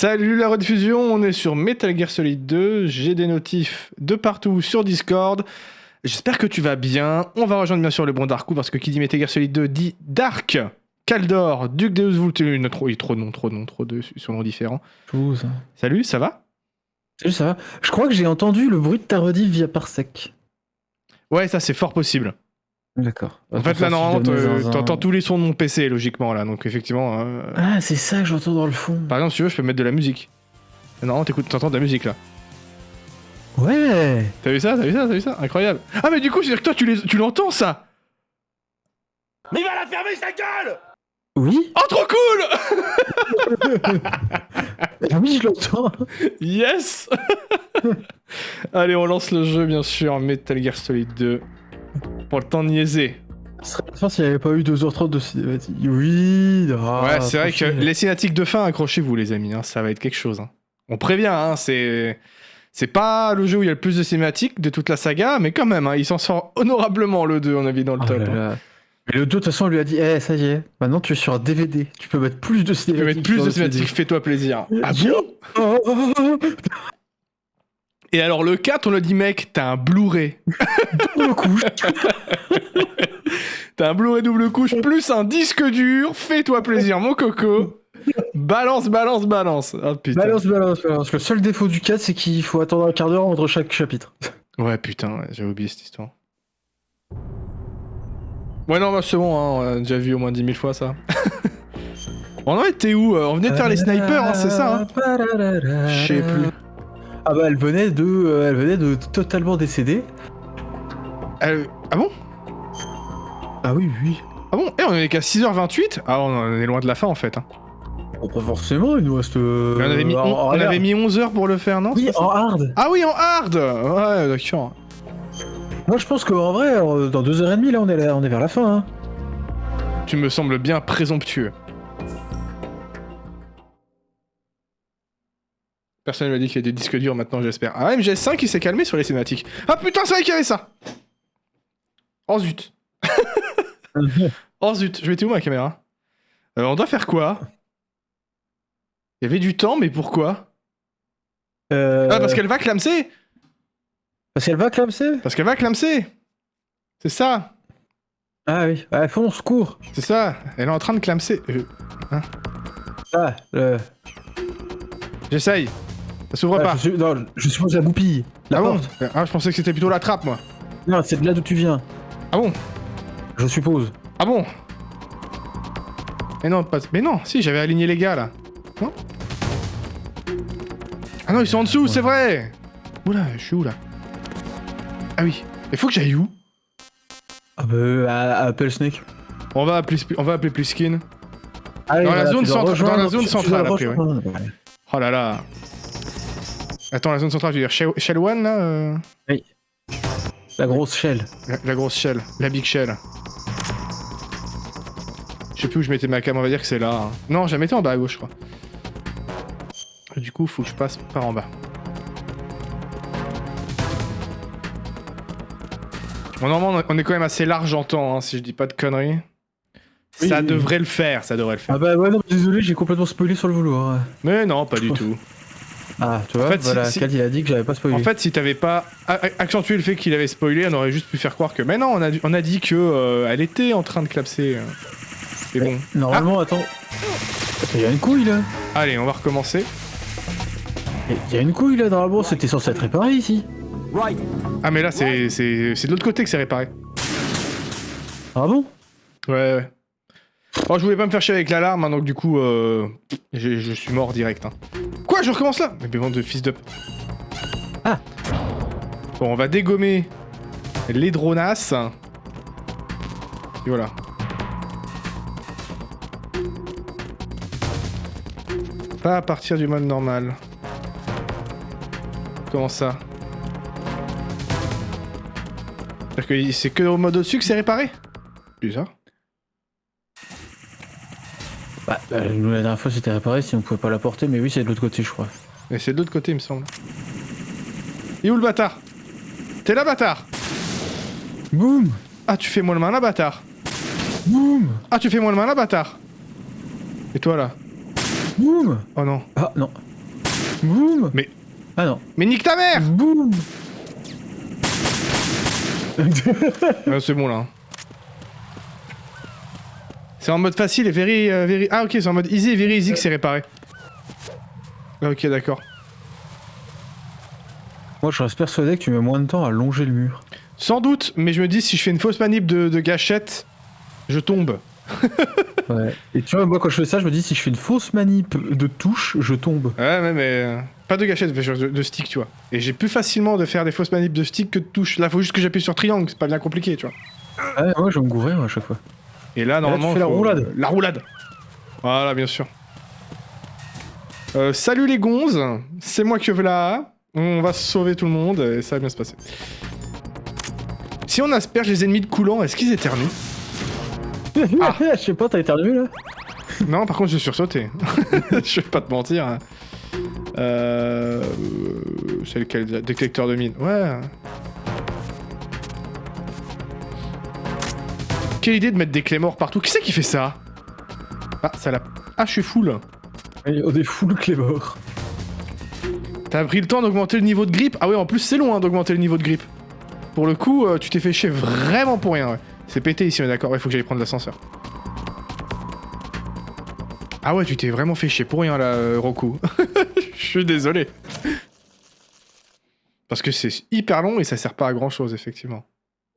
Salut la rediffusion, on est sur Metal Gear Solid 2, j'ai des notifs de partout sur Discord. J'espère que tu vas bien. On va rejoindre bien sûr le bon Darkou parce que qui dit Metal Gear Solid 2 dit Dark, Kaldor, Duc Deus Vult, trop de surnoms différents. Chose. Salut, ça va? Salut, ça va? Je crois que j'ai entendu le bruit de ta rediff via Parsec. Ouais, ça c'est fort possible. D'accord. En fait là normalement t'entends tous les sons de mon PC logiquement là, donc effectivement... Ah c'est ça que j'entends dans le fond. Par exemple si tu veux je peux mettre de la musique. Non, t'entends de la musique là. Ouais. T'as vu ça? Incroyable. Ah mais du coup c'est-à-dire que toi tu l'entends ça? Mais il va la fermer sa gueule! Oui. Oh trop cool! Ah oui je l'entends. Yes. Allez on lance le jeu bien sûr, Metal Gear Solid 2. Pour le temps de niaiser. Ce serait bien s'il n'y avait pas eu 2h30 de cinématique. Oui. Ouais c'est vrai que les cinématiques de fin, accrochez-vous les amis, hein, ça va être quelque chose. Hein. On prévient, hein, c'est pas le jeu où il y a le plus de cinématiques de toute la saga, mais quand même, hein, il s'en sort honorablement le 2 on a vu dans le top. Hein. Mais le 2 de toute façon on lui a dit, ça y est, maintenant tu es sur un DVD, tu peux mettre plus de cinématiques. Fais-toi plaisir. Ah bon? Et alors le 4 on lui a dit mec, t'as un Blu-ray. Double couche. T'as un Blu-ray double couche plus un disque dur, fais-toi plaisir mon coco. Balance. Oh, putain. Balance. Le seul défaut du 4 c'est qu'il faut attendre un quart d'heure entre chaque chapitre. Ouais putain, j'avais oublié cette histoire. Ouais non bah c'est bon, hein, on a déjà vu au moins 10 000 fois ça. On en était où? On venait de faire les snipers, hein, c'est ça hein? Je sais plus. Ah bah elle venait de totalement décéder. Ah bon? Ah oui. Ah bon? On est qu'à 6h28? Ah on est loin de la fin en fait. Hein. Bon, pas forcément, il nous reste... On avait mis 11 heures pour le faire, non? Oui, en hard. Ah oui, en hard. Ouais, d'accord. Moi je pense qu'en vrai, dans 2h30 là, on est vers la fin. Hein. Tu me sembles bien présomptueux. Personne ne m'a dit qu'il y a des disques durs maintenant, j'espère. Ah, MGS5 il s'est calmé sur les cinématiques. Ah putain, c'est vrai qu'il y avait ça. Oh zut. Oh zut, je mettais où ma caméra? On doit faire quoi? Il y avait du temps, mais pourquoi? Ah, parce qu'elle va clamser. Parce qu'elle va clamser. C'est ça. Ah oui, fonce, cours. C'est ça, elle est en train de clamser. Hein? J'essaye. Ça s'ouvre pas. Je suppose la goupille. La porte. Bon ah, je pensais que c'était plutôt la trappe, moi. Non, c'est de là d'où tu viens. Ah bon? Je suppose. Ah bon? Mais non, si, j'avais aligné les gars, là. Non? Ah non, ils sont en dessous, c'est vrai! Oula, je suis où, là? Ah oui. Il faut que j'aille où? Ah bah, Apple Snake. On va appeler Pliskin. Ah, dans la zone centrale, après, ouais. Oh là là. Attends, la zone centrale, je veux dire Shell 1, là Oui. La grosse shell. La grosse shell. La big shell. Je sais plus où je mettais ma cam, on va dire que c'est là. Hein. Non, je la mettais en bas à gauche, je crois. Et du coup, faut que je passe par en bas. Bon, normalement, on est quand même assez large en temps, hein, si je dis pas de conneries. Oui, ça devrait le faire, Ah bah ouais, non, désolé, j'ai complètement spoilé sur le vouloir. Mais non, pas du tout. Ah, tu vois, en fait, voilà, Kald il a dit que j'avais pas spoilé. En fait, si t'avais pas accentué le fait qu'il avait spoilé, on aurait juste pu faire croire que... Mais non, on a dit que elle était en train de clapser. Mais bon. Normalement, attends, il y a une couille, là. Allez, on va recommencer. Il y a une couille, là, normalement, c'était censé être réparé, ici. Ah, mais là, c'est de l'autre côté que c'est réparé. Ah bon? Ouais. Oh, je voulais pas me faire chier avec l'alarme, hein, donc du coup, je suis mort direct. Hein. Quoi, je recommence là? Mais bande de fils de... Ah. Bon, on va dégommer les dronasses. Et voilà. Pas à partir du mode normal. Comment ça? C'est-à-dire que c'est que au mode au-dessus que c'est réparé? Bizarre. Bah, nous la dernière fois c'était réparé si on pouvait pas la porter, mais oui c'est de l'autre côté je crois. Mais c'est de l'autre côté il me semble. Et où le bâtard? T'es là bâtard? Boum. Ah tu fais moi le malin bâtard. Boum. Ah tu fais moi le malin bâtard. Et toi là? Boum. Oh non. Ah non. Boum. Mais... Ah non. Mais nique ta mère. Boum. C'est bon là. C'est en mode facile et very... Ah ok, c'est en mode easy et very easy que c'est réparé. Ah, ok, d'accord. Moi je reste persuadé que tu mets moins de temps à longer le mur. Sans doute, mais je me dis si je fais une fausse manip de gâchette, je tombe. Ouais. Et tu vois, moi quand je fais ça, je me dis si je fais une fausse manip de touche, je tombe. Ouais, mais pas de gâchette, de stick, tu vois. Et j'ai plus facilement de faire des fausses manips de stick que de touche. Là, faut juste que j'appuie sur triangle, c'est pas bien compliqué, tu vois. Ouais, moi je vais me gourer moi, à chaque fois. Et là, normalement. Et là, tu fais la roulade. La roulade. Voilà, bien sûr. Salut les gonzes, c'est moi que voilà. On va sauver tout le monde et ça va bien se passer. Si on asperge les ennemis de coulant, est-ce qu'ils éternuent? Ah. Je sais pas, t'as éternué là? Non, par contre, j'ai sursauté. Je vais pas te mentir. Hein. C'est lequel? Détecteur de mine. Ouais. Quelle idée de mettre des clés morts partout. Qui c'est qui fait ça? Ah, ça l'a... Ah, je suis full. On est full clé mort. T'as pris le temps d'augmenter le niveau de grip? Ah ouais, en plus, c'est long hein, d'augmenter le niveau de grip. Pour le coup, tu t'es fait chier vraiment pour rien. Ouais. C'est pété ici, on est d'accord. Il faut que j'aille prendre l'ascenseur. Ah ouais, tu t'es vraiment fait chier pour rien là, Roku. Je suis désolé. Parce que c'est hyper long et ça sert pas à grand chose, effectivement.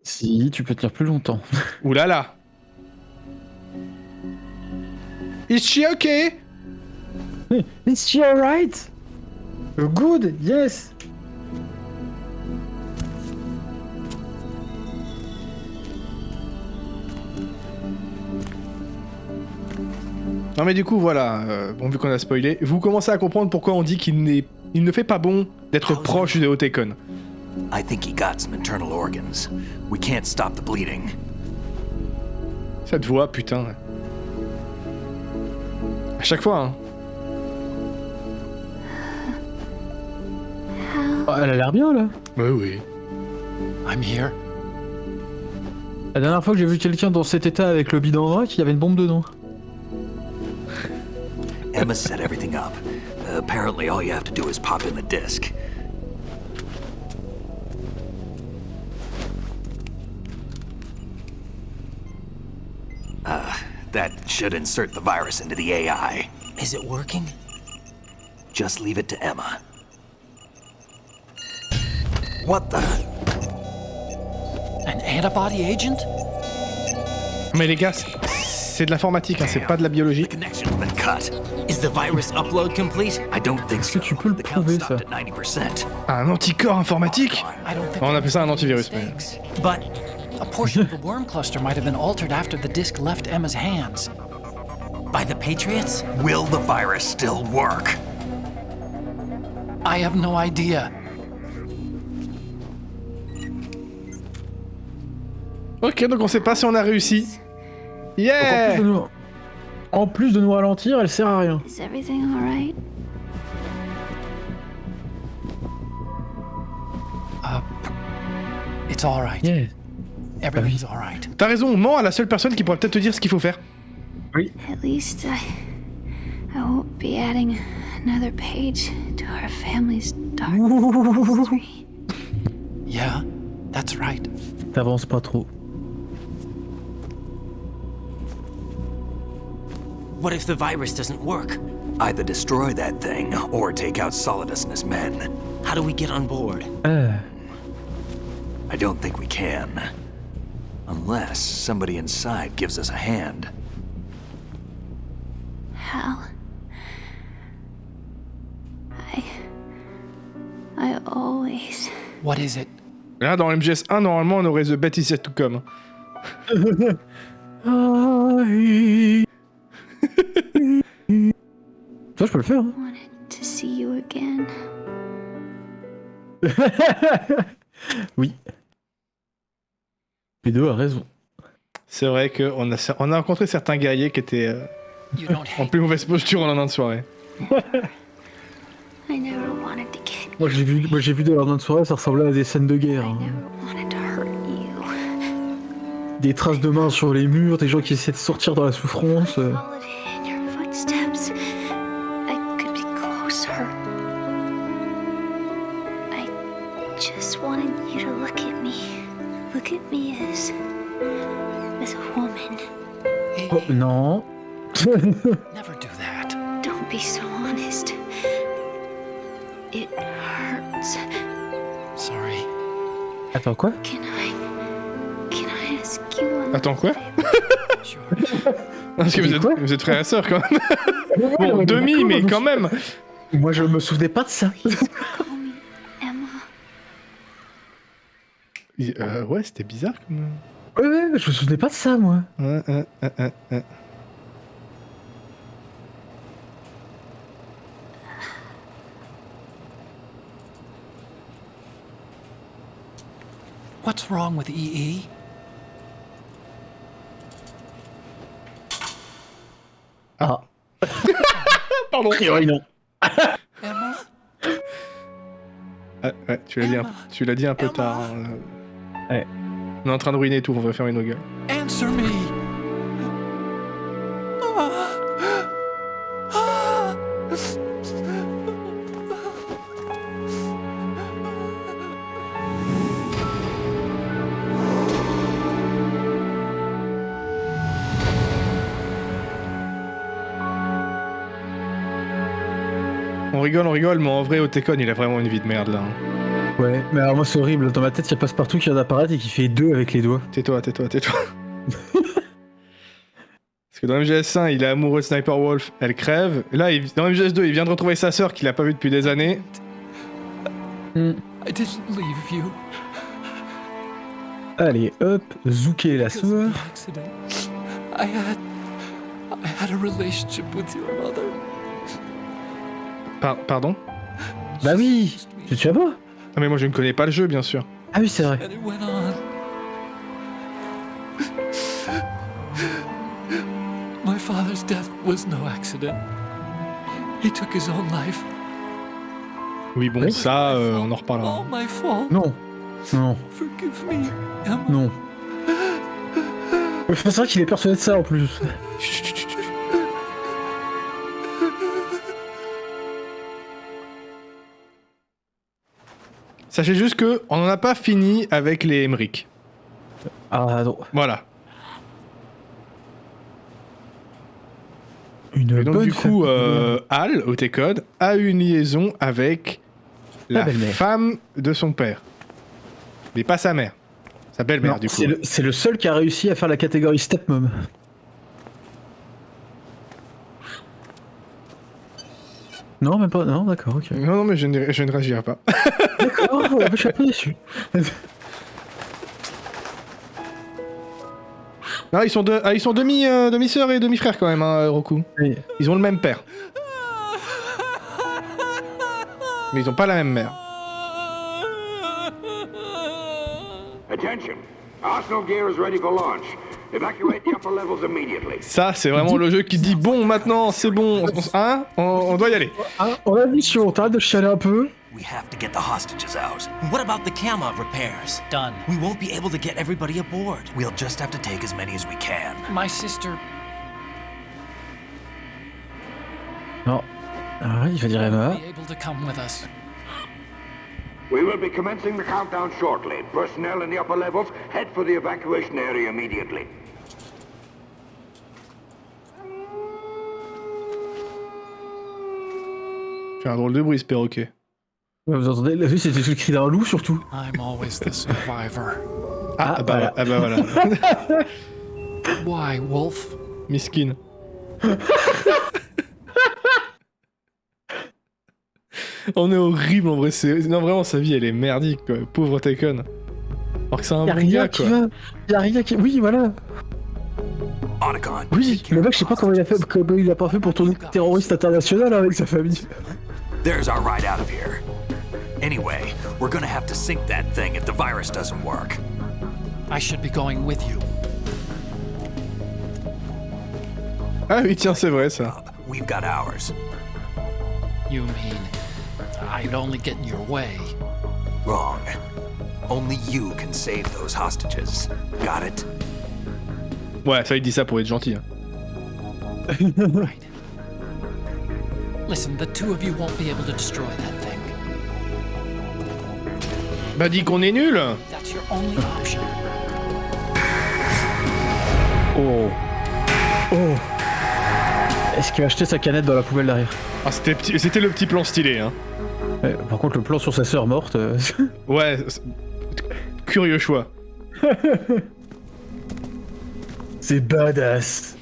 Si, tu peux tenir plus longtemps. Ouh là là. Is she okay? Is she alright? Good, yes. Non mais du coup voilà, bon vu qu'on a spoilé, vous commencez à comprendre pourquoi on dit qu'il ne fait pas bon d'être proche du Déotécon. I think he got some internal organs. We can't stop the bleeding. Cette voix, putain. À chaque fois, hein. Oh, elle a l'air bien là. Ouais, oui. I'm here. La dernière fois que j'ai vu quelqu'un dans cet état avec le bidon en vrac, il y avait une bombe dedans. Emma set everything up. Apparently all you have to do is pop in the disc. That should insert the virus into the AI. Is it working? Just leave it to Emma. What the? An antibody agent? Mais les gars, c'est de l'informatique, hein, c'est pas de la biologie. The connection's been cut. Is the virus upload complete? I don't think so. Est-ce que tu peux le The count prouver, stopped ça? at 90%. Un anticorps informatique? I don't think On appelle ça un antivirus. Mais... But a portion of the worm cluster might have been altered after the disc left Emma's hands. By the Patriots? Will the virus still work? I have no idea. Ok, donc on sait pas si on a réussi. Yeah! En plus de nous ralentir, elle sert à rien. Is everything alright? It's all right. Yeah. Everything's all right. T'as raison, on ment à la seule personne qui pourrait peut-être te dire ce qu'il faut faire. At least I won't be adding another page to our family's dark history. Yeah, that's right. T'avances pas trop. What if the virus doesn't work? Either destroy that thing or take out Solidus and his men. How do we get on board? I don't think we can. Unless somebody inside gives us a hand. Hal. I always... What is it? Là, dans MGS1, normalement, on aurait The Bet Is Yet To Come. Toi, je peux le faire. Hein. wanted to see you again. Oui. P2 a raison. C'est vrai qu'on a rencontré certains guerriers qui étaient You don't en hate plus mauvaise posture en lendemain de soirée. I never wanted to get... Moi, j'ai vu de la de soirée, ça ressemblait à des scènes de guerre. I Hein. never wanted to hurt you. Des traces de mains sur les murs, des gens qui essaient de sortir dans la souffrance. Followed in your footsteps. I could be closer. wanted you to look at me. Look at me as a woman. Oh, non. Never do that. Don't be so honest. It hurts. Sorry. Attends, quoi? Can I ask you one Attends, quoi? favor? Sure. Parce que vous êtes frères et sœurs quand même. Bon, demi, mais quand même. Moi, je me souvenais pas de ça. Call me Emma. Ouais, c'était bizarre quand même. Ouais, je me souvenais pas de ça, moi. Ouais. What's wrong with EE? Ah. Pardon. Non. Emma? Ah, ouais, tu l'as dit un peu Emma. tard. Ouais. On est en train de ruiner tout, on va fermer nos gueules. Answer me. On rigole, mais en vrai, Otekon, il a vraiment une vie de merde là. Ouais, mais alors moi, c'est horrible. Dans ma tête, il y a Passepartout qui vient d'apparaître et qui fait 2 avec les doigts. Tais-toi. Parce que dans MGS1, il est amoureux de Sniper Wolf, elle crève. Là, dans MGS2, il vient de retrouver sa sœur qu'il a pas vue depuis des années. I didn't leave you. Allez, hop, zouker la Because of sœur. the accident. I had a relationship with your mother. Pardon? Bah oui, tu vas pas? Ah mais moi je ne connais pas le jeu, bien sûr. Ah oui, c'est vrai. And it went on. My father's death was no accident. He took his own life. Oui bon, Oui. ça, on en reparlera. All my fault. Non. Forgive me, Emma. Non. C'est vrai qu'il est persuadé de ça en plus. Chut. Sachez juste que on n'en a pas fini avec les Emmerich. Ah non. Voilà. Une Et donc bonne du coup, famille. Al, Otekon, a une liaison avec la belle-mère. femme de son père. Mais pas sa mère. Sa belle-mère Non, du coup. c'est le seul qui a réussi à faire la catégorie stepmom. Non, même pas. Non, d'accord, ok. Non, mais je ne réagirai pas. D'accord, je suis un peu déçu. Non, ils sont demi-sœurs et demi-frères quand même, hein, Roku. Oui. Ils ont le même père. Mais ils ont pas la même mère. Attention! Arsenal gear is ready for launch. Evacuate the upper levels immediately. Ça, c'est vraiment le jeu qui dit bon, maintenant, c'est bon, on doit y aller. Ah, on a mission, t'arrêtes de chialer un peu. We have to get the hostages out. What about the camera repairs? Done. We won't be able to get everybody aboard. We'll just have to take as many as we can. My sister. Non. Ah, il va dire Emma. Be able to come with us. We will be commencing the countdown shortly. Personnel in the upper levels, head for the evacuation area immediately. Fait un drôle de bruit ce perroquet. Ouais, vous entendez? La vue, c'était le cri d'un loup surtout. I'm always the survivor. Bah voilà. Why, Wolf? Miskin. On est horrible en vrai, non vraiment sa vie elle est merdique quoi, pauvre Taken. Alors que c'est un Y'a bon rien gars qui quoi. va. Y'a rien qui. Oui, voilà. Otacon, Oui, le mec, je sais pas comment il a pas fait pour tourner terroriste international avec sa famille. there's our ride out of here. Anyway, we're gonna have to sink that thing if the virus doesn't work. I should be going with you. Ah oui tiens c'est vrai ça. We've got ours. You mean I'd only get in your way? Wrong. Only you can save those hostages. Got it? Ouais ça il dit ça pour être gentil. Hein. Right. Listen, the two of you won't be able to destroy that thing. Bah dis qu'on est nul. That's your only option. Oh. Oh. Est-ce qu'il va acheter sa canette dans la poubelle derrière? Ah, c'était le petit plan stylé, hein. Ouais, par contre, le plan sur sa sœur morte... Ouais, curieux choix. C'est badass.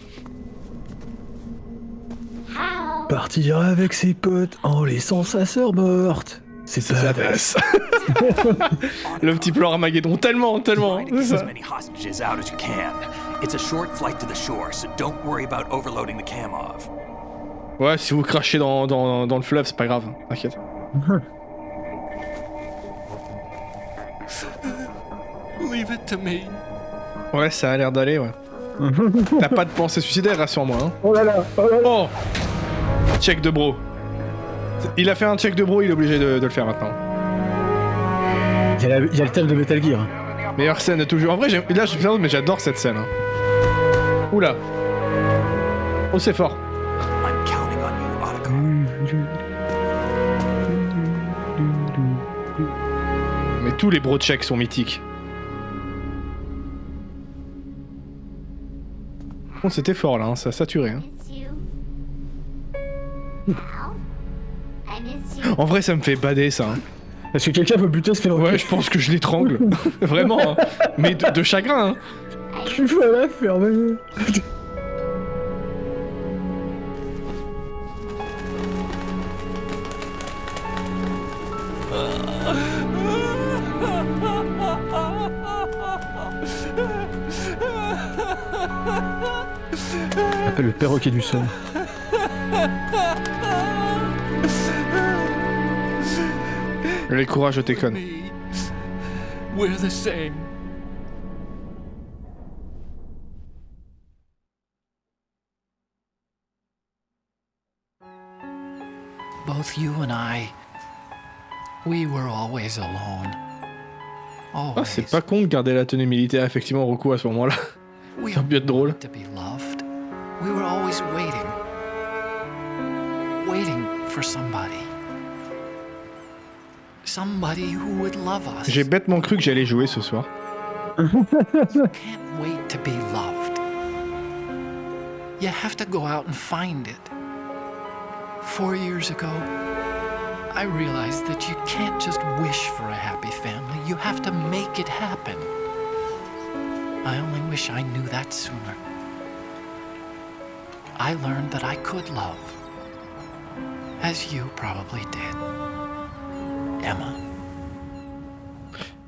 Partir avec ses potes en laissant sa sœur morte. C'est badass. Le petit plan Armageddon, tellement. Try to get as many hostages out as you can. It's a short flight to the shore, so don't worry about overloading the cam off. Ouais, si vous crachez dans le fleuve, c'est pas grave, t'inquiète. Leave it to me. Ouais, ça a l'air d'aller, ouais. T'as pas de pensée suicidaire, rassure-moi, hein. Oh là là, oh là là. Oh, check de bro. Il a fait un check de bro, il est obligé de le faire maintenant. Il y a le thème de Metal Gear. Meilleure scène de toujours. En vrai, là je suis mais j'adore cette scène. Hein. Oula. Oh, c'est fort. I'm counting on you, Otacon. Mais tous les bro checks sont mythiques. Bon, c'était fort là, hein, ça a saturé. Hein. En vrai, ça me fait bader ça. Hein. Est-ce que quelqu'un peut buter ce perroquet? Ouais, je pense que je l'étrangle. Vraiment. Hein. Mais de chagrin. Hein. Tu vas la faire, même. On appelle le perroquet du sol. Les courage, t'es conne. We're the same. Both you and I, we were always alone. Ah, c'est pas con de garder la tenue militaire effectivement au recours à ce moment-là. Ça aurait pu être drôle. To be loved. We were always waiting for somebody. Somebody who would love us. J'ai bêtement cru que j'allais jouer ce soir. You can't wait to be loved. You have to go out and find it. 4 years ago, I realized that you can't just wish for a happy family. You have to make it happen. I only wish I knew that sooner. I learned that I could love, as you probably did. Emma.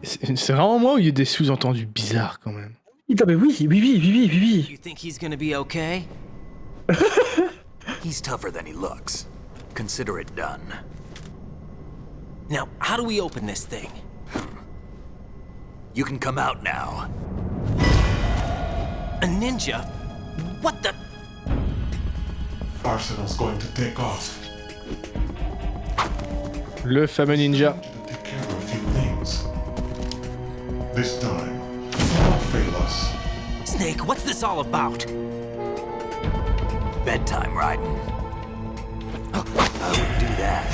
C'est vraiment moi où il y a des sous-entendus bizarres quand même. Non mais oui. You think he's gonna be okay? He's tougher than he looks. Consider it done. Now, how do we open this thing? You can come out now. A ninja? What the? Arsenal's going to take off. Le fameux ninja. Take care of a few things. This time, don't fail us. Snake, what's this all about? Bedtime, Raiden. I wouldn't do that.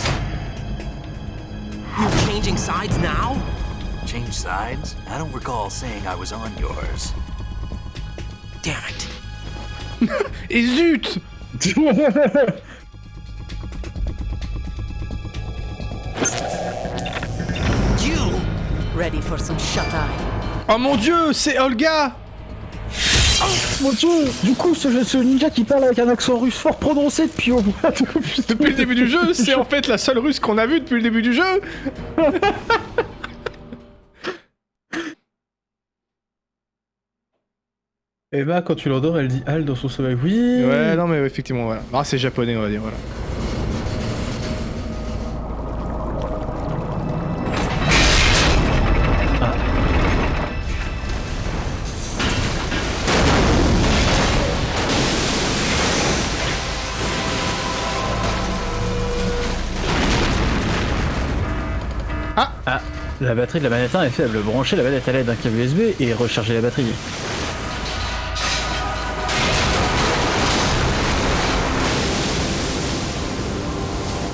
You're changing sides now? Change sides? I don't recall saying I was on yours. Damn it. Et zut! You! Ready for some shut-eye. Oh mon dieu, c'est Olga! Mon dieu, du coup, ce ninja qui parle avec un accent russe fort prononcé depuis au moins... Depuis le début du jeu, c'est en fait la seule russe qu'on a vue depuis le début du jeu! Emma, quand tu l'endors, elle dit Al dans son sommeil. Oui. Ouais, non mais effectivement, voilà. Ah, c'est japonais, on va dire, voilà. Ah, la batterie de la manette 1 est faible. Branchez la manette à l'aide d'un câble USB et rechargez la batterie.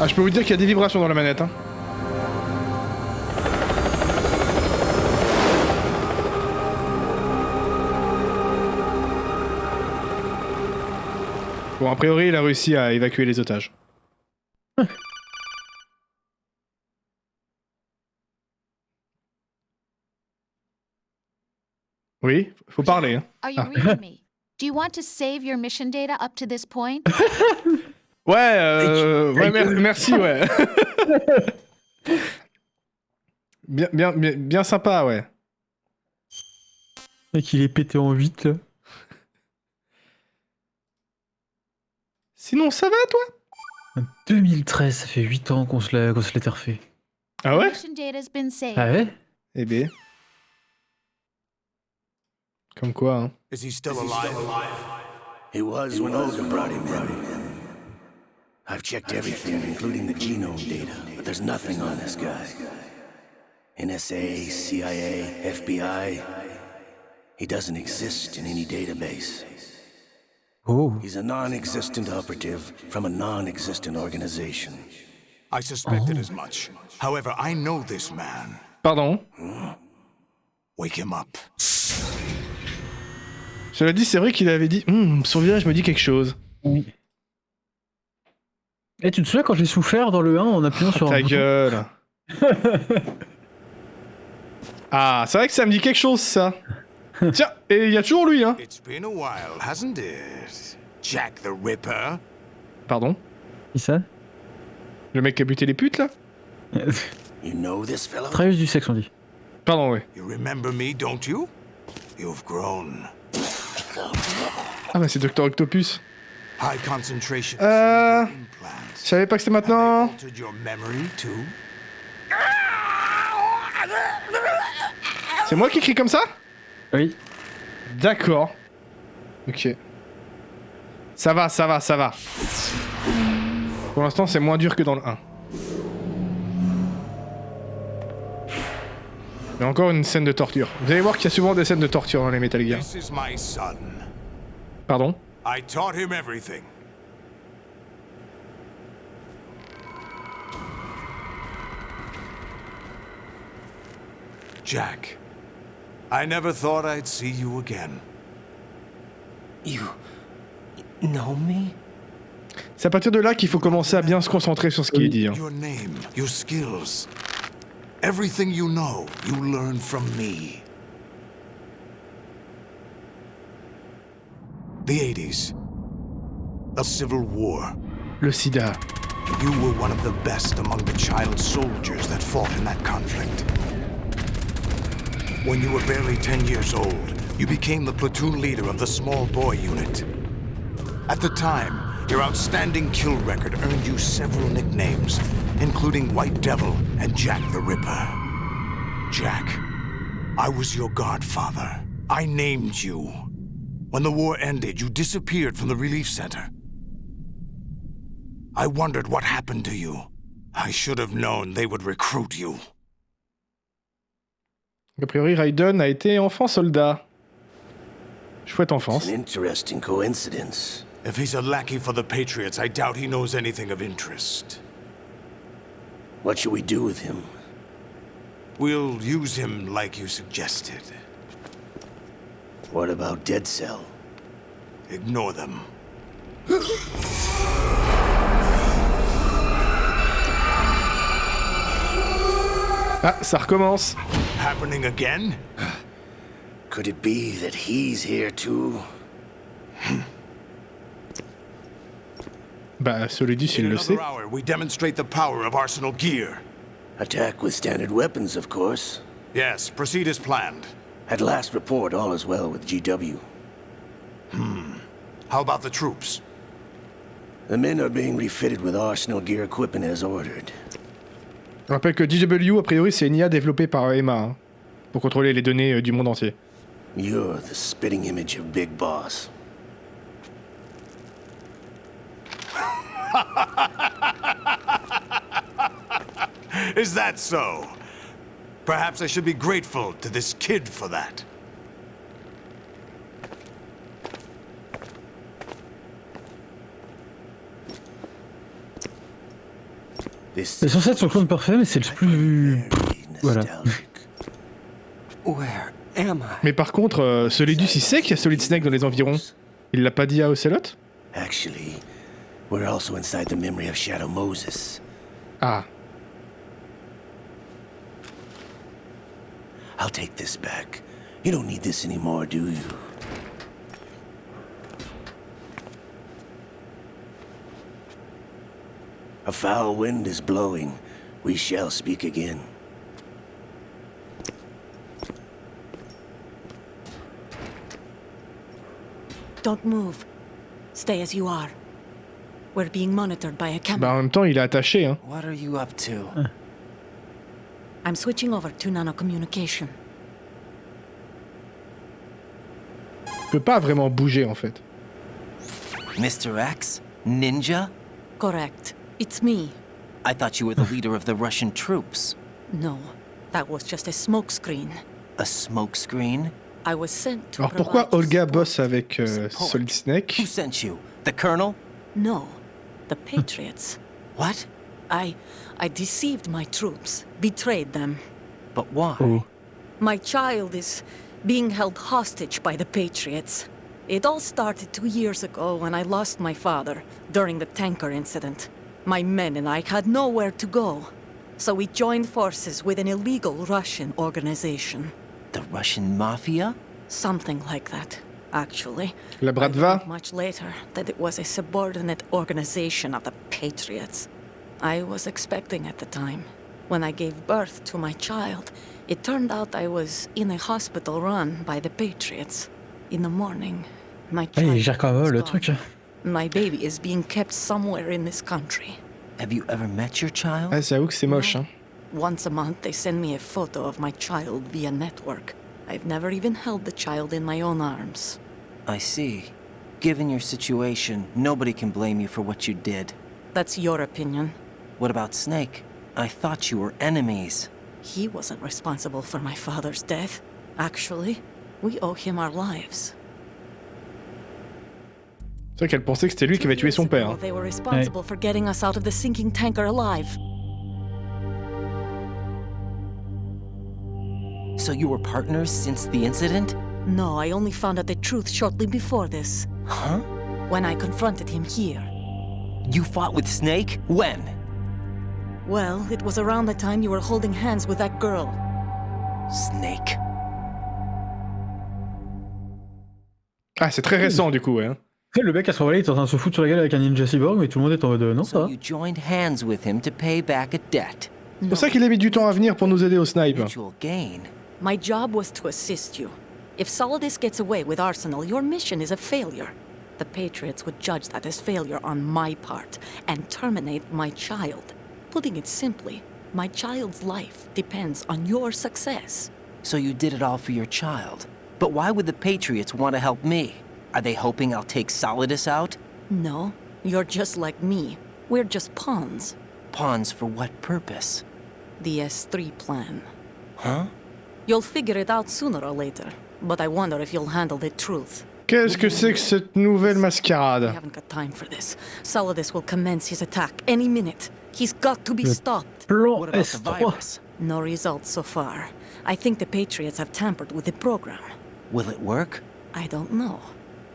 Ah, je peux vous dire qu'il y a des vibrations dans la manette, hein. Bon, a priori, il a réussi à évacuer les otages. Oui, faut parler. Hein. Are you reading me? Do you want to save your mission data up to this point? Ouais, merci, ouais. bien sympa, ouais. Mec, il est pété en 8, là. Sinon, ça va, toi? 2013, ça fait 8 ans qu'on se l'était refait. Ah ouais? Mission data's been saved. Ah ouais? Eh bien. Comme quoi, hein. Is he still alive? He was when Olga brought him in. I've checked everything, including the genome data, but there's nothing on this guy. NSA, CIA, FBI. He doesn't exist in any database. Oh. He's a non-existent operative from a non-existent organization. I suspected as much. However, I know this man. Pardon? Wake him up. Cela dit, c'est vrai qu'il avait dit son visage me dit quelque chose. Oui. Et tu te souviens quand j'ai souffert dans le 1 en appuyant sur ta gueule. Ah, c'est vrai que ça me dit quelque chose, ça. Tiens, et il y a toujours lui, hein. It's been a while, hasn't it? Jack the Ripper. Pardon? Qui ça? Le mec qui a buté les putes, là? You know this fellow? Travailleuse du sexe, on dit. Pardon, oui. You remember me, don't you? You've grown. Ah bah c'est Dr Octopus. High concentration. Je savais pas que c'était maintenant. C'est moi qui crie comme ça? Oui. D'accord. Ok. Ça va. Pour l'instant, c'est moins dur que dans le 1. Mais encore une scène de torture. Vous allez voir qu'il y a souvent des scènes de torture dans les Metal Gear. Pardon? I taught him everything. Jack, I never thought I'd see you again. You know me? C'est à partir de là qu'il faut commencer à bien se concentrer sur ce qui est dit. Hein. Your name, your skills, everything you know, you learn from me. The 80s. A civil war. Le sida. You were one of the best among the child soldiers that fought in that conflict. When you were barely 10 years old, you became the platoon leader of the small boy unit. At the time, your outstanding kill record earned you several nicknames, including White Devil and Jack the Ripper. Jack, I was your godfather. I named you. When the war ended, you disappeared from the relief center. I wondered what happened to you. I should have known they would recruit you. A priori, Raiden a été enfant soldat. Chouette enfance. An interesting coincidence. If he's a lackey for the Patriots, I doubt he knows anything of interest. What should we do with him? We'll use him like you suggested. What about Dead Cell? Ignore them. Ah, ça recommence. Happening again? Could it be that he's here too? Bah, Solidus, il le sait. Hour, we demonstrate the power of Arsenal gear. Attack with standard weapons, of course. Yes, proceed as planned. At last report, all is well with GW. How about the troops? The men are being refitted with Arsenal gear equipment as ordered. Je rappelle que GW, a priori, c'est une IA développée par EMA, hein, pour contrôler les données du monde entier. You're the spitting image of Big Boss. Is that so? Perhaps I should be grateful to this kid for that. C'est censé être son clone parfait, mais c'est le plus... Voilà. Mais par contre, Solidus, il sait qu'il y a Solid Snake dans les environs. Il l'a pas dit à Ocelot? Actually, we're also inside the memory of Shadow Moses. Ah. I'll take this back. You don't need this anymore, do you? A foul wind is blowing. We shall speak again. Don't move. Stay as you are. We're being monitored by a Bah camera. en même temps, il est attaché, hein. What are you up to? I'm switching over to nanocommunication. Il peut pas vraiment bouger en fait. Mr. X? Ninja? Correct. It's me. I thought you were the leader of the Russian troops. No, that was just a smokescreen. A smokescreen? I was sent to Alors pourquoi provide Olga support. bosse avec Solid Snake? Who sent you? The Colonel? No, the Patriots. What? I deceived my troops, betrayed them. But why? Oh. My child is being held hostage by the Patriots. It all started 2 years ago when I lost my father during the tanker incident. My men and I had nowhere to go, so we joined forces with an illegal Russian organization. The Russian Mafia? Something like that, actually. La I Bratva? learned much later that it was a subordinate organization of the Patriots. I was expecting at the time. When I gave birth to my child, it turned out I was in a hospital run by the Patriots. In the morning, my Ah, child il gère quand même was le gone. truc. My baby is being kept somewhere in this country. Have you ever met your child? Ah, j'avoue que c'est moche, hein. Once a month, they send me a photo of my child via network. I've never even held the child in my own arms. I see. Given your situation, nobody can blame you for what you did. That's your opinion. What about Snake? I thought you were enemies. He wasn't responsible for my father's death. Actually, we owe him our lives. C'est vrai qu'elle pensait que c'était lui qui avait tué son père. Hein. They were responsible for getting us out of the sinking tanker alive. So you were partners since the incident? No, I only found out the truth shortly before this. Huh? When I confronted him here. You fought with Snake? When? Well, it was around the time you were holding hands with that girl. Snake. Ah, c'est très récent du coup, ouais. Hein. Le mec à ce moment-là, il est en train de se foutre sur la gueule avec un ninja cyborg, mais tout le monde est en mode non, ça So va. you joined hands with him to pay back a debt. C'est pour ça qu'il a mis du temps à venir pour nous aider au snipe. Mutual gain. My job was to assist you. If Solidus gets away with Arsenal, your mission is a failure. The Patriots would judge that as failure on my part and terminate my child. Putting it simply, my child's life depends on your success. So you did it all for your child. But why would the Patriots want to help me? Are they hoping I'll take Solidus out? No, you're just like me. We're just pawns. Pawns for what purpose? The S3 plan. Huh? You'll figure it out sooner or later, but I wonder if you'll handle the truth. Qu'est-ce que c'est que cette nouvelle We mascarade? haven't got time for this. Solidus will commence his attack any minute. He's got to be Le stopped. Plan What about the S3. virus? No results so far. I think the Patriots have tampered with the program. Will it work? I don't know.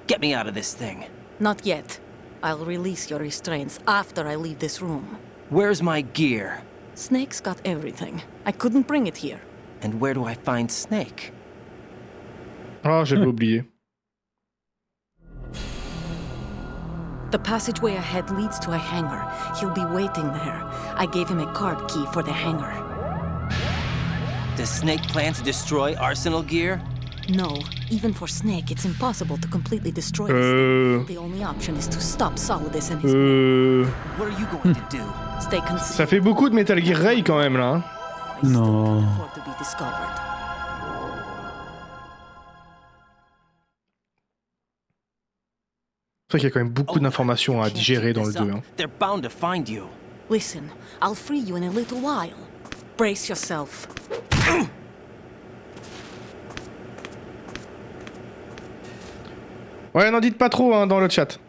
Get me out of this thing. Not yet. I'll release your restraints after I leave this room. Where's my gear? Snake's got everything. I couldn't bring it here. And where do I find Snake? Oh, j'avais oublié. The passageway ahead leads to a hangar. He'll be waiting there. I gave him a card key for the hangar. Does Snake plan to destroy Arsenal gear? No, even for Snake, it's impossible to completely destroy this thing. The only option is to stop Solidus and his What are you going to do? stay concealed. Ça fait beaucoup de Metal Gear Ray quand même là. Hein. Non. Before to be discovered. C'est vrai qu'il y a quand même beaucoup d'informations à digérer dans le 2. Hein. They're bound to find you. Listen, I'll free you in a little while. Brace yourself. Ouais, n'en dites pas trop hein, dans le chat.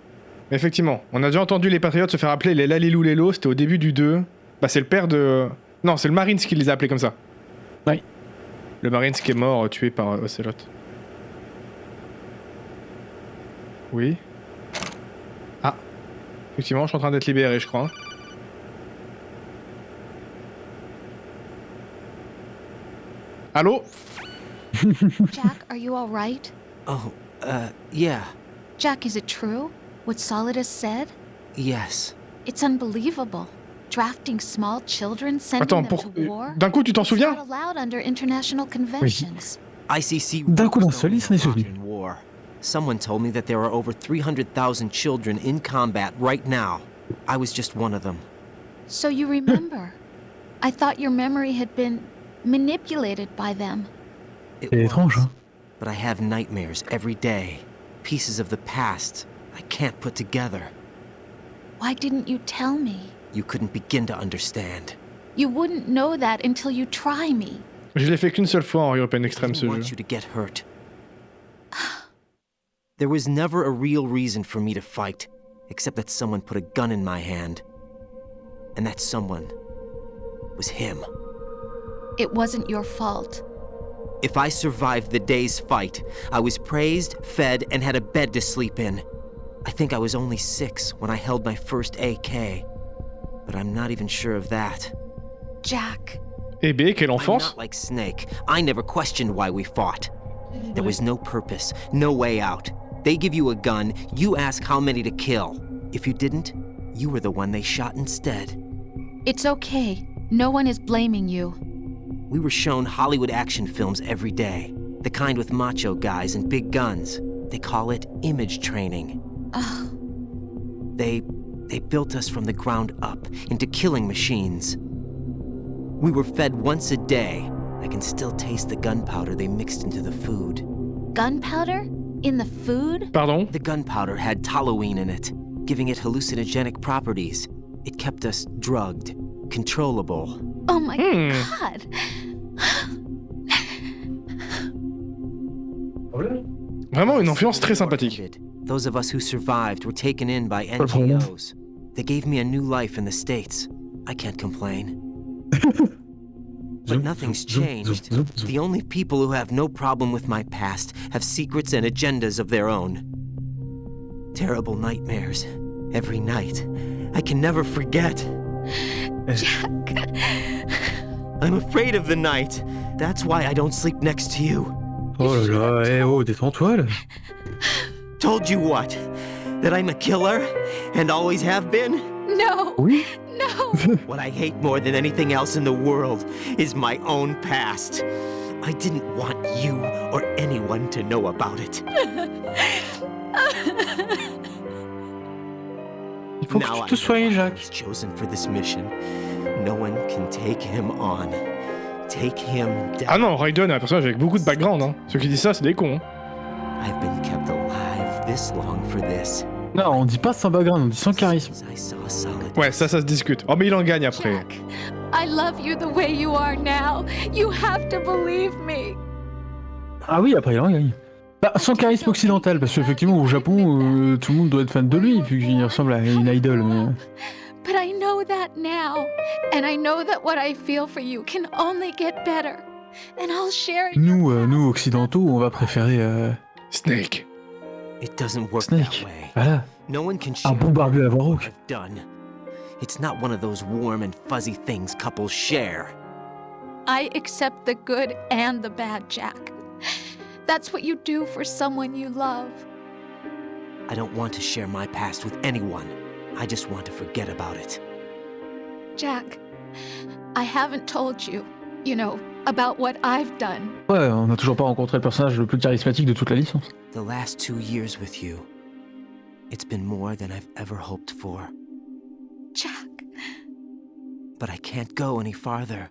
Mais effectivement, on a déjà entendu les Patriotes se faire appeler les Lalilou Lelo, c'était au début du 2. Bah c'est le père de... Non, c'est le Marines qui les a appelés comme ça. Oui. Le Marines qui est mort, tué par Ocelot. Oui. Effectivement, je suis en train d'être libéré, je crois. Allô? Jack, are you all right? Oh, yeah. Jack, is it true? What Solidus said? Yes. It's unbelievable. Drafting small children, sending Attends, them to war. d'un coup, tu t'en It's souviens? not allowed under international conventions. ICC D'un coup, d'un seul, il s'en est souvenu. in war. Someone told me that there are over 300,000 children in combat right now. I was just one of them. So you remember. I thought your memory had been manipulated by them. It C'est étrange, hein? But I have nightmares every day. Pieces of the past I can't put together. Why didn't you tell me? You couldn't begin to understand. You wouldn't know that until you try me. Je l'ai fait qu'une seule fois en European Extreme I ce didn't jeu. want you to get hurt. There was never a real reason for me to fight, except that someone put a gun in my hand. And that someone was him. It wasn't your fault. If I survived the day's fight, I was praised, fed, and had a bed to sleep in. I think I was only 6 when I held my first AK. But I'm not even sure of that. Jack. Eh bien, quelle I'm enfance! not like Snake. I never questioned why we fought. There was no purpose, no way out. They give you a gun, you ask how many to kill. If you didn't, you were the one they shot instead. It's okay. No one is blaming you. We were shown Hollywood action films every day. The kind with macho guys and big guns. They call it image training. Ugh. They built us from the ground up into killing machines. We were fed once a day. I can still taste the gunpowder they mixed into the food. Gunpowder? In the food? Pardon? The gunpowder had toluene in it, giving it hallucinogenic properties. It kept us drugged, controllable. Oh my god. Vraiment une influence très sympathique. Those of us who survived were taken in by NGOs. They gave me a new life in the States. I can't complain. But nothing's changed. The only people who have no problem with my past have secrets and agendas of their own. Terrible nightmares. Every night. I can never forget. Jack. I'm afraid of the night. That's why I don't sleep next to you. Oh là là, eh oh, détends-toi là. Told you what? That I'm a killer? And always have been? No. Oui? No. What I hate more than anything else in the world is my own past. I didn't want you or anyone to know about it. Il faut que tu te soignes, Jacques. He's chosen for this mission. No one can take him on. Take him down. Ah non, Raiden est un personnage avec beaucoup de background. Hein. Ceux qui disent ça, c'est des cons. Hein. I've been kept alive this long for this. Non, on dit pas sans background, on dit sans charisme. Ouais, ça se discute. Oh, mais il en gagne après. Jack, I love you the way you are now. You have to believe me. Ah oui, après il en gagne. Bah, sans charisme occidental, parce qu'effectivement au Japon, tout le monde doit être fan de lui, vu qu'il ressemble à une idole. Mais... But I know that now. And I know that what I feel for you can only get better. And I'll share it. Nous occidentaux, on va préférer... Snake. It doesn't work Snake. that way. Voilà. No one can Un share bon barbu à voir what I've done. It's not one of those warm and fuzzy things couples share. I accept the good and the bad, Jack. That's what you do for someone you love. I don't want to share my past with anyone. I just want to forget about it. Jack, I haven't told you, about what I've done. Ouais, on n'a toujours pas rencontré le personnage le plus charismatique de toute la licence. The last 2 years with you, it's been more than I've ever hoped for. Jack. But I can't go any farther.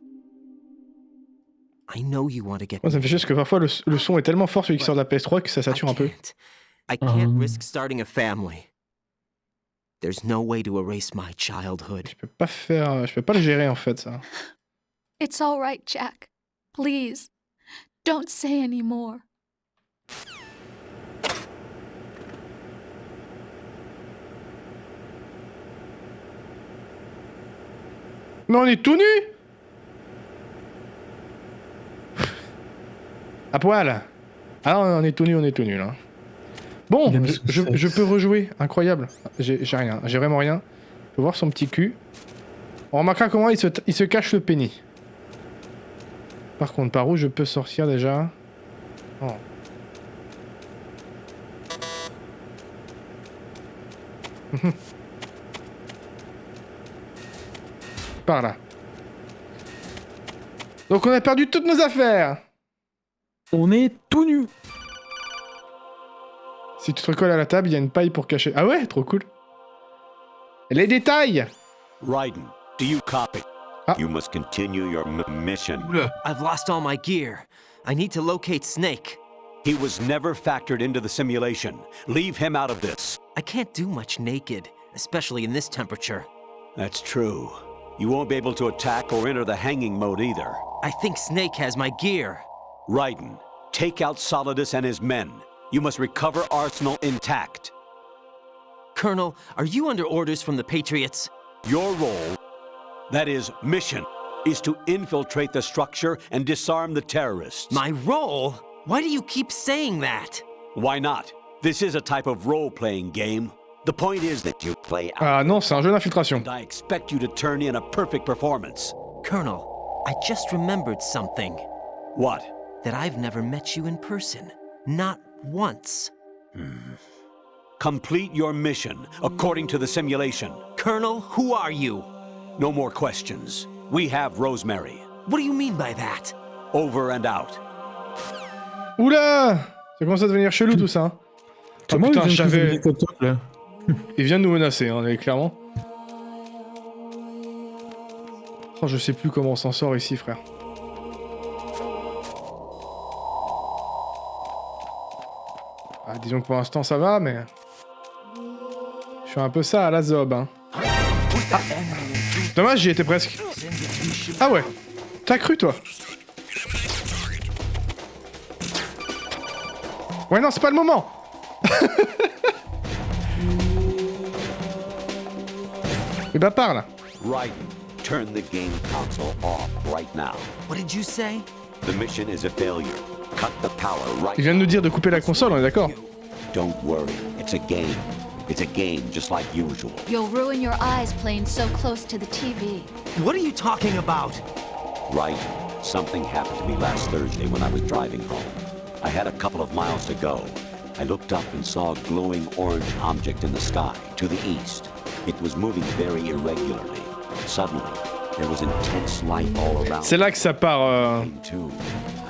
I know you want to get... Moi, ça me fait chier parce que parfois le son est tellement fort celui qui sort de la PS3 que ça sature un peu. I can't risk starting a family. There's no way to erase my childhood. Je peux pas le gérer en fait ça. It's all right, Jack. Please, don't say any more. Mais on est tout nu. À poil. Ah non, on est tout nu là. Bon, je peux rejouer. Incroyable. J'ai rien. J'ai vraiment rien. Je peux voir son petit cul. On remarquera comment il se cache le pénis. Par contre, par où je peux sortir déjà? Oh. Par là. Donc on a perdu toutes nos affaires. On est tout nu. Si tu te recolles à la table, il y a une paille pour cacher. Ah ouais, trop cool. Les détails. Raiden, do you copy? You must continue your mission. I've lost all my gear. I need to locate Snake. He was never factored into the simulation. Leave him out of this. I can't do much naked, especially in this temperature. That's true. You won't be able to attack or enter the hanging mode either. I think Snake has my gear. Raiden, take out Solidus and his men. You must recover Arsenal intact. Colonel, are you under orders from the Patriots? Your role, that is, mission, is to infiltrate the structure and disarm the terrorists. My role? Why do you keep saying that? Why not? This is a type of role-playing game. The point is that you play out. Ah non, c'est un jeu d'infiltration. And I expect you to turn in a perfect performance. Colonel, I just remembered something. What? That I've never met you in person. Not once. Complete your mission, according to the simulation. Colonel, who are you? No more questions. We have Rosemary. What do you mean by that? Over and out. Oula! Ça commence à devenir chelou tout ça. Hein. Oh, putain, j'avais... Il vient de nous menacer, hein, clairement. Oh, je sais plus comment on s'en sort ici, frère. Ah, disons que pour l'instant ça va, mais... Je fais un peu ça à la zob, hein. Ah. Dommage, j'y étais presque. Ah ouais. T'as cru, toi? Ouais, non, c'est pas le moment. Et bah parle. Raiden, turn the game console off right now. What did you say? The mission is a failure. Cut the power right. Il vient de nous dire de couper la console, on est d'accord? Don't worry, it's a game. It's a game just like usual. You'll ruin your eyes playing so close to the TV. What are you talking about? Right. Something happened to me last Thursday when I was driving home. I had a couple of miles to go. I looked up and saw a glowing orange object in the sky, to the east. It was moving very irregularly. Suddenly, there was intense light all around. C'est là que ça part I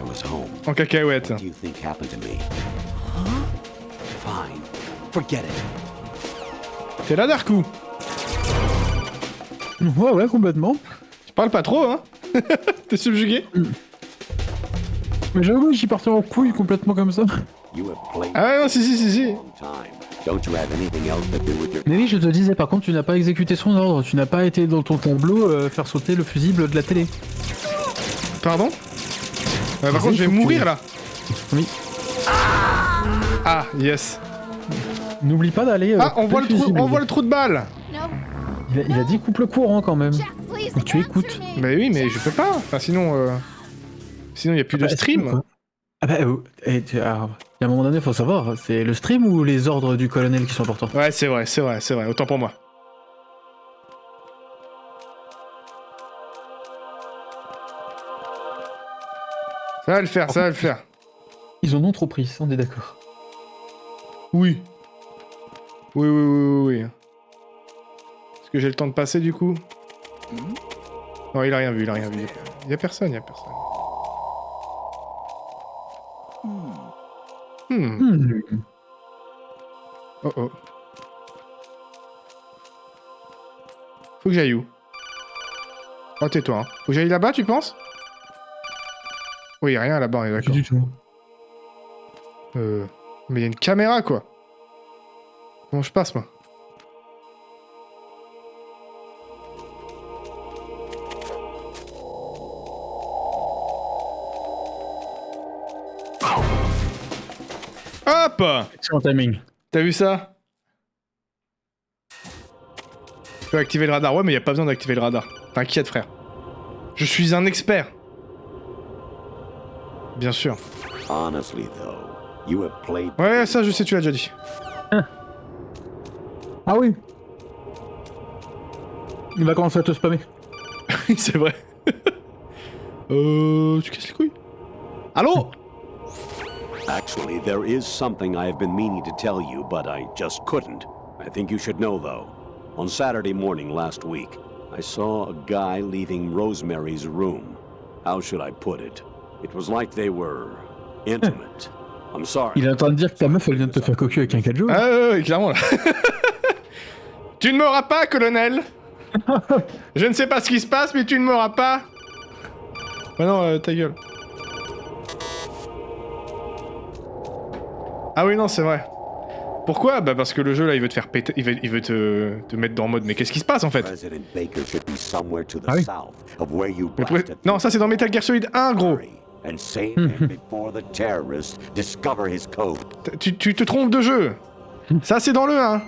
was home. en cacahuète. What do you think happened to me? Huh? Fine. Forget it. T'es là, Darkou? Ouais, complètement. Tu parles pas trop, hein? T'es subjugué? Mais j'avoue, j'y partais en couille complètement comme ça. Ah ouais, non, si. Mais oui, je te disais, par contre, tu n'as pas exécuté son ordre. Tu n'as pas été dans ton tableau faire sauter le fusible de la télé. Pardon? Par contre, je vais mourir, là. Oui. Ah, yes. N'oublie pas d'aller... Ah, on voit le trou de balle. Il a dit coupe le courant, quand même. Faut que tu écoutes. Bah oui, mais je peux pas. Enfin, sinon... Sinon, il n'y a plus de stream. Ah bah, il y a un moment donné, faut savoir, c'est le stream ou les ordres du colonel qui sont importants? Ouais, c'est vrai. Autant pour moi. Ça va le faire, Ils en ont trop pris, on est d'accord. Oui. Oui. Est-ce que j'ai le temps de passer, du coup? Non, il a rien vu. Il y a personne. Oh. Faut que j'aille où? Oh, tais-toi. Hein. Faut que j'aille là-bas, tu penses? Oui, y a rien là-bas, on est d'accord. Du tout. Mais il y a une caméra, quoi. Comment je passe, moi? Hop! Excellent timing. T'as vu ça? Je peux activer le radar. Ouais, mais y a pas besoin d'activer le radar. T'inquiète, frère. Je suis un expert. Bien sûr. Honestly, though, You have played. Ouais, ça je sais, tu l'as déjà dit. Ah oui. Il va commencer à te spammer. Oui, c'est vrai. Tu casses les couilles? Allô? Actually, there is something I have been meaning to tell you, but I just couldn't. I think you should know, though. On Saturday morning last week, I saw a guy leaving Rosemary's room. How should I put it? It was like they were intimate. I'm sorry. Il est en train de dire que ta meuf elle vient de te faire cocu avec un kaiju. Ah ouais, clairement là. Tu ne m'auras pas, colonel. Je ne sais pas ce qui se passe, mais tu ne m'auras pas. Bah non, ta gueule. Ah oui, non, c'est vrai. Pourquoi? Bah parce que le jeu là, il veut te faire péter, il veut te mettre dans le mode. Mais qu'est-ce qui se passe en fait? Ah oui. Non, ça c'est dans Metal Gear Solid 1, gros. Tu te trompes de jeu. Ça c'est dans le 1.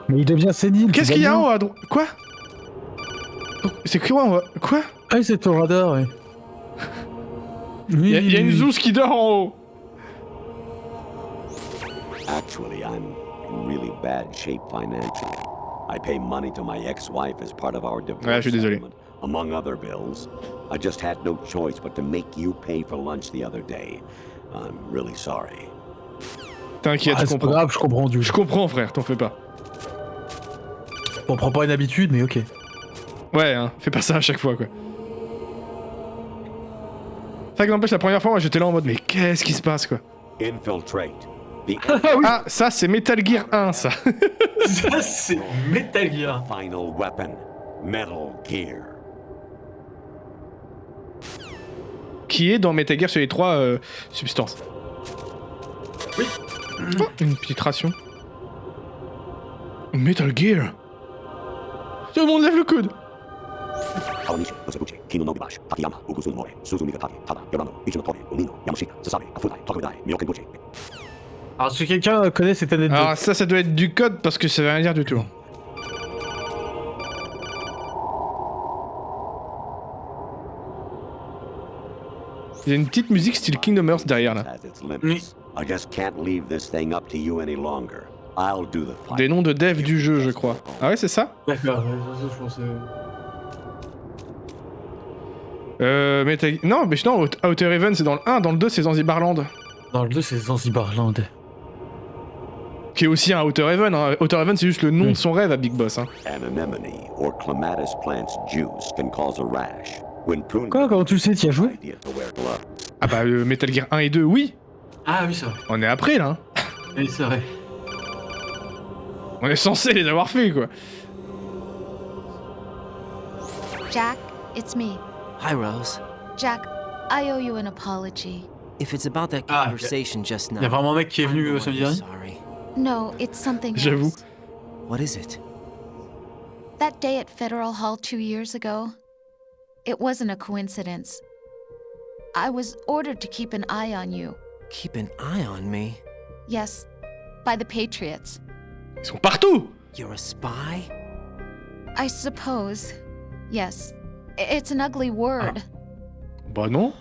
Mais il devient sénile. Qu'est-ce qu'il y a en haut à droite? Quoi? C'est quoi en haut? Quoi? Ah oui, c'est ton radar, ouais. Il y a une Zeus qui dort en haut. Actually, I'm in really bad shape financially. I pay money to my ex-wife as part of our divorce settlement, among other bills. I just had no choice but to make you pay for lunch the other day. I'm really sorry. T'inquiète, je comprends. C'est pas grave, je comprends, Dieu. Je comprends, frère, t'en fais pas. On prend pas une habitude, mais ok. Ouais, hein, fais pas ça à chaque fois, quoi. C'est vrai que n'empêche, la première fois, moi, j'étais là en mode, mais qu'est-ce qui se passe, quoi? Infiltrate. Ah, ça, c'est Metal Gear 1, ça. Ça, c'est Metal Gear. Final weapon, Metal Gear. Qui est dans Metal Gear Solid 3 Substance. Oui. Oh, une petite ration. Metal Gear. Tout le monde lève le coude. Alors si quelqu'un connaît cette anecdote... Alors ça doit être du code parce que ça veut rien dire du tout. Il y a une petite musique style Kingdom Hearts derrière là. Des noms de dev du jeu, je crois. Ah ouais, c'est ça? D'accord, je pensais... Non, mais non, Outer Heaven c'est dans le 1, dans le 2 c'est Zanzibarland. Dans le 2 c'est Zanzibarland. Qui est aussi un Outer Heaven, hein. Outer Heaven c'est juste le nom de son rêve à Big Boss. Hein. Quoi, comment tu le sais, t'y as joué? Ah bah Metal Gear 1 et 2, oui. Ah oui, c'est vrai. On est après là. Hein. Oui, c'est vrai. On est censé les avoir fait quoi. Jack, it's me. Hi, Rose. Jack, I owe you an apology. If it's about that conversation just now. Y'a vraiment un mec qui est venu samedi dernier? No, it's something else. J'avoue. What is it? That day at Federal Hall 2 years ago, it wasn't a coincidence. I was ordered to keep an eye on you. Keep an eye on me? Yes, by the Patriots. Ils sont partout. You're a spy? I suppose. Yes. It's an ugly word. Bah non.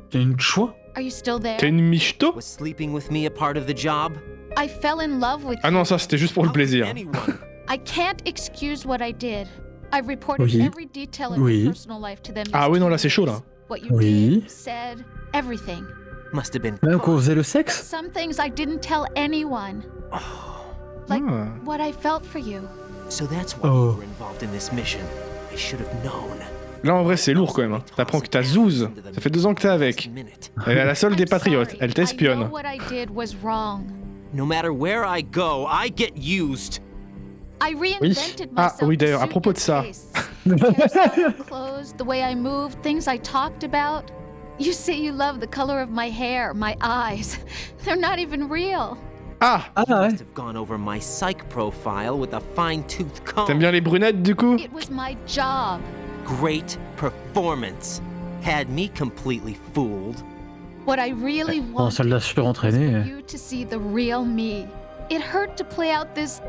T'as une choix? Are you still there? T'es une michto? Was sleeping with me a part of the job? I fell in love with you. Ah non, ça c'était juste pour le plaisir. I can't excuse what I did. I've reported every detail of your personal life to them. Ah oui, non, là c'est chaud là. What you did, said, everything. Must have been. Même qu'on faisait le sexe? Some things I didn't tell anyone. Like what I felt for you. So that's why you were involved in this mission. I should have known. Là en vrai c'est lourd quand même. Hein. T'apprends que t'as Zouz. Ça fait 2 ans que t'es avec. Elle est la seule des patriotes. Elle t'espionne. What I did was wrong. No matter where I go, I get used. I reinvented myself. Ah oui d'ailleurs à propos de ça. Clothes, the way I moved, things I talked about. You say you love the color of my hair, my eyes. They're not even real. Ah, must have gone over my psych profile with a fine-tooth comb. T'aimes bien les brunettes du coup? It was my job. Great performance. Had me completely fooled. What I really wanted was for you to see the real me. It hurt to play out this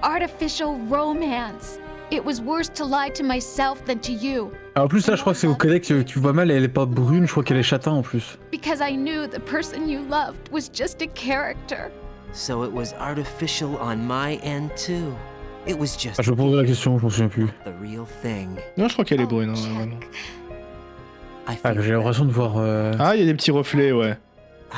artificial romance. It was worse to lie to myself than to you. Alors, en plus, là, je crois que c'est au Codec que tu vois mal, elle est pas brune, je crois qu'elle est châtain en plus. Because I knew the person you loved was just a character. So it was artificial on my end too. It was just Ah, je me posais la question, je m'en souviens plus. the real thing. Non, je crois qu'elle est brune. Hein, vraiment. Ah, j'ai l'impression de voir. Ah, il y a des petits reflets, ouais.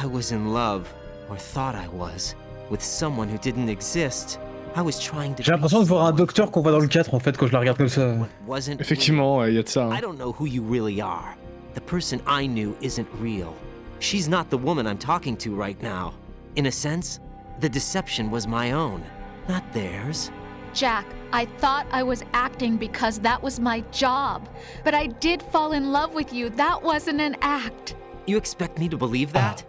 I was in love, or thought I was, with someone who didn't exist. I was trying to. J'ai l'impression de voir un docteur qu'on voit dans le 4 en fait quand je la regarde comme ça. Effectivement, il y a de ça. Hein. I don't know who you really are. The person I knew isn't real. She's not the woman I'm talking to right now. In a sense, the deception was my own, not theirs. Jack, I thought I was acting because that was my job. But I did fall in love with you. That wasn't an act. You expect me to believe that?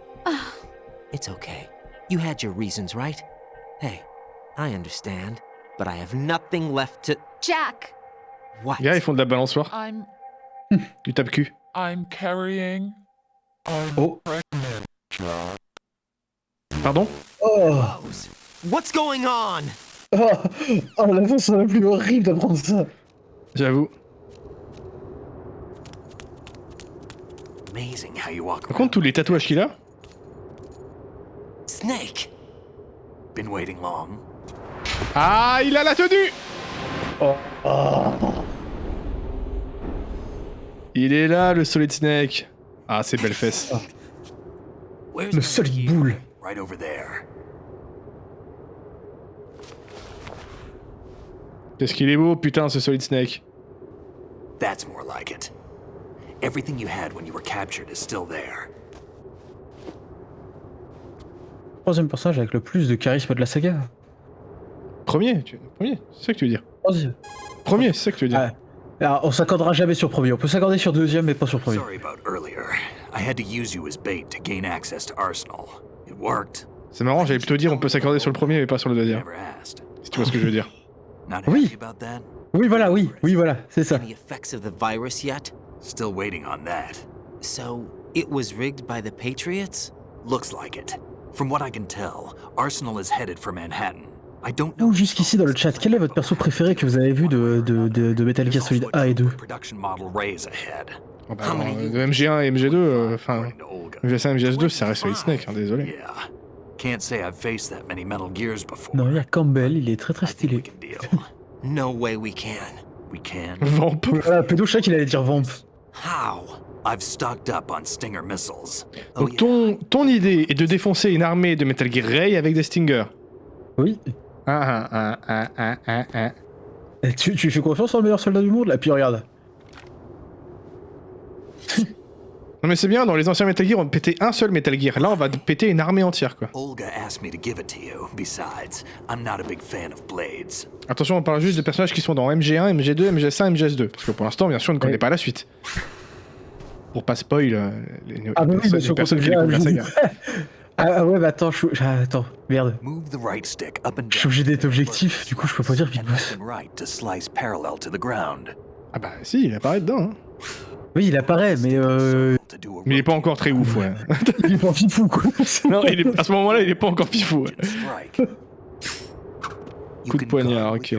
It's okay. You had your reasons, right? Hey, I understand, but I have nothing left to... Jack! What? Les gars, ils font de la balançoire. Du tape-cul. I'm carrying... Oh. Pardon? Oh. What's going on? Oh, la façon la plus horrible d'apprendre ça. J'avoue. Amazing how you walk Par contre, tous les tatouages qu'il a. Snake. Been waiting long. Ah, il a la tenue. Oh. Il est là, le Solid Snake. Ah, c'est belle fesse. Le Solid Boule. Right over there. Qu'est-ce qu'il est beau, putain, ce Solid Snake. That's more like it. Everything you had when you were captured is still there. Troisième personnage avec le plus de charisme de la saga. Premier, c'est ça que tu veux dire. Troisième. Premier, c'est ça que tu veux dire. Ouais. Alors, on s'accordera jamais sur premier. On peut s'accorder sur deuxième, mais pas sur premier. Sorry about earlier. I had to use you as bait to gain access to Arsenal. It worked. C'est marrant, j'allais plutôt dire on peut s'accorder sur le premier, mais pas sur le deuxième. Si tu vois ce que je veux dire. Oui. Oui, voilà, voilà, c'est ça. Any effects of the virus yet? Still waiting on that. So, it was rigged by the Patriots? Looks like it. From what I can tell, Arsenal is headed for Manhattan. I don't know. Ou jusqu'ici dans le chat, quel est votre perso préféré que vous avez vu de Metal Gear Solid 1 et 2? Production model Ray's ahead. Oh bah, de MG1 et MG2, enfin, MGS1 et MGS2, ça reste Solid Snake, hein, désolé. Yeah. Can't say I've faced that many Metal Gears before. Non, il y a Campbell, il est très très stylé. No way we can. We can. Vamp. Voilà, Pédo, je sais qu'il allait dire Vamp. How? I've stocked up on Stinger missiles. Donc ton idée est de défoncer une armée de Metal Gear Ray avec des Stingers. Oui. Et tu fais confiance au meilleur soldat du monde là, puis regarde. Non mais c'est bien, dans les anciens Metal Gear, on pétait un seul Metal Gear. Là, on va péter une armée entière, quoi. Olga asked me to give it to you. Besides, I'm not a big fan of blades. Attention, on parle juste de personnages qui sont dans MG1, MG2, MGS1, MGS2. Parce que pour l'instant, bien sûr, on ne connaît pas la suite. Pour pas spoil les personnes qui découvrent la saga. Ah ouais, bah attends, attends, merde. Move the right stick up and down. Je suis obligé d'être objectif, du coup je peux pas dire Big Boss. Ah bah si, il apparaît dedans. Hein. Oui, il apparaît, mais Mais il est pas encore très ouf, ouais. Il est pas fifou, quoi. Non, à ce moment-là, il est pas encore fifou. Ouais. Coup de poignard, ok.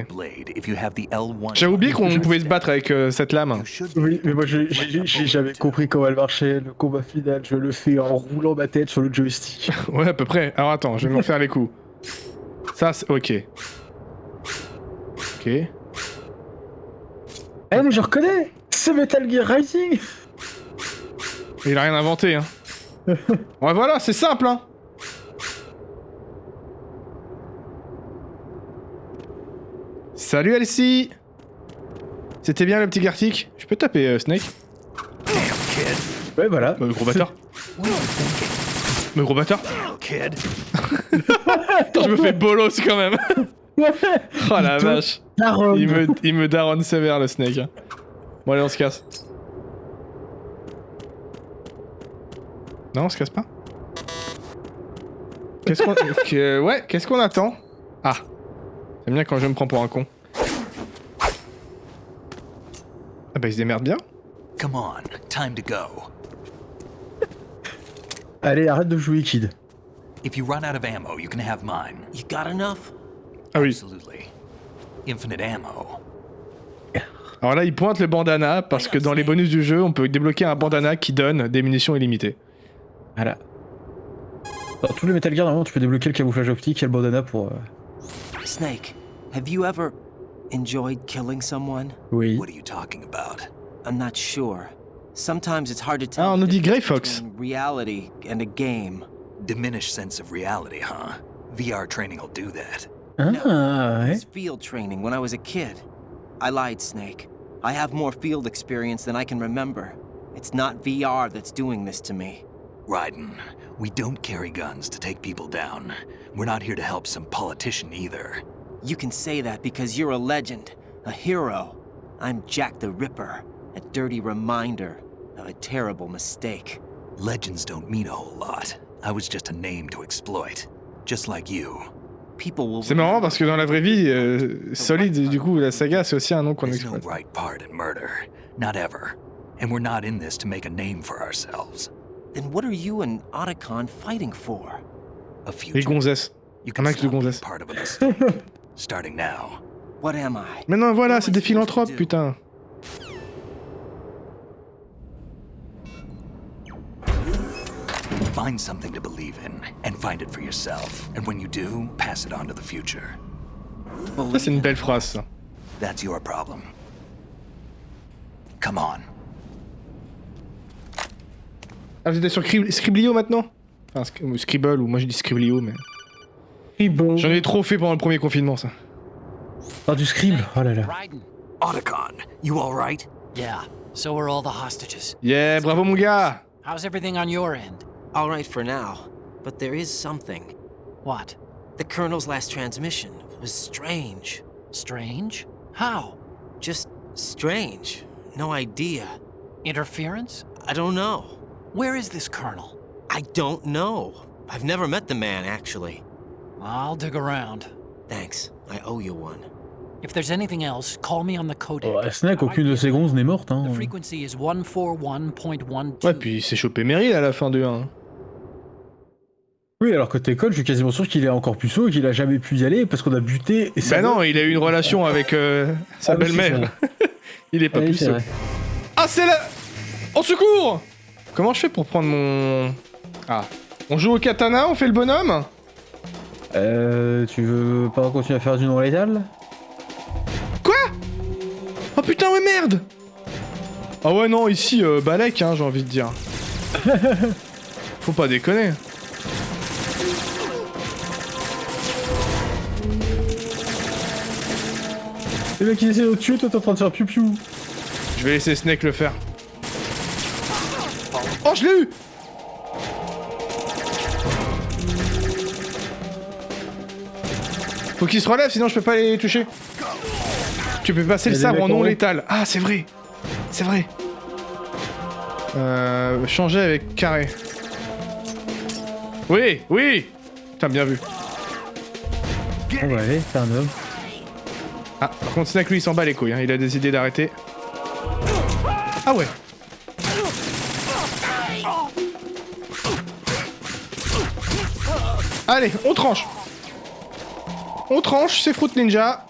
J'avais oublié qu'on pouvait se battre avec cette lame. Oui, mais moi j'ai jamais compris comment elle marchait. Le combat final, je le fais en roulant ma tête sur le joystick. Ouais, à peu près. Alors attends, je vais me refaire les coups. Ça, c'est... Ok. Ok. Eh, mais je reconnais. C'est Metal Gear Rising. Il a rien inventé, hein. Ouais, voilà, c'est simple, hein. Salut Elsie. C'était bien le petit Gartic. Je peux taper Snake? Ouais, voilà. Gros bâtard. Mais gros bâtard. Attends, je me fais bolos quand même. Oh la vache. Il me daronne sévère le Snake. Bon allez, on se casse. Non, on se casse pas. Qu'est-ce qu'on... Ouais, qu'est-ce qu'on attend? Ah. J'aime bien quand je me prends pour un con. Ah bah il se démerde bien. Come on, time to go. Allez, arrête de jouer, kid. If you run out of ammo, you can have mine. You got enough? Ah oui. Absolutely. Infinite ammo. Alors là, il pointe le bandana parce que dans les bonus du jeu, on peut débloquer un bandana qui donne des munitions illimitées. Voilà. Dans tous les Metal Gear, normalement, tu peux débloquer le camouflage optique et le bandana pour... Snake, have you ever enjoyed killing someone? Oui. What are you talking about? I'm not sure. Sometimes it's hard to tell. Ah, on nous dit the Grey difference Fox. between reality and a game. Diminished sense of reality, huh? VR training will do that. Ah, ouais. It's field training when I was a kid. I lied, Snake. I have more field experience than I can remember. It's not VR that's doing this to me. Raiden, we don't carry guns to take people down. We're not here to help some politician either. You can say that because you're a legend, a hero. I'm Jack the Ripper, a dirty reminder of a terrible mistake. Legends don't mean a whole lot. I was just a name to exploit, just like you. C'est marrant parce que dans la vraie vie, Solid, du coup, la saga, c'est aussi un nom qu'on There's no exploite. right part in murder. Not ever. And we're not in this to make a name for ourselves. Then what are you and Otacon fighting for? A future. Les gonzesses. You Un can max de stop being gonzesses. part of a mistake. Starting now. What am I? Mais non, voilà, c'est des philanthropes, putain. Find something to believe in, and find it for yourself. And when you do, pass it on to the future. Ça, c'est une belle phrase, ça. That's your problem. Come on. Ah, vous êtes sur Scriblio maintenant? Enfin, Scribble, ou moi je dis Scriblio, mais... Scribble. J'en ai trop fait pendant le premier confinement, ça. Ah, du scribble, oh là là. Otacon, you alright? Yeah, so are all the hostages. Yeah, bravo mon gars! How's everything on your end? All right for now, but there is something. What? The Colonel's last transmission was strange. Strange? How? Just strange. No idea. Interference? I don't know. Where is this Colonel? I don't know. I've never met the man, actually. I'll dig around. Thanks. I owe you one. If there's anything else, call me on the codec. Oh, Snake, aucune de ses gonzes n'est morte, hein. The frequency is 141.12. Ouais, puis il s'est chopé Meryl à la fin de 1. Oui, alors côté Colt, je suis quasiment sûr qu'il est encore plus haut et qu'il a jamais pu y aller parce qu'on a buté. Et Bah non, il a eu une relation avec sa belle-mère. Il est pas plus haut. Ah, c'est là. Au secours! Comment je fais pour prendre mon... Ah. On joue au katana, on fait le bonhomme? Tu veux pas continuer à faire du non létal? Quoi? Oh putain, ouais, merde! Ah ouais, non, ici, balèque, hein, j'ai envie de dire. Faut pas déconner. Le mec, il essaie de le tuer, toi t'es en train de faire piou-piou. Je vais laisser Snake le faire. Oh, je l'ai eu! Faut qu'il se relève, sinon je peux pas les toucher. Tu peux passer le sabre en non létal. Ah, c'est vrai. C'est vrai. Changer avec carré. Oui, oui. Putain, bien vu. On va aller, c'est un homme. Ah, par contre, Snake, lui, il s'en bat les couilles. Hein. Il a des idées d'arrêter. Ah ouais. Allez, on tranche. On tranche, c'est Fruit Ninja.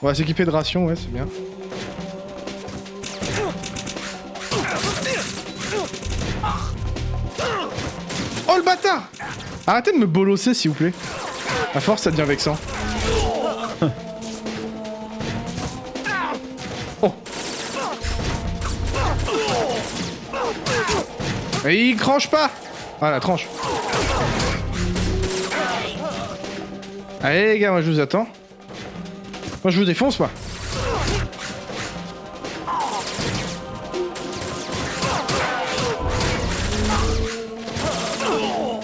On va s'équiper de rations, ouais, c'est bien. Oh le bâtard! Arrêtez de me bolosser, s'il vous plaît. À force, ça devient vexant. Oh. Et il tranche pas! Ah, la tranche. Allez les gars, moi je vous attends. Moi je vous défonce, moi.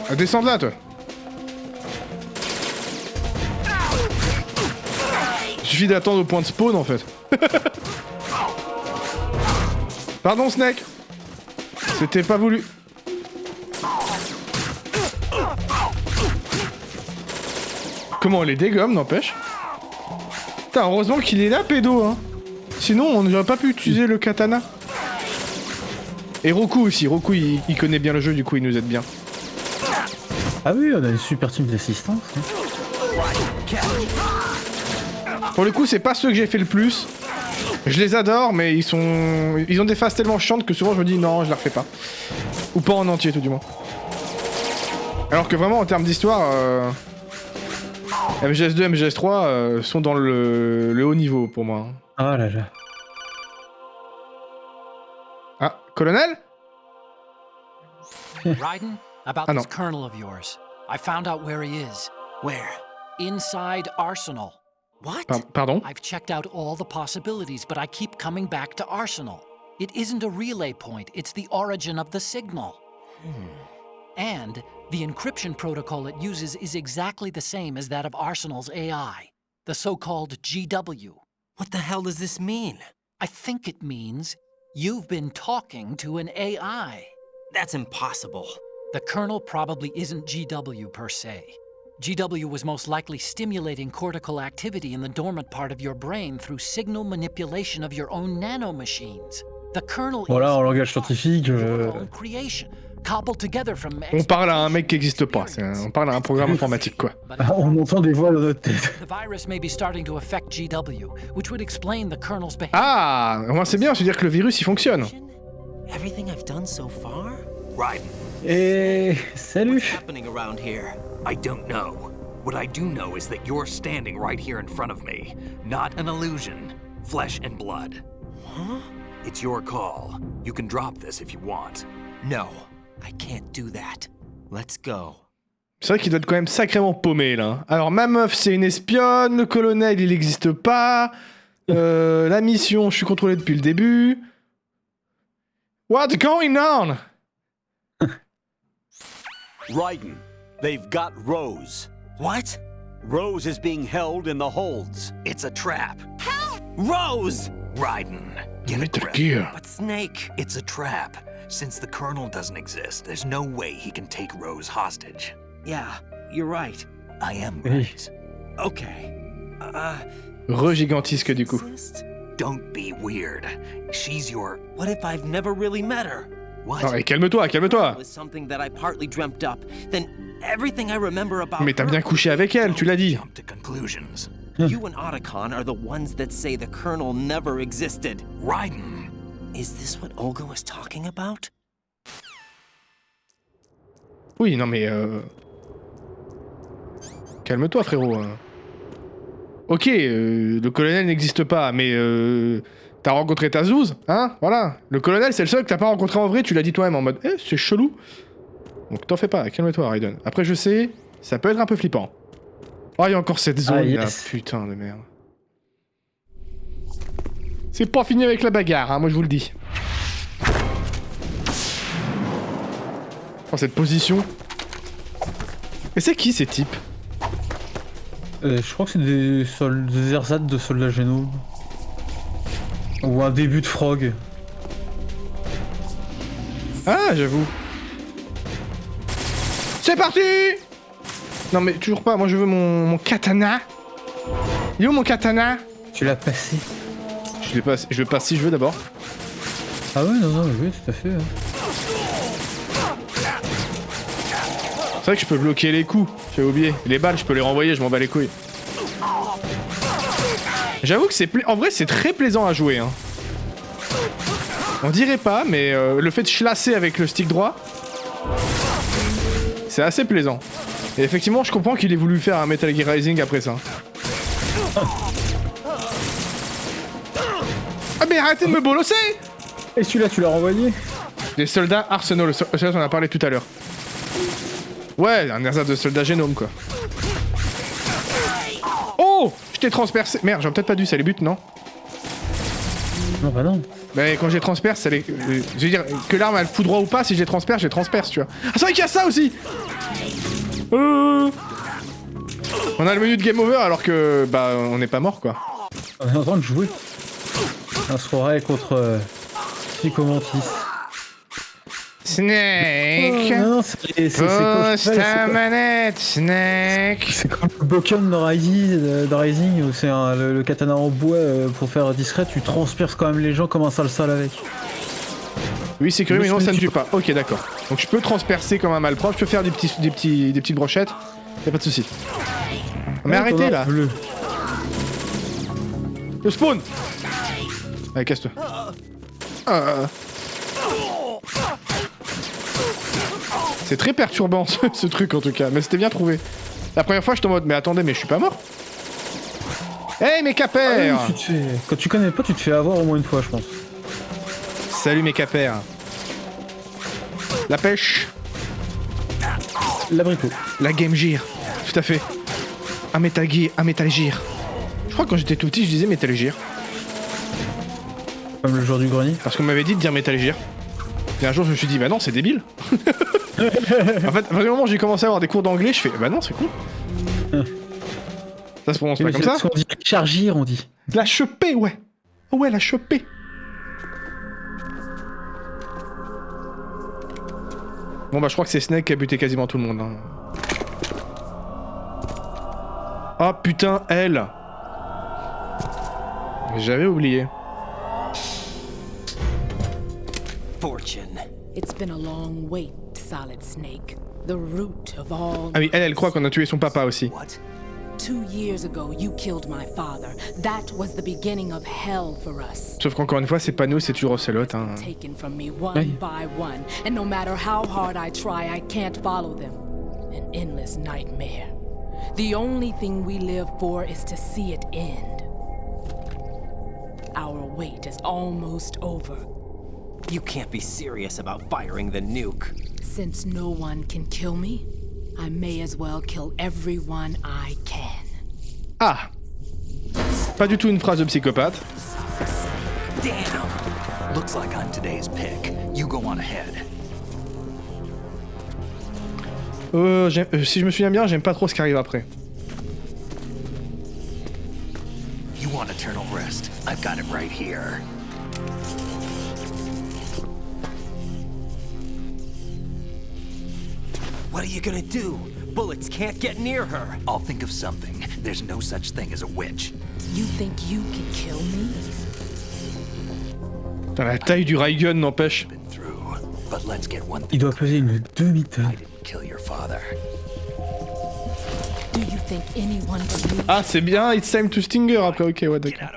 Ah, descends de là, toi. Il suffit d'attendre au point de spawn, en fait. Pardon, Snake. C'était pas voulu. Comment on les dégomme, n'empêche. Putain, heureusement qu'il est là, pédo, hein. Sinon, on n'aurait pas pu utiliser le katana. Et Roku aussi. Roku, il connaît bien le jeu, du coup, il nous aide bien. Ah oui, on a une super team d'assistance. Hein. Pour le coup, c'est pas ceux que j'ai fait le plus. Je les adore, mais ils ont des phases tellement chiantes que souvent je me dis non, je la refais pas. Ou pas en entier, tout du moins. Alors que vraiment, en termes d'histoire, MGS2, MGS3 sont dans le haut niveau pour moi. Ah là là. Ah, colonel? Raiden, about Ah, non. this colonel of yours. I found out where he is. Where? Inside Arsenal. What? Pardon? I've checked out all the possibilities, but I keep coming back to Arsenal. It isn't a relay point, it's the origin of the signal. And the encryption protocol it uses is exactly the same as that of Arsenal's AI, the so-called GW. What the hell does this mean? I think it means you've been talking to an AI. That's impossible. The kernel probably isn't GW per se. GW was most likely stimulating cortical activity in the dormant part of your brain through signal manipulation of your own nanomachines. The kernel Voilà, en langage scientifique. your own creation, cobbled together from On parle à un mec qui n'existe pas, on parle à un programme informatique quoi. On entend des voix dans notre tête. The virus may be starting to affect GW, which would explain the kernel's behavior. Ah, au moins c'est bien, c'est-à-dire que le virus il fonctionne. Everything I've done so far? Right. Et salut. Happening around here. I don't know. What I do know is that you're standing right here in front of me. Not an illusion. Flesh and blood. Huh? It's your call. You can drop this if you want. No, I can't do that. Let's go. C'est vrai qu'il doit être quand même sacrément paumé là. Alors ma meuf c'est une espionne, le colonel il n'existe pas, la mission je suis contrôlé depuis le début. What's going on? Raiden, they've got Rose. What? Rose is being held in the holds. It's a trap. Rose! Raiden, get a Metal grip. Gear. But Snake. It's a trap. Since the Colonel doesn't exist, there's no way he can take Rose hostage. Yeah, you're right. I am Oui. right. Okay. Re-gigantesque du coup. Exist? Don't be weird. She's your... What if I've never really met her? What? Non mais calme-toi, calme-toi. Was something that I partly dreamt up. Then everything I remember about Mais t'as her- bien couché avec elle, tu l'as dit. Jump to conclusions. You and Otacon are the ones that say the Colonel never existed. Raiden. Is this what Olga was talking about? Oui, non mais calme-toi frérot. Ok, le colonel n'existe pas, mais t'as rencontré ta zouze, hein? Voilà. Le colonel c'est le seul que t'as pas rencontré en vrai, tu l'as dit toi-même en mode c'est chelou. Donc t'en fais pas, calme-toi Raiden. Après je sais, ça peut être un peu flippant. Oh il y a encore cette zone là, putain de merde. C'est pas fini avec la bagarre, hein, moi je vous le dis. Oh cette position. Et c'est qui ces types? Je crois que c'est des ersatz de soldats génaux. Ou un début de frog. Ah, j'avoue. C'est parti! Non mais toujours pas, moi je veux mon katana. Il est où mon katana? Tu l'as passé. Je le passe si je veux d'abord. Ah ouais, non, oui, tout à fait. Hein. C'est vrai que je peux bloquer les coups, j'avais oublié. Les balles, je peux les renvoyer, je m'en bats les couilles. J'avoue que en vrai c'est très plaisant à jouer. Hein. On dirait pas, mais le fait de chlasser avec le stick droit, c'est assez plaisant. Et effectivement, je comprends qu'il ait voulu faire un Metal Gear Rising après ça. Ah mais arrêtez de me bolosser! Et celui-là, tu l'as renvoyé? Les soldats Arsenal, celui-là on en a parlé tout à l'heure. Ouais, un ersatz de soldats génome quoi. Oh! Je t'ai transpercé. Merde, j'aurais peut-être pas dû, ça les bute, non? Non, bah non. Mais quand je les transperce, ça les... je veux dire, que l'arme elle fout droit ou pas, si je les transperce, tu vois. Ah c'est vrai qu'il y a ça aussi! On a le menu de game over alors que... bah on n'est pas mort quoi. On est en train de jouer. Un soirée contre Psychomantis. Snake! Oh, non, c'est pose ta manette, Snake! C'est comme le Bokken dans Rising, où c'est le katana en bois pour faire discret, tu transperces quand même les gens comme un sale avec. Oui, c'est curieux, mais non, ça ne tue pas. Ok, d'accord. Donc je peux transpercer comme un malpropre, je peux faire des petites brochettes. Y'a pas de soucis. Mais arrêtez là! Le spawn! Allez, casse-toi. C'est très perturbant ce truc en tout cas, mais c'était bien trouvé. La première fois, j'étais en mode, mais attendez, mais je suis pas mort. Hey mes capères! Ah oui, quand tu connais pas, tu te fais avoir au moins une fois, je pense. Salut mes capères. La pêche. L'abricot. La Game Gear. Tout à fait. Un Metal Gear. Un Metal Gear. Je crois que quand j'étais tout petit, je disais Metal Gear. Comme le jour du grenier. Parce qu'on m'avait dit de dire Metal Gear. Et un jour, je me suis dit, bah non, c'est débile. En fait, à partir du moment où j'ai commencé à avoir des cours d'anglais, je fais, bah non, c'est cool. Ça se prononce pas comme ça. On dit chargir, on dit. La choper, ouais. Oh ouais, la choper. Bon bah je crois que c'est Snake qui a buté quasiment tout le monde. Hein. Oh putain, elle. J'avais oublié. Fortune. It's been a long wait, Solid Snake. The root of all. Ah oui, elle croit qu'on a tué son papa aussi. What? 2 years ago, you killed my father. That was the beginning of hell for us. Sauf qu'encore une fois, c'est pas nous, c'est toujours Ocelot. Hein. Taken from me one by one, and no matter how hard I try, I can't follow them. An endless nightmare. The only thing we live for is to see it end. Our wait is almost over. You can't be serious about firing the nuke. Since no one can kill me, I may as well kill everyone I can. Ah! Pas du tout une phrase de psychopathe. Damn! Looks like I'm today's pick. You go on ahead. Si je me souviens bien, j'aime pas trop ce qui arrive après. You want eternal rest? I've got it right here. What are you gonna do? Bullets can't get near her. I'll think of something. There's no such thing as a witch. You think you can kill me? Putain, la taille du Raygun n'empêche. Il doit peser une demi-tonne. Kill your father. Do you think anyone believes? Ah, c'est bien, it's time to Stinger après, ok, ouais, d'accord.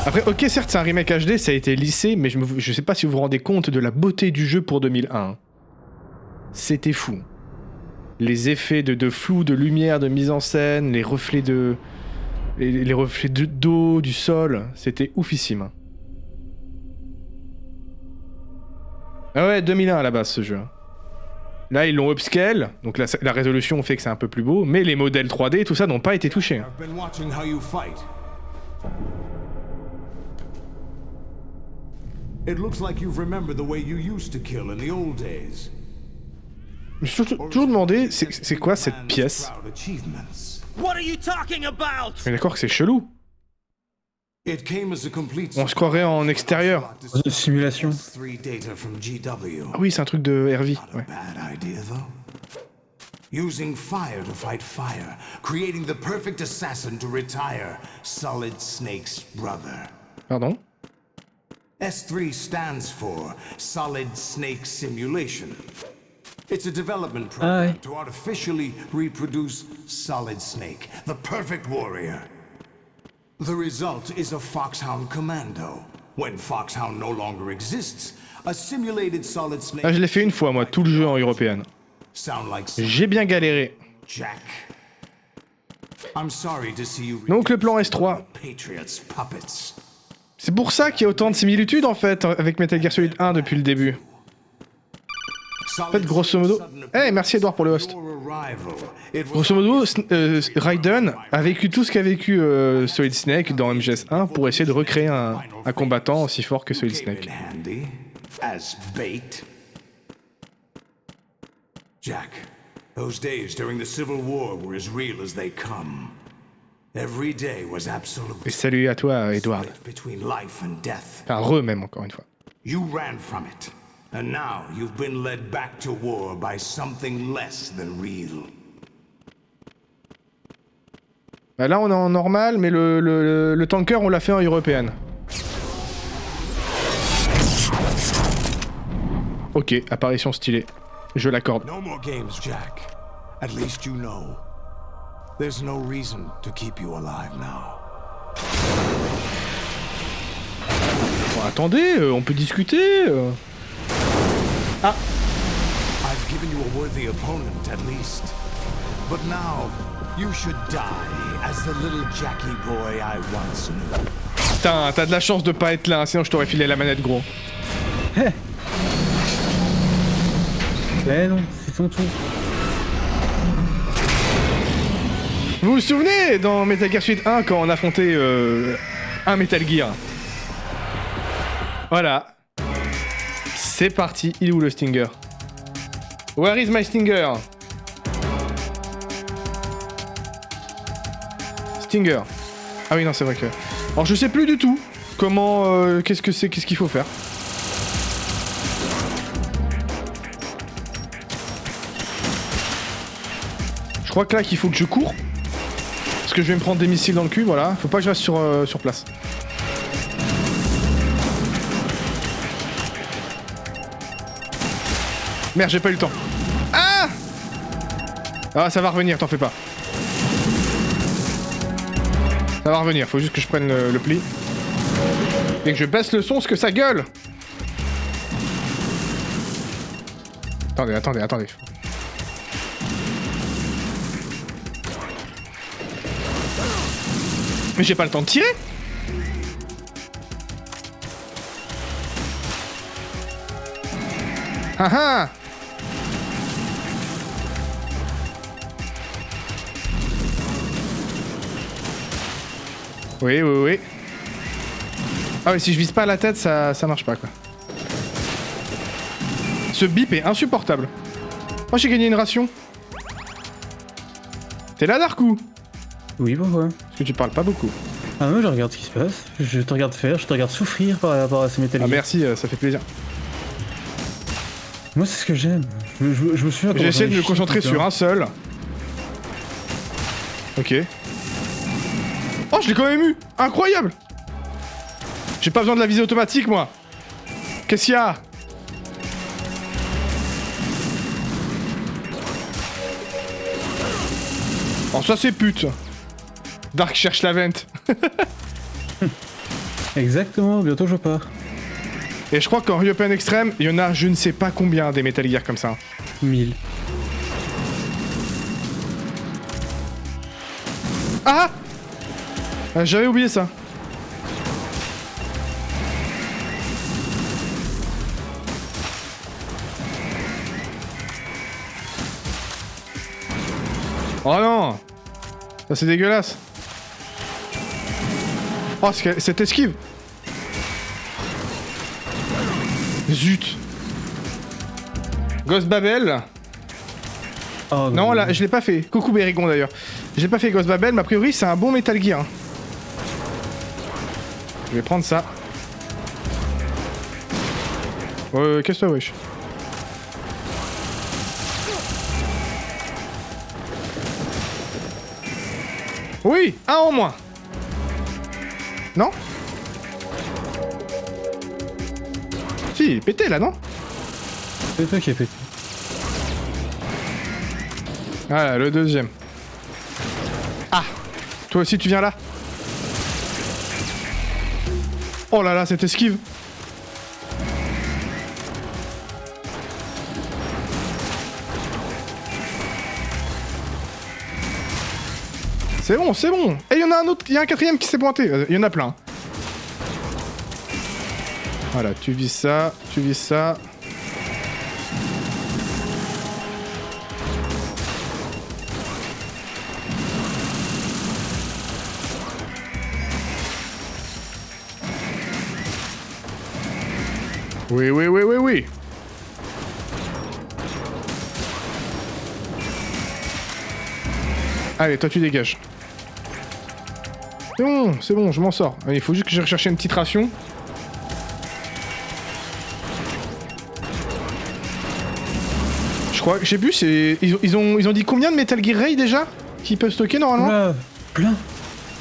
Après, ok, certes, c'est un remake HD, ça a été lissé, mais je sais pas si vous vous rendez compte de la beauté du jeu pour 2001. C'était fou. Les effets de flou, de lumière, de mise en scène, les reflets de... Les reflets d'eau, du sol, c'était oufissime. Ah ouais, 2001 à la base ce jeu. Là ils l'ont upscale, donc la résolution fait que c'est un peu plus beau, mais les modèles 3D, tout ça n'ont pas été touchés. It looks like you've remembered the way you used to kill in the old days. Je me suis toujours demandé, c'est quoi cette pièce? What are you talking about? Mais d'accord que c'est chelou. On se croirait en extérieur. Une simulation. Ah oui, c'est un truc de RV. Ouais. Using fire to fight fire, creating the perfect assassin to retire Solid Snake's brother. Pardon? S3 stands for Solid Snake Simulation. It's a development program to artificially reproduce Solid Snake, the perfect warrior. The result is a Foxhound Commando. When Foxhound no longer exists, a simulated Solid Snake... Ah, je l'ai fait une fois, moi, tout le jeu en européenne. J'ai bien galéré. Jack. I'm sorry to see you... Donc le plan S3. Patriots puppets. C'est pour ça qu'il y a autant de similitudes, en fait, avec Metal Gear Solid 1 depuis le début. En fait, grosso modo... Eh, merci Edouard pour le host. Grosso modo, Raiden a vécu tout ce qu'a vécu Solid Snake dans MGS1 pour essayer de recréer un combattant aussi fort que Solid Snake. Jack, those days during the Civil War were as real as they come. Every day was absolute. Et salut à toi, Edouard. Between life and death. Enfin, même, encore une fois. You ran from it. And now you've been led back to war by something less than real. Bah là on est en normal, mais le tanker on l'a fait en européenne. Ok, apparition stylée. Je l'accorde. No more games, Jack. At least you know. There's no reason to keep you alive now. Bon, attendez, on peut discuter. Ah. I've given you a worthy opponent at least. But now, you should die as the little Jackie boy I once knew. Putain, t'as de la chance de pas être là, sinon je t'aurais filé la manette, gros. Eh non, c'est ton tour. Vous vous souvenez dans Metal Gear Solid 1 quand on affrontait un Metal Gear? Voilà. C'est parti, il est où le Stinger? Where is my Stinger? Stinger. Ah oui, non, c'est vrai que... Alors je sais plus du tout comment... qu'est-ce que c'est, qu'est-ce qu'il faut faire. Je crois que là qu'il faut que je cours. Parce que je vais me prendre des missiles dans le cul, voilà. Faut pas que je reste sur place. Merde, j'ai pas eu le temps. Ah! Ah, ça va revenir, t'en fais pas. Ça va revenir, faut juste que je prenne le pli. Et que je baisse le son, parce que ça gueule. Attendez. Mais j'ai pas le temps de tirer. Ah ah. Oui. Ah oui, si je vise pas la tête, ça marche pas, quoi. Ce bip est insupportable. Oh, j'ai gagné une ration. T'es là, Darkou? Oui, pourquoi? Parce que tu parles pas beaucoup. Ah non, je regarde ce qui se passe. Je te regarde faire, je te regarde souffrir par rapport à ces Metal Gear. Ah merci, ça fait plaisir. Moi, c'est ce que j'aime. Je me souviens quand j'ai essayé de me concentrer sur un seul. Ok. Oh, je l'ai quand même eu! Incroyable! J'ai pas besoin de la visée automatique, moi! Qu'est-ce qu'il y a? Oh, ça c'est pute! Dark cherche la vente. Exactement, bientôt je pars. Et je crois qu'en Reopen Extreme, il y en a je ne sais pas combien des Metal Gear comme ça. 1000. Ah! J'avais oublié ça. Oh non! Ça c'est dégueulasse. Oh, cette esquive. Zut. Ghost Babel. Oh, non, là, je l'ai pas fait. Coucou Bérigon d'ailleurs. J'ai pas fait Ghost Babel, mais a priori c'est un bon Metal Gear. Je vais prendre ça. Qu'est-ce que wesh? Oui, un en moins. Non? Si, il est pété là, non? C'est toi qui est pété. Voilà, le deuxième. Ah! Toi aussi tu viens là? Oh là là, cette esquive! C'est bon, c'est bon! Et il y en a un autre, il y a un quatrième qui s'est pointé. Il y en a plein. Voilà, tu vises ça, tu vises ça. Oui. Allez, toi tu dégages. C'est bon, je m'en sors. Il faut juste que je recherche une petite ration. Je crois que j'ai vu, c'est... Ils ont dit combien de Metal Gear Ray déjà qu'ils peuvent stocker normalement? Là, plein.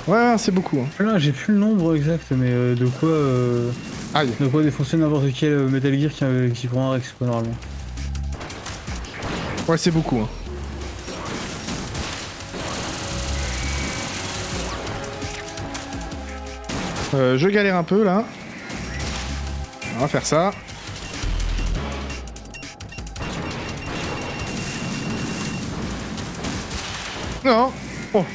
Ouais, c'est beaucoup. Hein. Plein, j'ai plus le nombre exact, mais de quoi... Aïe. De quoi défoncer n'importe quel Metal Gear qui prend un Rex, quoi, normalement. Ouais, c'est beaucoup. Hein. Je galère un peu là. On va faire ça. Non. Oh.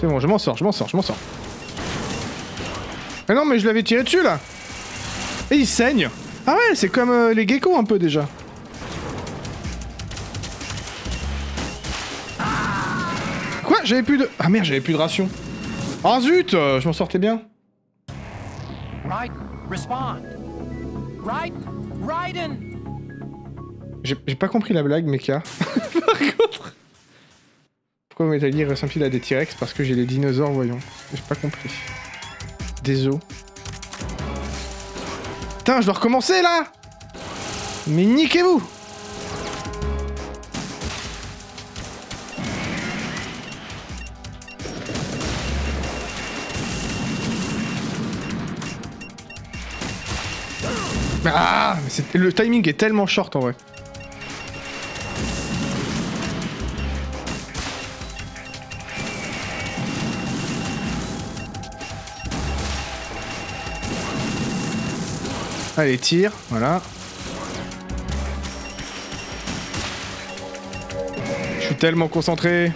C'est bon, je m'en sors. Mais non, mais je l'avais tiré dessus là. Et il saigne. Ah ouais, c'est comme les geckos un peu déjà. Quoi? J'avais plus de... Ah merde, j'avais plus de ration. Oh zut, je m'en sortais bien. Right, respond. Right, Raiden. J'ai pas compris la blague, mecha. Par contre... Pourquoi Metal Gear ressemble-t-il à des T-Rex? Parce que j'ai les dinosaures, voyons. J'ai pas compris. Des os. Putain, je dois recommencer là! Mais niquez-vous! Ah! Mais le timing est tellement short en vrai. Allez, tire, voilà. Je suis tellement concentré.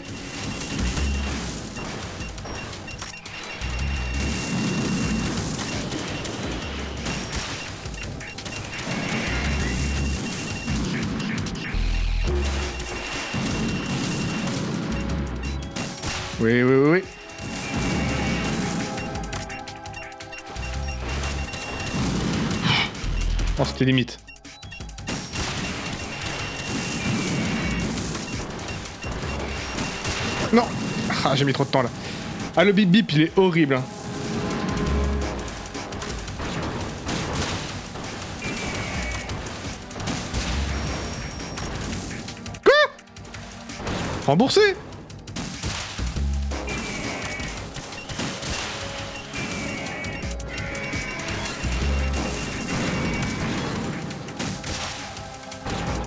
Oui. Oh, c'était limite. Non. Ah, j'ai mis trop de temps là. Ah, le bip bip, il est horrible. Hein. Quoi? Remboursé?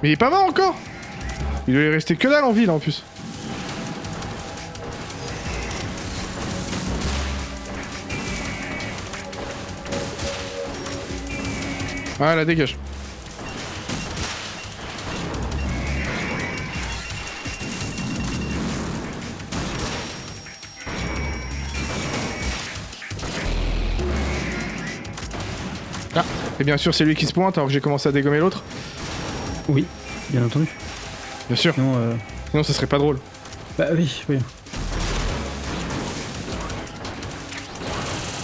Mais il est pas mort encore. Il doit y rester que dalle en ville en plus. Voilà, dégage. Ah, et bien sûr c'est lui qui se pointe alors que j'ai commencé à dégommer l'autre. Oui, bien entendu. Bien sûr. Sinon, ça serait pas drôle. Bah oui.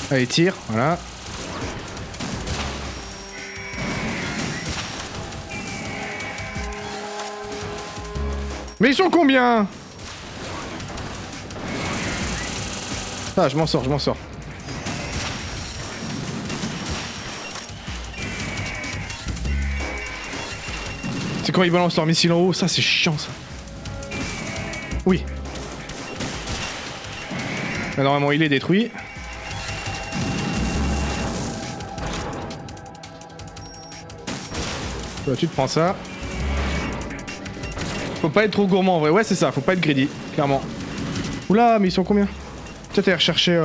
Allez, tire, voilà. Mais ils sont combien? Ah, je m'en sors. C'est quand il balance leur missile en haut, ça c'est chiant ça. Oui. Là, normalement il est détruit. Toi, tu te prends ça. Faut pas être trop gourmand en vrai, ouais c'est ça, faut pas être greedy, clairement. Oula, mais ils sont combien? Peut-être aller rechercher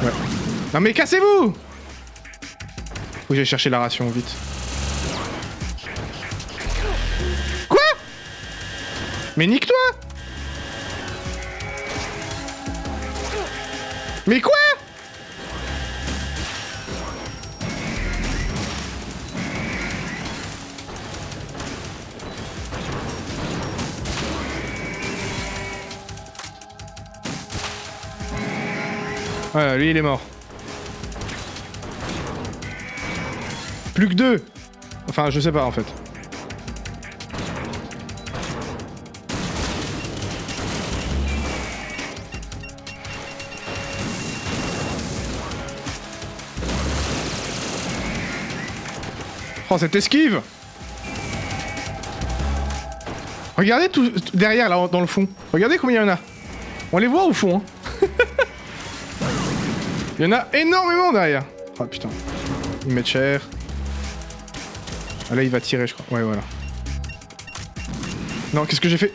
Ouais. Non mais cassez-vous! Faut que j'aille chercher la ration vite. Mais nique-toi! Mais quoi? Voilà, lui il est mort. Plus que 2. Enfin, je sais pas en fait. Oh, cette esquive! Regardez tout derrière, là, dans le fond. Regardez combien il y en a. On les voit au fond, hein. Il y en a énormément derrière. Oh putain. Ils mettent cher. Ah, là, il va tirer, je crois. Ouais, voilà. Non, qu'est-ce que j'ai fait?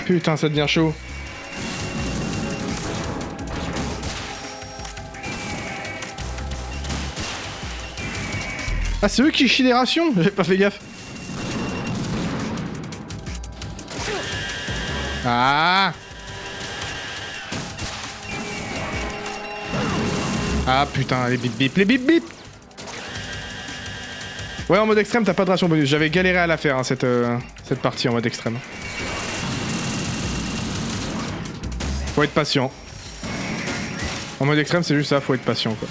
Putain, ça devient chaud. Ah, c'est eux qui chient des rations? J'ai pas fait gaffe. Ah! Ah putain, les bip bip, les bip bip! Ouais, en mode extrême, t'as pas de ration bonus. J'avais galéré à la faire, hein, cette partie en mode extrême. Faut être patient. En mode extrême, c'est juste ça, faut être patient, quoi.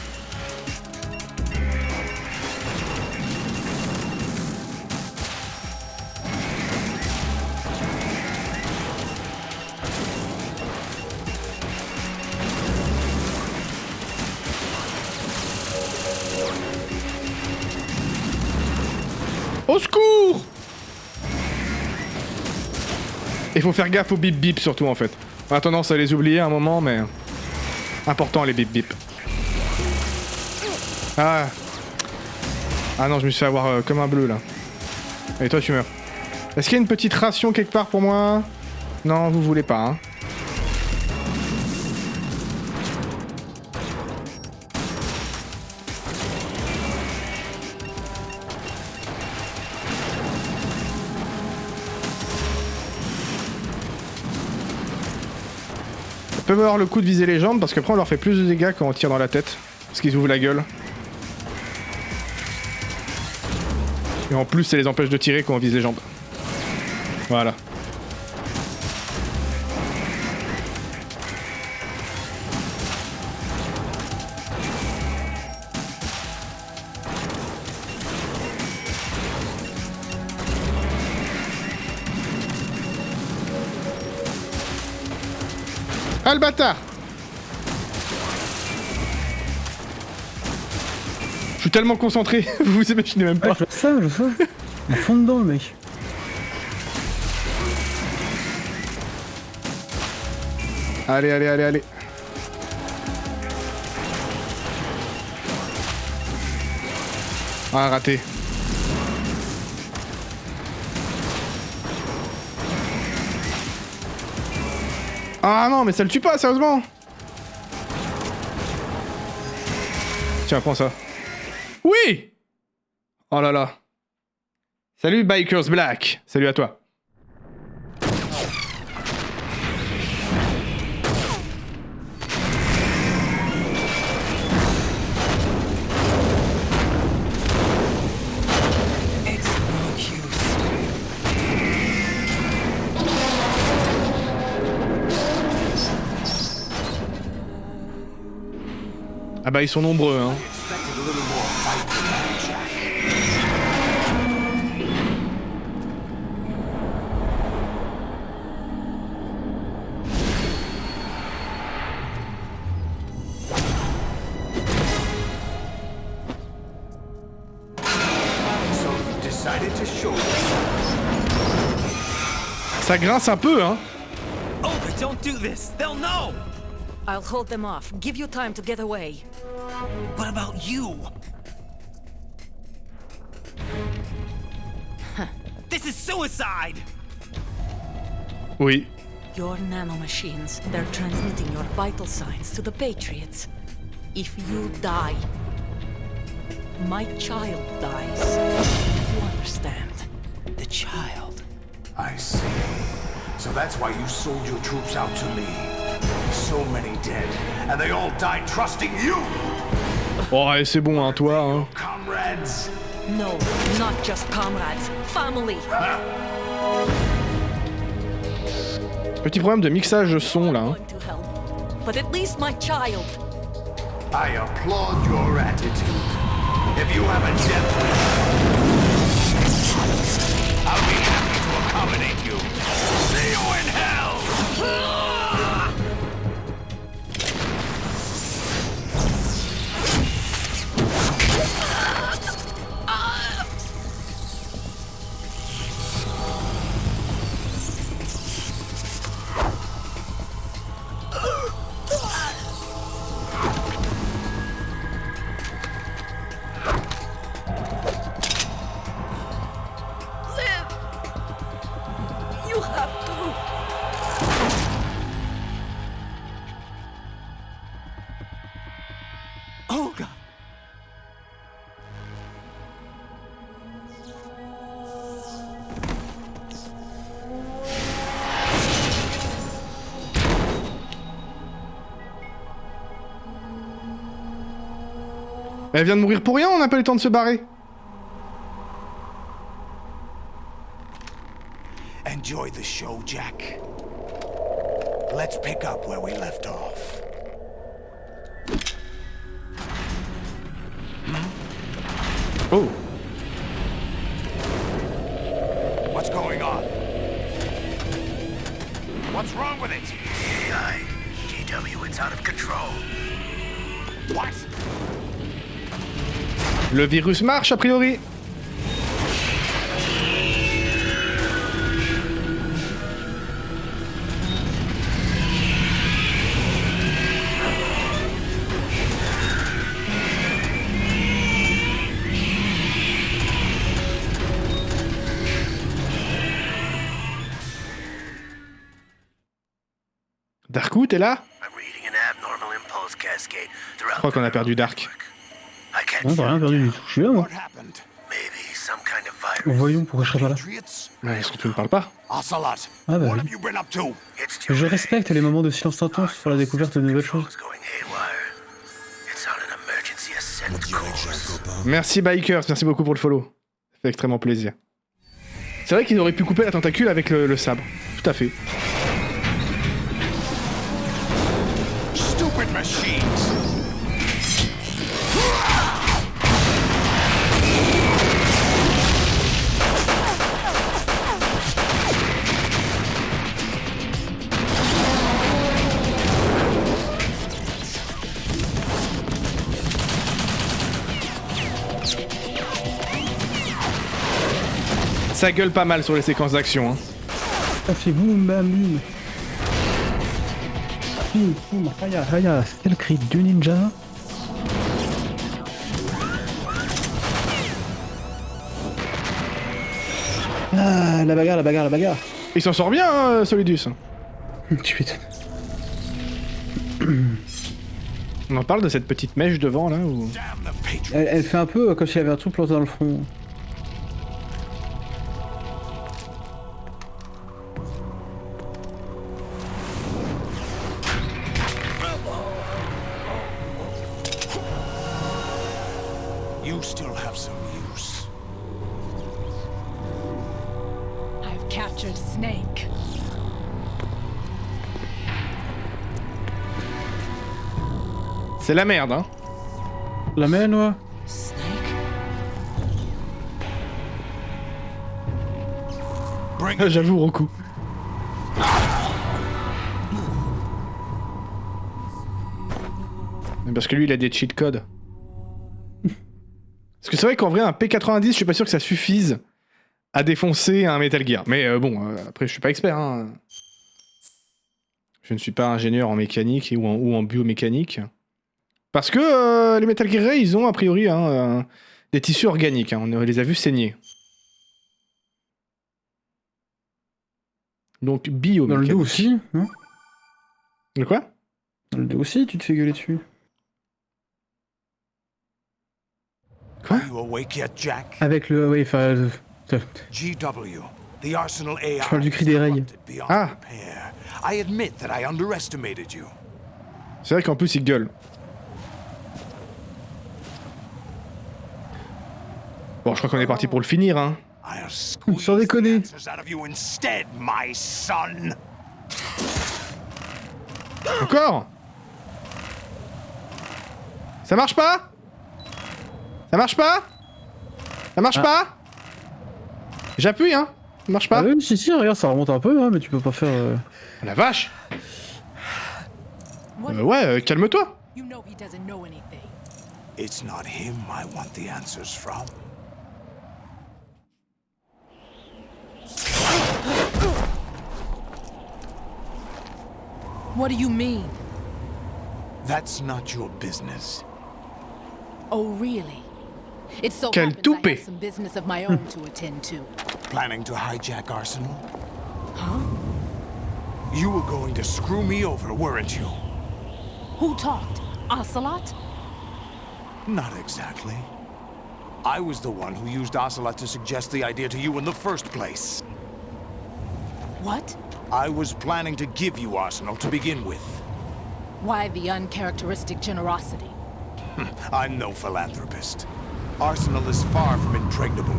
Au secours! Il faut faire gaffe aux bip bip surtout en fait. On a tendance à les oublier à un moment, mais important les bip bip. Ah. Ah non, je me suis fait avoir comme un bleu là. Et toi tu meurs. Est-ce qu'il y a une petite ration quelque part pour moi? Non, vous voulez pas, hein. Ils peuvent avoir le coup de viser les jambes parce qu'après on leur fait plus de dégâts quand on tire dans la tête. Parce qu'ils ouvrent la gueule. Et en plus ça les empêche de tirer quand on vise les jambes. Voilà. Ah le bâtard! Je suis tellement concentré, vous vous imaginez même pas. Ouais, je sais. On fond dedans le mec. Allez, allez, allez, allez. Ah, raté. Ah non, mais ça le tue pas, sérieusement. Tiens, prends ça. Oui! Oh là là. Salut Bikers Black. Salut à toi. Ah bah ils sont nombreux hein. Ça grince un peu hein. Oh, but don't do this. They'll know. I'll hold them off. Give you time to get away. What about you? This is suicide! Oui. Your nanomachines, they're transmitting your vital signs to the Patriots. If you die, my child dies. You understand? The child. I see. So that's why you sold your troops out to me. So many dead, and they all died trusting you! Oh, et c'est bon, hein, toi, hein. Comrades? No, not just comrades. Family. Petit problème de mixage de son, là. Hein. But at least my child. I applaud your attitude. If you have a death wish, I'll be happy to accommodate you. See you in hell! Elle vient de mourir pour rien, on n'a pas eu le temps de se barrer. Enjoy the show, Jack. Let's pick up where we left off. Oh. What's going on? What's wrong with it? AI. GW, it's out of control. What? Le virus marche a priori. Darkou, t'es là? Je crois qu'on a perdu Dark. Non, t'as rien perdu du tout. Je suis là, moi. Voyons pourquoi je serais pas là. Mais est-ce que tu ne parles pas? Ah bah oui. Je respecte les moments de silence intense sur la découverte de nouvelles choses. Merci Bikers, merci beaucoup pour le follow. Ça fait extrêmement plaisir. C'est vrai qu'ils auraient pu couper la tentacule avec le sabre. Tout à fait. Stupid machines. Ça gueule pas mal sur les séquences d'action. Hein. Ça fait boum bam boum. Boum boum, raya raya. C'est le cri du ninja. Ah, la bagarre, la bagarre, la bagarre. Il s'en sort bien, hein, Solidus. Tu m'étonnes. On en parle de cette petite mèche devant là ou... Elle fait un peu comme s'il y avait un truc planté dans le front. You still have some use. I've captured Snake. C'est la merde, hein. La mène, ouais. J'avoue, Roku. Parce que lui, il a des cheat codes. Parce que c'est vrai qu'en vrai, un P90, je suis pas sûr que ça suffise à défoncer un Metal Gear. Mais bon, après, je suis pas expert. Hein. Je ne suis pas ingénieur en mécanique ou en biomécanique. Parce que les Metal Gear Ray, ils ont a priori des tissus organiques. Hein. On les a vus saigner. Donc biomécanique. Dans le dos aussi, non? De quoi? Dans le dos aussi, tu te fais gueuler dessus. Quoi? Avec le... Oui, enfin... GW, the Arsenal AI. Je parle du cri des rails. Ah! I admit that I underestimated you. C'est vrai qu'en plus, il gueule. Bon, je crois qu'on est parti pour le finir, hein. Sans déconner. Encore? Ça marche pas? Ça marche pas? Ça marche pas? J'appuie, hein? Ça marche pas? Ah oui, si, regarde, ça remonte un peu, hein, mais tu peux pas faire... La vache! Ouais, calme-toi! It's not him I want the answers from. What do you mean? That's not your business. Oh, really? It's so Quel happens I toupet. have some business of my own to attend to. Planning to hijack Arsenal? Huh? You were going to screw me over, weren't you? Who talked? Ocelot? Not exactly. I was the one who used Ocelot to suggest the idea to you in the first place. What? I was planning to give you Arsenal to begin with. Why the uncharacteristic generosity? I'm no philanthropist. Arsenal is far from impregnable.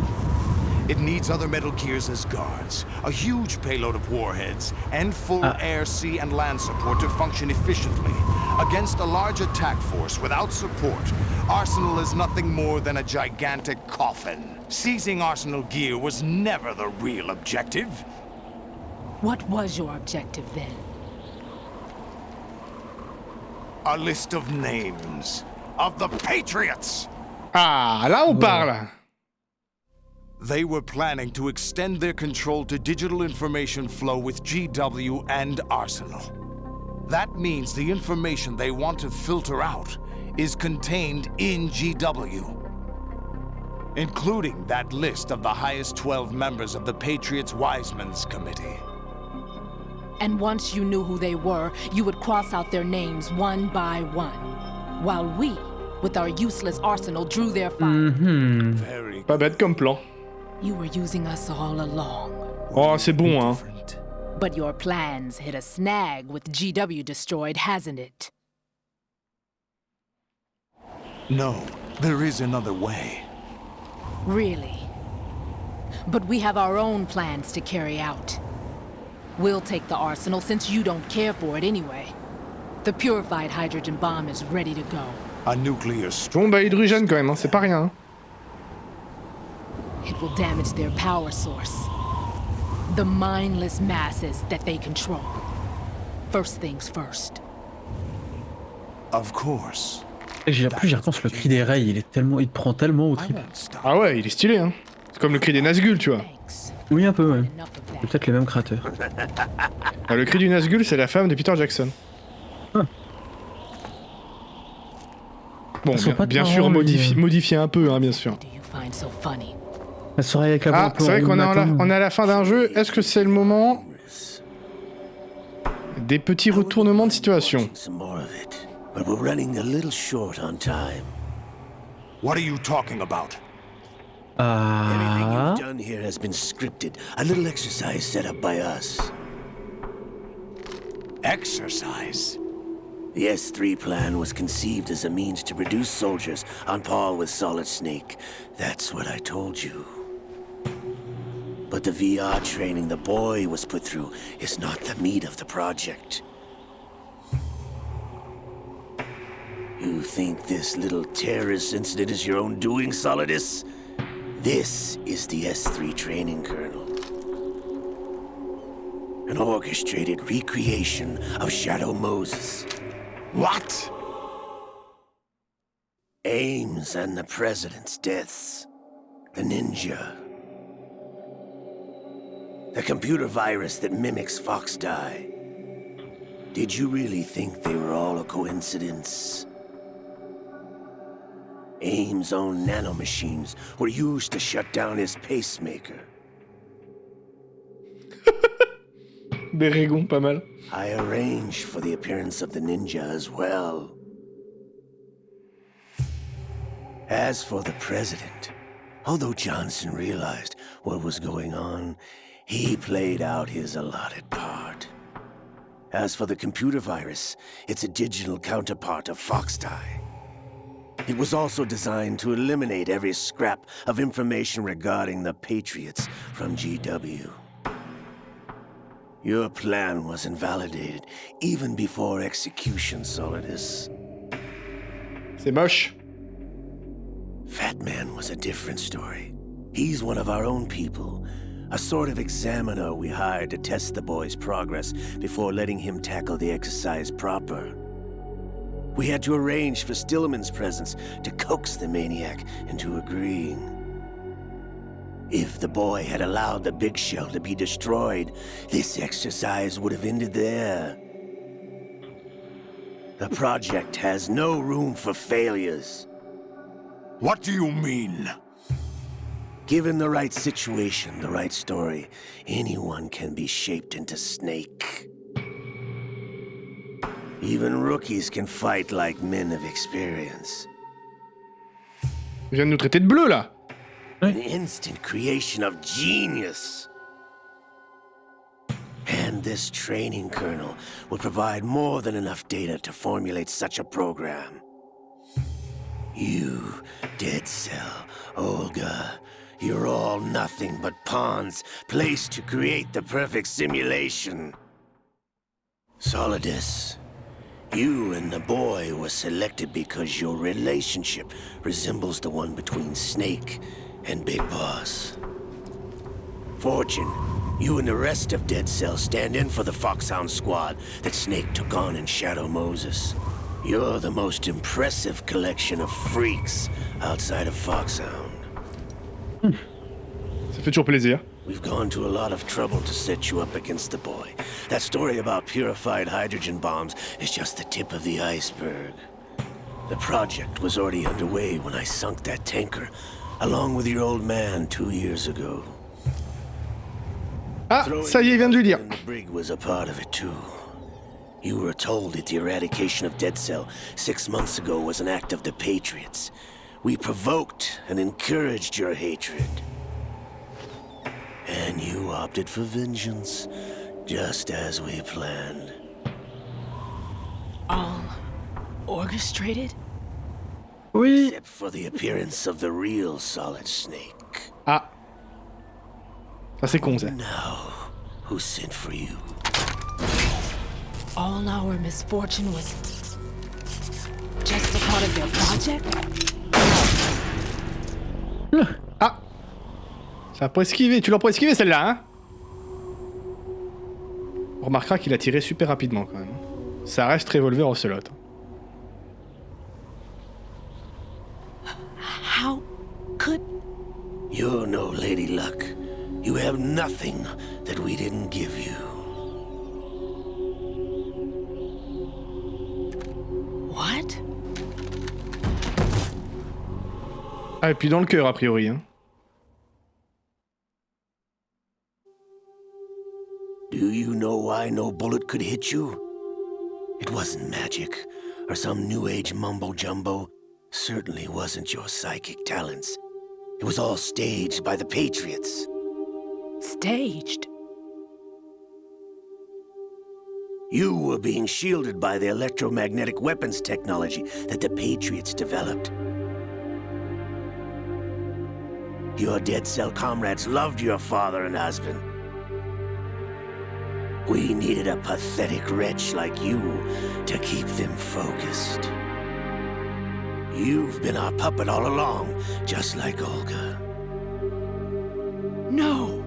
It needs other Metal Gears as guards, a huge payload of warheads, and full air, sea, and land support to function efficiently. Against a large attack force without support, Arsenal is nothing more than a gigantic coffin. Seizing Arsenal gear was never the real objective. What was your objective then? A list of names of the Patriots! Ah, là on parle. They were planning to extend their control to digital information flow with GW and Arsenal. That means the information they want to filter out is contained in GW, including that list of the highest 12 members of the Patriots Wiseman's Committee. And once you knew who they were, you would cross out their names one by one, while we, with our useless arsenal, drew their fire. Pas bête comme plan. You were using us all along. Oh, c'est bon, hein. But your plans hit a snag with GW destroyed, hasn't it? No, there is another way. Really? But we have our own plans to carry out. We'll take the arsenal since you don't care for it anyway. The purified hydrogen bomb is ready to go. A nuclear Bon bah hydrogène quand même, hein, c'est pas rien. Hein. It will damage their power source. The mindless masses that they control. First things first. Of course. J'ai plus j'y repense, le cri des rails, il te prend tellement au trip. Ah ouais, il est stylé, hein. C'est comme le cri des Nazgûl, tu vois. Oui, un peu, ouais. C'est peut-être les mêmes créateurs. Ah, le cri du Nazgûl, c'est la femme de Peter Jackson. Ah. Bon, bien sûr, modifié un peu, hein, bien sûr. La soirée avec la c'est vrai qu'on est à la fin d'un jeu. Est-ce que c'est le moment des petits retournements de situation? But we're running a little short on time. What are you talking about? Everything you've done here has been scripted. A little exercise set up by us. Exercise? The S3 plan was conceived as a means to produce soldiers on par with Solid Snake. That's what I told you. But the VR training the boy was put through is not the meat of the project. You think this little terrorist incident is your own doing, Solidus? This is the S3 training kernel. An orchestrated recreation of Shadow Moses. What? Ames and the President's deaths. The ninja. The computer virus that mimics Foxdie. Did you really think they were all a coincidence? Ames' own nanomachines were used to shut down his pacemaker. Des régons, pas mal. I arranged for the appearance of the ninja as well. As for the president, although Johnson realized what was going on, he played out his allotted part. As for the computer virus, it's a digital counterpart of Foxdie. It was also designed to eliminate every scrap of information regarding the Patriots from GW. Your plan was invalidated even before execution, Solidus. C'est moche. Fat Man was a different story. He's one of our own people, a sort of examiner we hired to test the boy's progress before letting him tackle the exercise proper. We had to arrange for Stillman's presence to coax the maniac into agreeing. If the boy had allowed the big shell to be destroyed, this exercise would have ended there. The project has no room for failures. What do you mean? Given the right situation, the right story, anyone can be shaped into Snake. Even rookies can fight like men of experience. Il vient de nous traiter de bleu, là. An instant creation of genius. And this training kernel will provide more than enough data to formulate such a program. You, Dead Cell, Olga, you're all nothing but pawns placed to create the perfect simulation. Solidus, you and the boy were selected because your relationship resembles the one between Snake and Big Boss. Fortune, you and the rest of Dead Cell stand in for the Foxhound squad that Snake took on in Shadow Moses. You're the most impressive collection of freaks outside of Foxhound. Ça fait toujours plaisir. We've gone to a lot of trouble to set you up against the boy. That story about purified hydrogen bombs is just the tip of the iceberg. The project was already underway when I sunk that tanker, along with your old man 2 years ago. Ah, ça y est, il vient de lui dire. The brig was a part of it too. You were told that the eradication of Dead Cell 6 months ago was an act of the Patriots. We provoked and encouraged your hatred. And you opted for vengeance, just as we planned. All orchestrated? Oui. Except for the appearance of the real Solid Snake. Ah. Ça c'est con ça. Now, who sent for you? All our misfortune was just a part of their project? Ah. Ça a pas esquivé. Tu l'as pas esquivé celle-là, hein? On remarquera qu'il a tiré super rapidement quand même. Ça reste revolver Ocelot. How could... You're no Lady Luck. You have nothing that we didn't give you. What? Ah, et puis dans le cœur, a priori. Hein. Do you know why no bullet could hit you? It wasn't magic, or some new age mumbo-jumbo. Certainly wasn't your psychic talents. It was all staged by the Patriots. Staged? You were being shielded by the electromagnetic weapons technology that the Patriots developed. Your Dead Cell comrades loved your father and husband. We needed a pathetic wretch like you to keep them focused. You've been our puppet all along, just like Olga. No!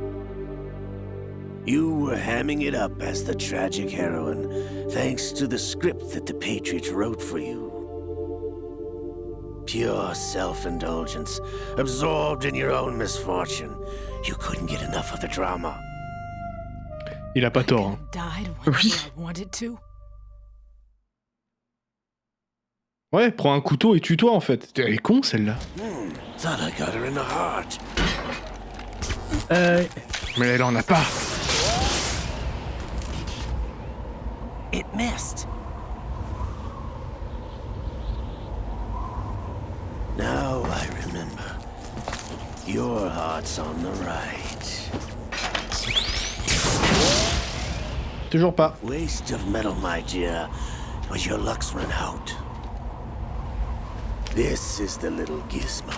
You were hamming it up as the tragic heroine, thanks to the script that the Patriots wrote for you. Pure self-indulgence, absorbed in your own misfortune. You couldn't get enough of the drama. Il a pas tort. Hein. Died whenever I wanted to. Ouais, prends un couteau et tue-toi en fait. Elle est con celle-là. Thought I got her in the heart. Mais elle en a pas. It missed. Now I remember. Your heart's on the right. Toujours pas. Waste of metal, my dear, but your luck's run out. This is the little gizmo.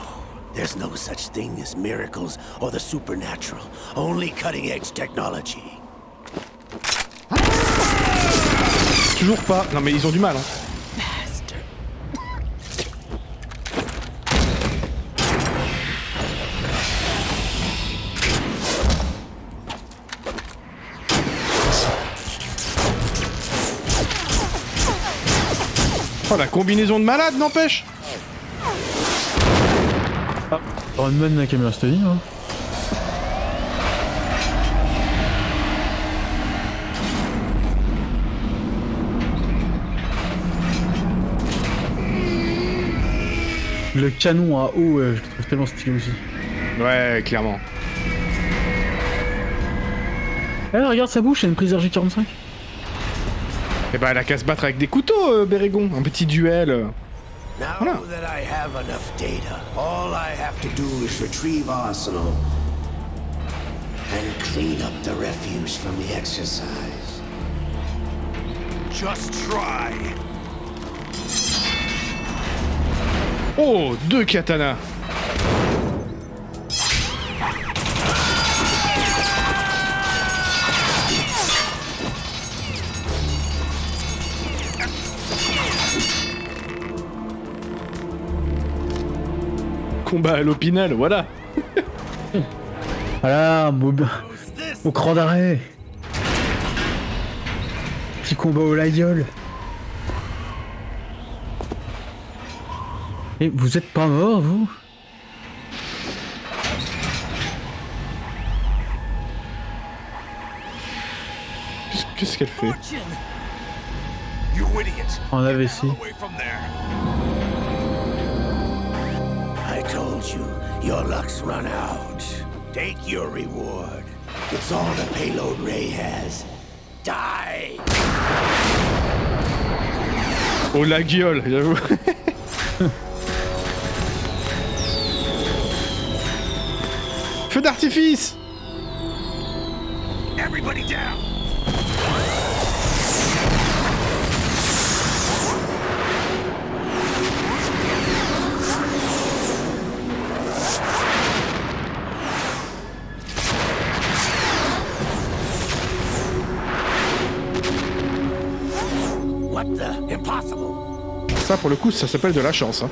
There's no such thing as miracles or the supernatural, only cutting-edge technology. Toujours pas. Non mais ils ont du mal. Hein. Oh la combinaison de malade n'empêche. Ah, Runman n'a qu'à me rester hein. Le canon à eau, je le trouve tellement stylé aussi. Ouais, clairement. Eh, regarde sa bouche, il y a une prise RG45. Eh ben, elle a qu'à se battre avec des couteaux, Bérégon. Un petit duel. Now that I have enough data, all I have to do is retrieve Arsenal and clean up the refuse from the exercise. Just try. Oh, 2 katanas. Combat à l'opinel, voilà. Voilà, au cran d'arrêt. Petit combat au laïole. Et vous êtes pas mort, vous? Qu'est-ce qu'elle fait? En AVC. I told you, your luck's run out. Take your reward. It's all the payload Ray has. Die! Oh la gueule, j'avoue. Feu d'artifice! Everybody down! What the? Impossible! Ça, pour le coup, ça s'appelle de la chance, hein.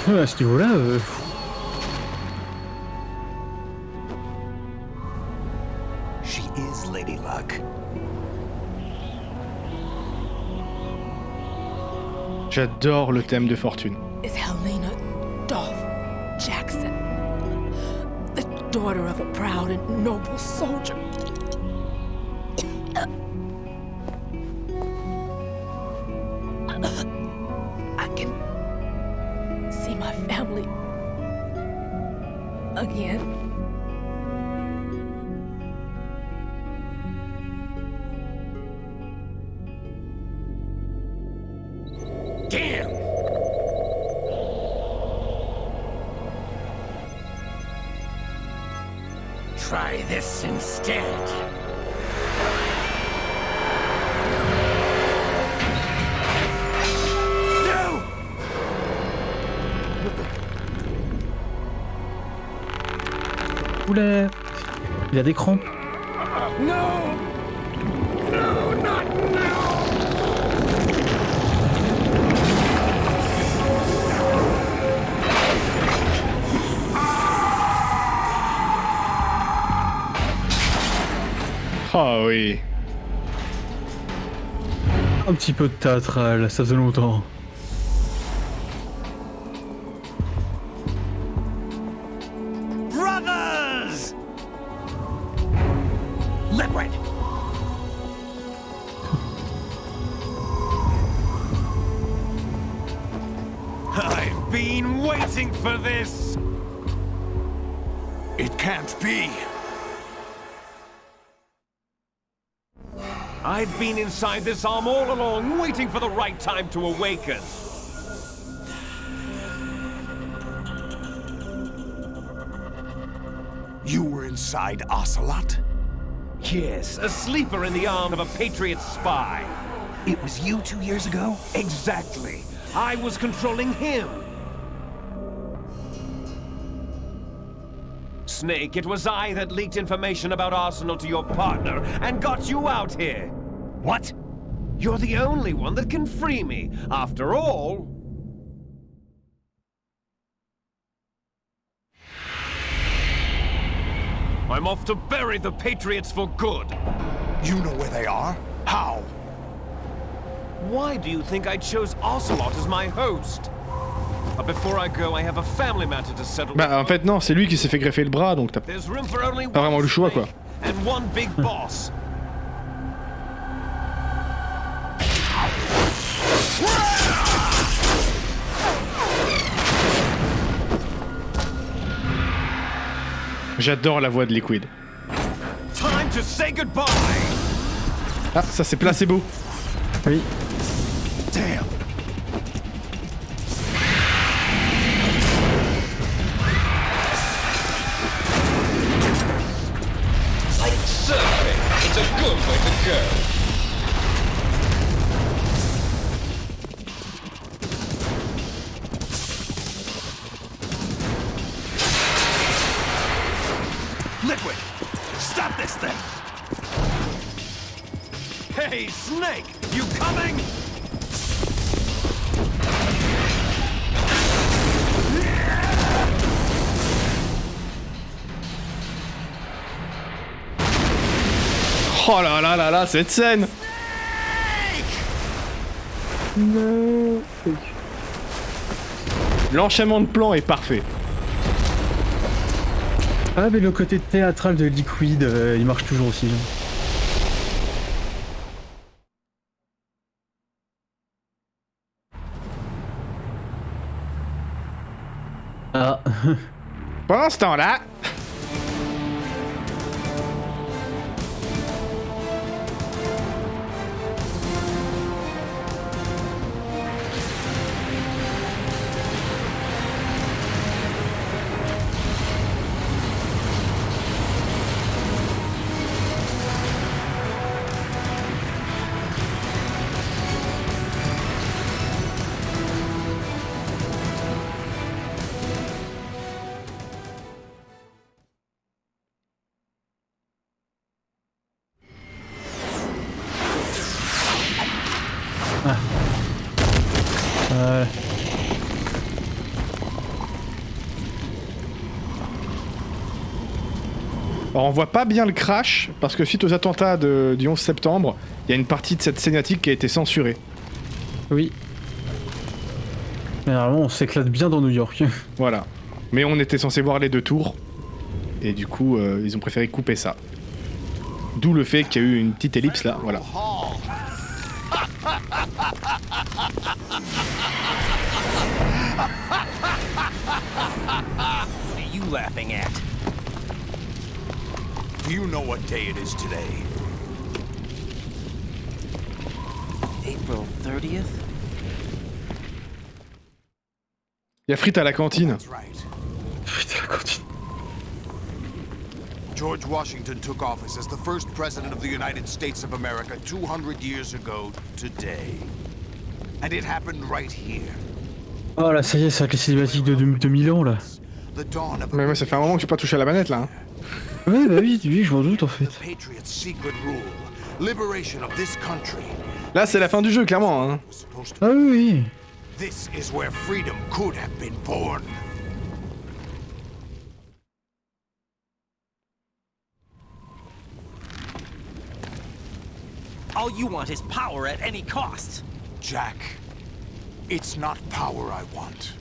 Ouais, à ce niveau-là, She is Lady Luck. J'adore le thème de Fortune. Is Helena Dolph Jackson, the daughter of a proud and noble soldier. I can see my family again. Damn! Try this instead. No! Oula, il a des crampes. No! No, not now! Ah oui. Un petit peu de théâtral, ça faisait longtemps. Brothers! Liquid! I've been waiting for this! It can't be. I've been inside this arm all along, waiting for the right time to awaken. You were inside Ocelot? Yes, a sleeper in the arm of a Patriot spy. It was you 2 years ago? Exactly. I was controlling him. Snake, it was I that leaked information about Arsenal to your partner and got you out here. What? You're the only one that can free me. After all... I'm off to bury the Patriots for good. You know where they are? How? Why do you think I chose Ocelot as my host? But before I go, I have a family matter to settle. Bah en fait non, c'est lui qui s'est fait greffer le bras, donc t'as pas There's room for only vraiment le choix quoi. and one big boss. J'adore la voix de Liquid. Time to say goodbye. Ah, ça c'est placebo. Oui. Damn. Like surfing, it's a good way to go. liquid! Stop this thing! Hey, Snake! You coming? Oh là là là là, cette scène! Non. L'enchaînement de plans est parfait. Ah mais le côté théâtral de Liquid, il marche toujours aussi. Ah. Pendant ce temps-là... Alors on voit pas bien le crash, parce que suite aux attentats du 11 septembre, il y a une partie de cette cinématique qui a été censurée. Oui. Mais normalement on s'éclate bien dans New York. Voilà. Mais on était censé voir les deux tours, et du coup ils ont préféré couper ça. D'où le fait qu'il y a eu une petite ellipse là, voilà. What are you laughing at? Do you know what day it is today? April 30th? Il y a frites à la cantine. Frites à la cantine. George Washington took office as the first president of the United States of America 200 years ago today. And it happened right here. Oh là, ça y est, ça va être les cinématiques de 2000 ans là. Mais moi ça fait un moment que je suis pas touché à la manette là. Hein. Ouais bah oui, je m'en doute en fait. Là c'est la fin du jeu clairement. Hein. Ah oui. This is where freedom could have been born. All you want is power at any cost. Jack, it's not power I want.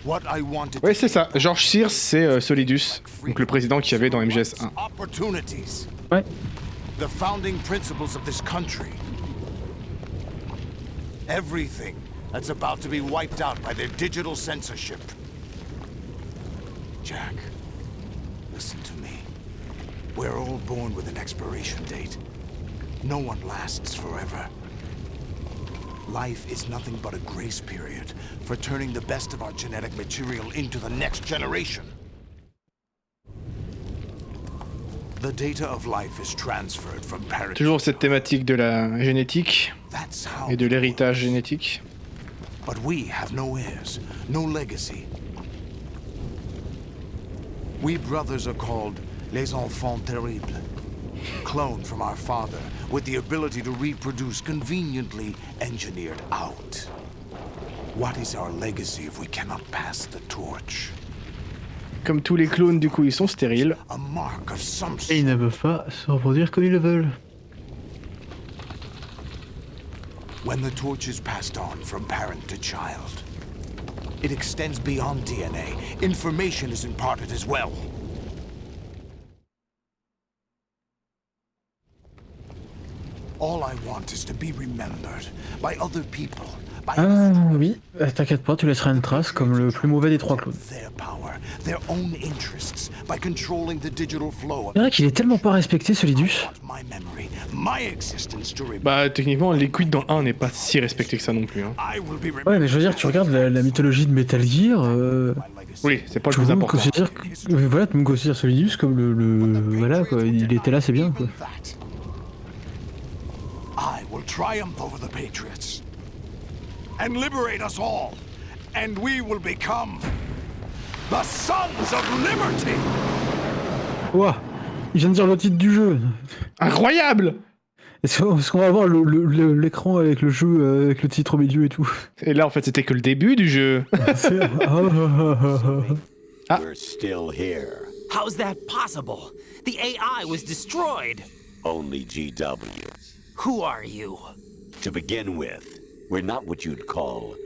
What I wanted. Ouais c'est ça, George Sears c'est Solidus, donc le président qu'il y avait dans MGS 1. Opportunities. Ouais. The founding principles of this country. Everything that's about to be wiped out by their digital censorship. Jack, listen to me. We're all born with an expiration date. No one lasts forever. Life is nothing but a grace period for turning the best of our genetic material into the next generation. The data of life is transferred from parent. Toujours cette thématique de la génétique et de l'héritage génétique. But we have no heirs, no legacy. We brothers are called les enfants terribles. Cloned from our father, with the ability to reproduce conveniently engineered out. What is our legacy if we cannot pass the torch? Comme tous les clones, du coup, ils sont stériles. A mark of some Et ils ne peuvent pas se reproduire comme ils le veulent. When the torch is passed on from parent to child, it extends beyond DNA. Information is imparted as well. All I want is to be remembered by other people. Ah oui, t'inquiète pas, tu laisseras une trace comme le plus mauvais des trois clones. Their own interests by controlling the digital flow. C'est vrai qu'il est tellement pas respecté, Solidus. Bah techniquement, Liquid dans 1 n'est pas si respecté que ça non plus. Hein. Ouais, mais je veux dire, tu regardes la mythologie de Metal Gear. Oui, c'est pas le plus important. Voilà, tout le monde considère Solidus comme le voilà quoi, il était là, c'est bien quoi. I will triumph over the Patriots and liberate us all, and we will become the Sons of Liberty! Ouah, il vient de dire le titre du jeu. Incroyable! Est-ce qu'on va avoir l'écran avec le jeu, avec le titre au milieu et tout? Et là, en fait, c'était que le début du jeu. Ah. We're still here. How's that possible? The AI was destroyed. Only GW. Who are you? To begin with, we're not what you'd call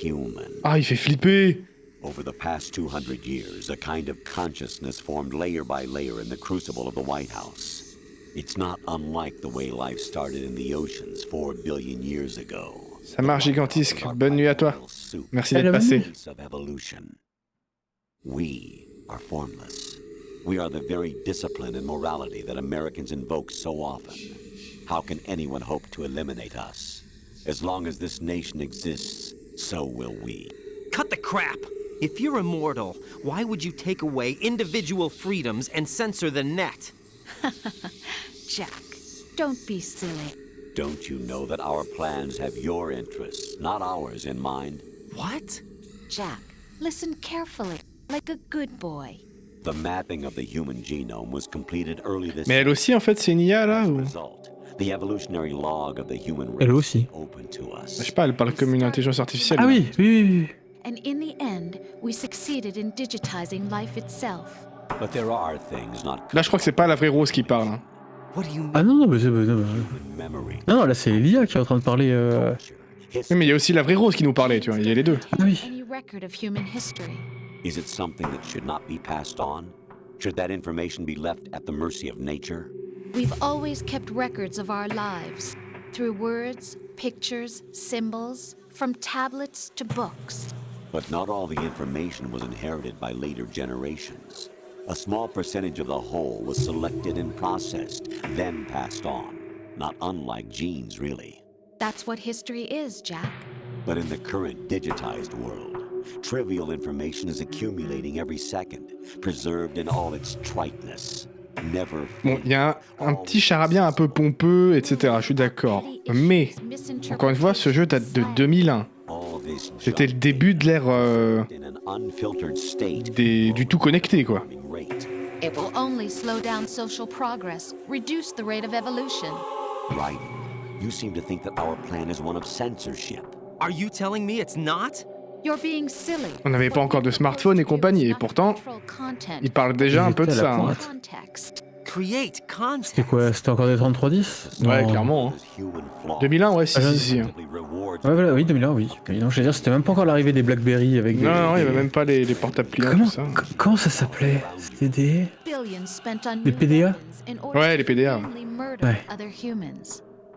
human. Ah, il fait flipper. Over the past 200 years, a kind of consciousness formed layer by layer in the crucible of the White House. It's not unlike the way life started in the oceans 4 billion years ago. Ça marche gigantesque. Bonne nuit à toi. Merci d'être passé. We are formless. We are the very discipline and morality that Americans invoke so often. How can anyone hope to eliminate us? As long as this nation exists, so will we. Cut the crap! If you're immortal, why would you take away individual freedoms and censor the net? Jack, don't be silly. Don't you know that our plans have your interests, not ours, in mind? What? Jack, listen carefully, like a good boy. The mapping of the human genome was completed early this Mais elle aussi, en fait, c'est une IA, là, ou... The evolutionary log of the human Elle aussi. open to us. Je sais pas, elle parle comme une intelligence artificielle. Ah oui, oui. And in the end, we succeeded in digitizing life itself. But there are things not... Là, je crois que c'est pas la vraie Rose qui parle. Hein. Ah non, mais c'est... Non, là, c'est l'IA qui est en train de parler... Oui, mais il y a aussi la vraie Rose qui nous parlait, tu vois, il y a les deux. Ah oui. Any record of human history. Is it something that should not be passed on? Should that information be left at the mercy of nature? We've always kept records of our lives, through words, pictures, symbols, from tablets to books. But not all the information was inherited by later generations. A small percentage of the whole was selected and processed, then passed on. Not unlike genes, really. That's what history is, Jack. But in the current digitized world, trivial information is accumulating every second, preserved in all its triteness. Never. Bon, il y a un petit charabia un peu pompeux, etc. Je suis d'accord. Mais, encore une fois, ce jeu date de 2001. C'était le début de l'ère du tout connecté, quoi. It will only slow down social progress, reduce the rate of evolution. Right. You seem to think that our plan is one of censorship. Are you telling me it's not? You're being silly. On n'avait pas encore de smartphone et compagnie, et pourtant, ils parlent déjà un peu de ça. Hein. Create content. C'était quoi? C'était encore des 3310? Ouais, Non. clairement. Hein. 2001, ouais, si. Ouais, voilà, oui, 2001, oui. Mais non, je veux dire, c'était même pas encore l'arrivée des BlackBerry avec des... Non, il n'y avait même pas les portables pliants, Comment, tout ça. Comment ça s'appelait? C'était des PDA? Ouais, les PDA. Ouais.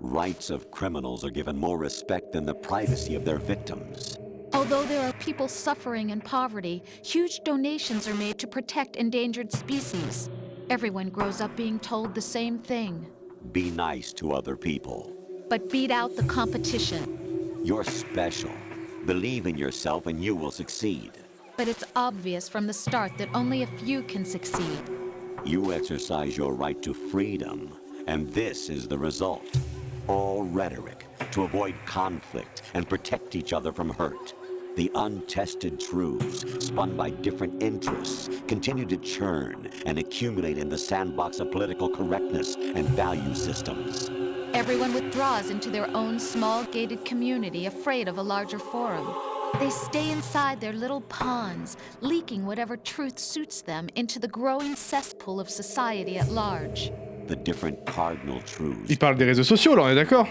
Rights of criminals are given more respect than the privacy of their victims. Although there are people suffering in poverty, huge donations are made to protect endangered species. Everyone grows up being told the same thing. Be nice to other people. But beat out the competition. You're special. Believe in yourself and you will succeed. But it's obvious from the start that only a few can succeed. You exercise your right to freedom, and this is the result. All rhetoric to avoid conflict and protect each other from hurt. The untested truths, spun by different interests, continue to churn and accumulate in the sandbox of political correctness and value systems. Everyone withdraws into their own small gated community, afraid of a larger forum. They stay inside their little ponds, leaking whatever truth suits them into the growing cesspool of society at large. The different cardinal truths. Ils parlent des réseaux sociaux, là, on est d'accord?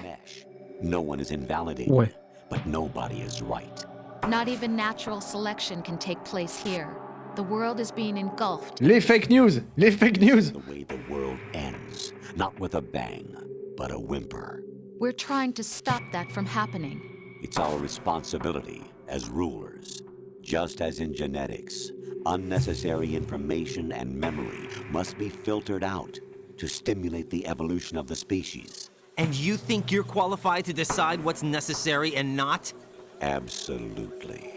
No one is invalidated, Ouais. but nobody is right. Not even natural selection can take place here. The world is being engulfed. Les fake news! Les fake news! The way the world ends, not with a bang, but a whimper. We're trying to stop that from happening. It's our responsibility as rulers. Just as in genetics, unnecessary information and memory must be filtered out to stimulate the evolution of the species. And you think you're qualified to decide what's necessary and not? Absolutely.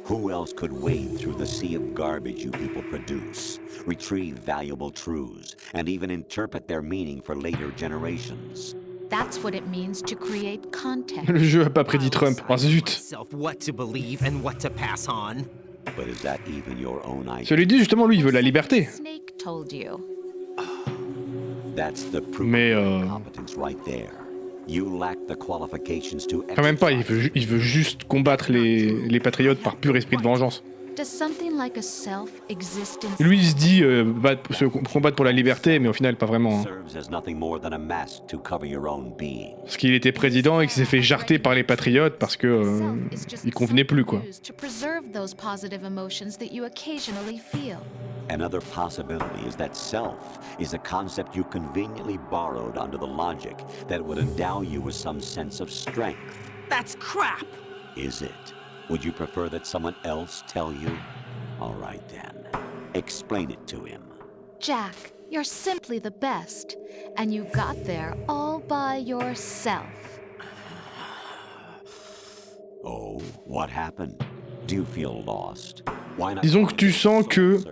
Who else could wade through the sea of garbage you people produce, retrieve valuable truths, and even interpret their meaning for later generations? That's what it means to create context. Le jeu a pas prédit Trump. Oh zut! What to believe and what to pass on. But is that even your own idea? Solidus, justement, lui, il veut la liberté. Snake told you. That's the proof Mais of competence right there. You lack the qualifications to quand même pas, il veut juste combattre les patriotes par pur esprit de vengeance. Does something like a self exist in Lui, il se dit se combattre pour la liberté, mais au final, pas vraiment. Hein. serves as nothing more than a mask to cover your own being. Parce qu'il était président et qu'il s'est fait jarter par les patriotes parce que il convenait plus, quoi. to preserve those positive emotions that you occasionally feel? Another possibility is that self is a concept you conveniently borrowed under the logic that would endow you with some sense of strength. That's crap! Is it? Would you prefer that someone else tell you? All right then. Explain it to him. Jack, you're simply the best, and you got there all by yourself. Oh, what happened? Do you feel lost? Why not? Disons que tu sens que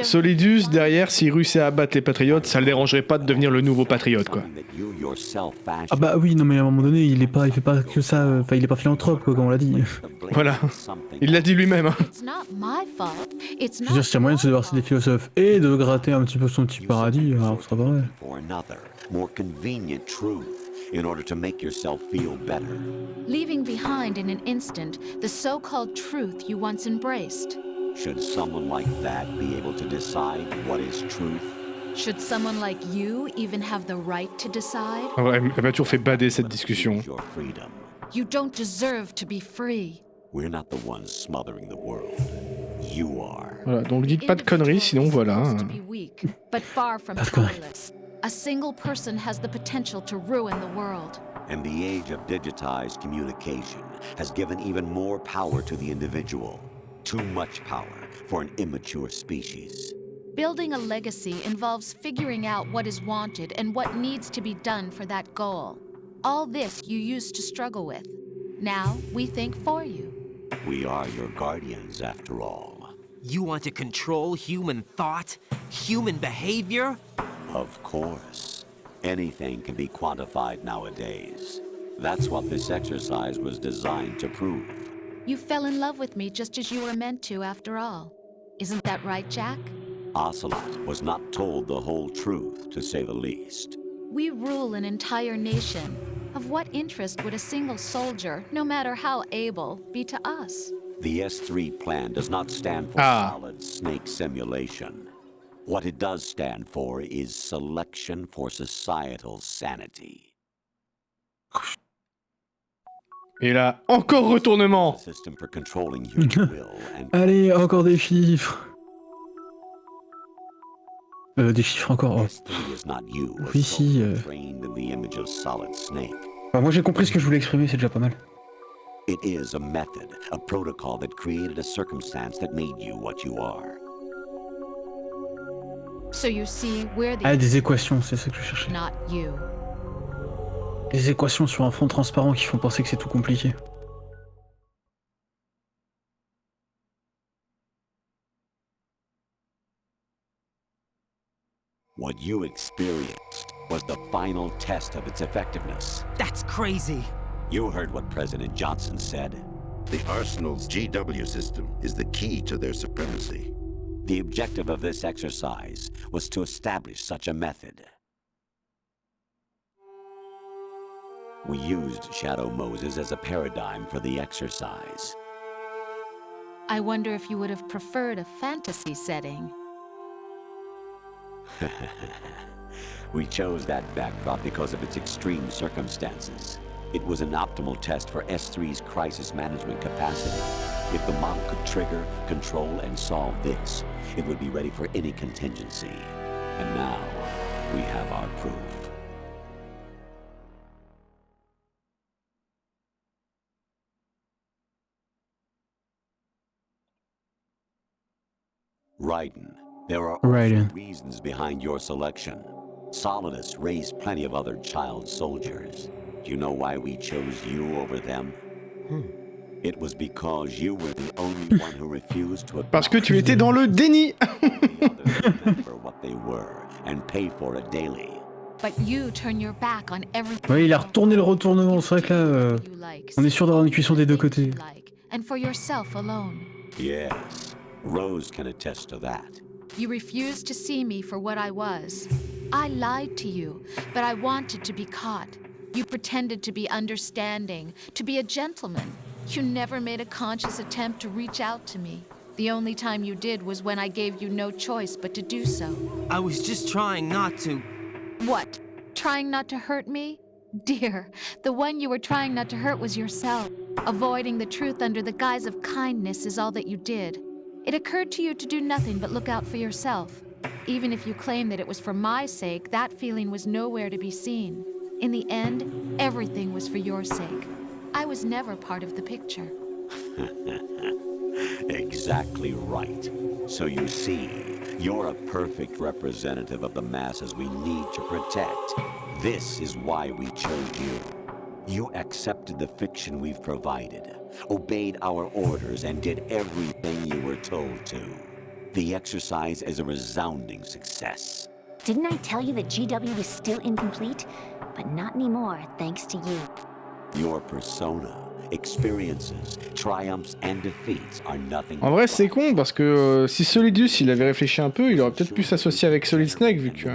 Solidus, derrière, s'il réussit à abattre les patriotes, ça le dérangerait pas de devenir le nouveau patriote, quoi. Ah bah oui, non mais à un moment donné, il fait pas que ça, enfin il est pas philanthrope, quoi, comme on l'a dit. Voilà, il l'a dit lui-même. Hein. Je veux dire, s'il y a moyen de se débarrasser des philosophes et de gratter un petit peu son petit paradis, alors ce sera pas mal. In order to make yourself feel better. Leaving behind in an instant the so-called truth you once embraced. Should someone like that be able to decide what is truth? Should someone like you even have the right to decide? Ah ouais, elle m'a toujours fait bader cette discussion. You don't deserve to be free. We're not the ones smothering the world. You are. Voilà, donc dites pas de conneries, sinon voilà. But far from powerless. A single person has the potential to ruin the world. And the age of digitized communication has given even more power to the individual. Too much power for an immature species. Building a legacy involves figuring out what is wanted and what needs to be done for that goal. All this you used to struggle with. Now we think for you. We are your guardians, after all. You want to control human thought? Human behavior? Of course. Anything can be quantified nowadays. That's what this exercise was designed to prove. You fell in love with me just as you were meant to, after all. Isn't that right, Jack? Ocelot was not told the whole truth, to say the least. We rule an entire nation. Of what interest would a single soldier, no matter how able, be to us? The S3 plan does not stand for solid snake simulation. What it does stand for is selection for societal sanity. Et là, encore retournement. Allez, encore des chiffres. Des chiffres encore. Oh. Oui, si. Enfin, moi j'ai compris ce que je voulais exprimer, c'est déjà pas mal. It is a method, a protocol that created a circumstance that made you what you are. So you see, we're the Ah, des équations, c'est ça que je cherchais. Not you. Des équations sur un fond transparent qui font penser que c'est tout compliqué. What you experienced was the final test of its effectiveness. That's crazy. You heard what President Johnson said. The Arsenal's GW system is the key to their supremacy. The objective of this exercise was to establish such a method. We used Shadow Moses as a paradigm for the exercise. I wonder if you would have preferred a fantasy setting. We chose that backdrop because of its extreme circumstances. It was an optimal test for S3's crisis management capacity. If the model could trigger, control, and solve this, it would be ready for any contingency. And now, we have our proof. Raiden, there are also reasons behind your selection. Solidus raised plenty of other child soldiers. Do you know why we chose you over them? It was because you were the only one who refused to Parce que tu étais dans le déni. remember what they were and pay for it daily. But you turn your back on everything. Ouais, il a retourné le retournement, c'est vrai que là, on est sûr d'avoir une cuisson des deux côtés. And for yourself alone. Yes, Rose can attest to that. You refused to see me for what I was. I lied to you, but I wanted to be caught. You pretended to be understanding, to be a gentleman. You never made a conscious attempt to reach out to me. The only time you did was when I gave you no choice but to do so. I was just trying not to... What? Trying not to hurt me? Dear, the one you were trying not to hurt was yourself. Avoiding the truth under the guise of kindness is all that you did. It occurred to you to do nothing but look out for yourself. Even if you claim that it was for my sake, that feeling was nowhere to be seen. In the end, everything was for your sake. I was never part of the picture. Exactly right. So you see, you're a perfect representative of the masses we need to protect. This is why we chose you. You accepted the fiction we've provided, obeyed our orders, and did everything you were told to. The exercise is a resounding success. Didn't I tell you that GW was still incomplete? But not anymore, thanks to you. Your persona, experiences, triumphs and defeats are nothing. En vrai, c'est con parce que si Solidus il avait réfléchi un peu, il aurait peut-être pu s'associer avec Solid Snake vu que.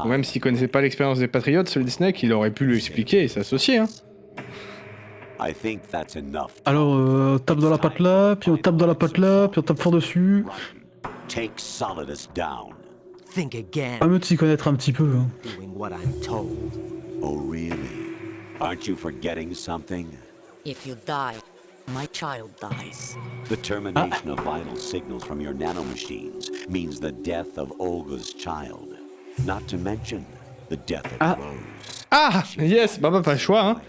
Même s'il connaissait pas l'expérience des Patriotes, Solid Snake, il aurait pu lui expliquer et s'associer. Hein. Alors, tape dans la patte là, puis on tape dans la patte là, puis on tape fort dessus. Take Solidus down. Think again. À mieux de s'y connaître un petit peu. Hein. Doing what I'm told. Oh really? Aren't you forgetting something? If you die, my child dies. The termination of vital signals from your nanomachines means the death of Olga's child. Not to mention the death of Rose. Ah, yes, bah pas le choix, hein.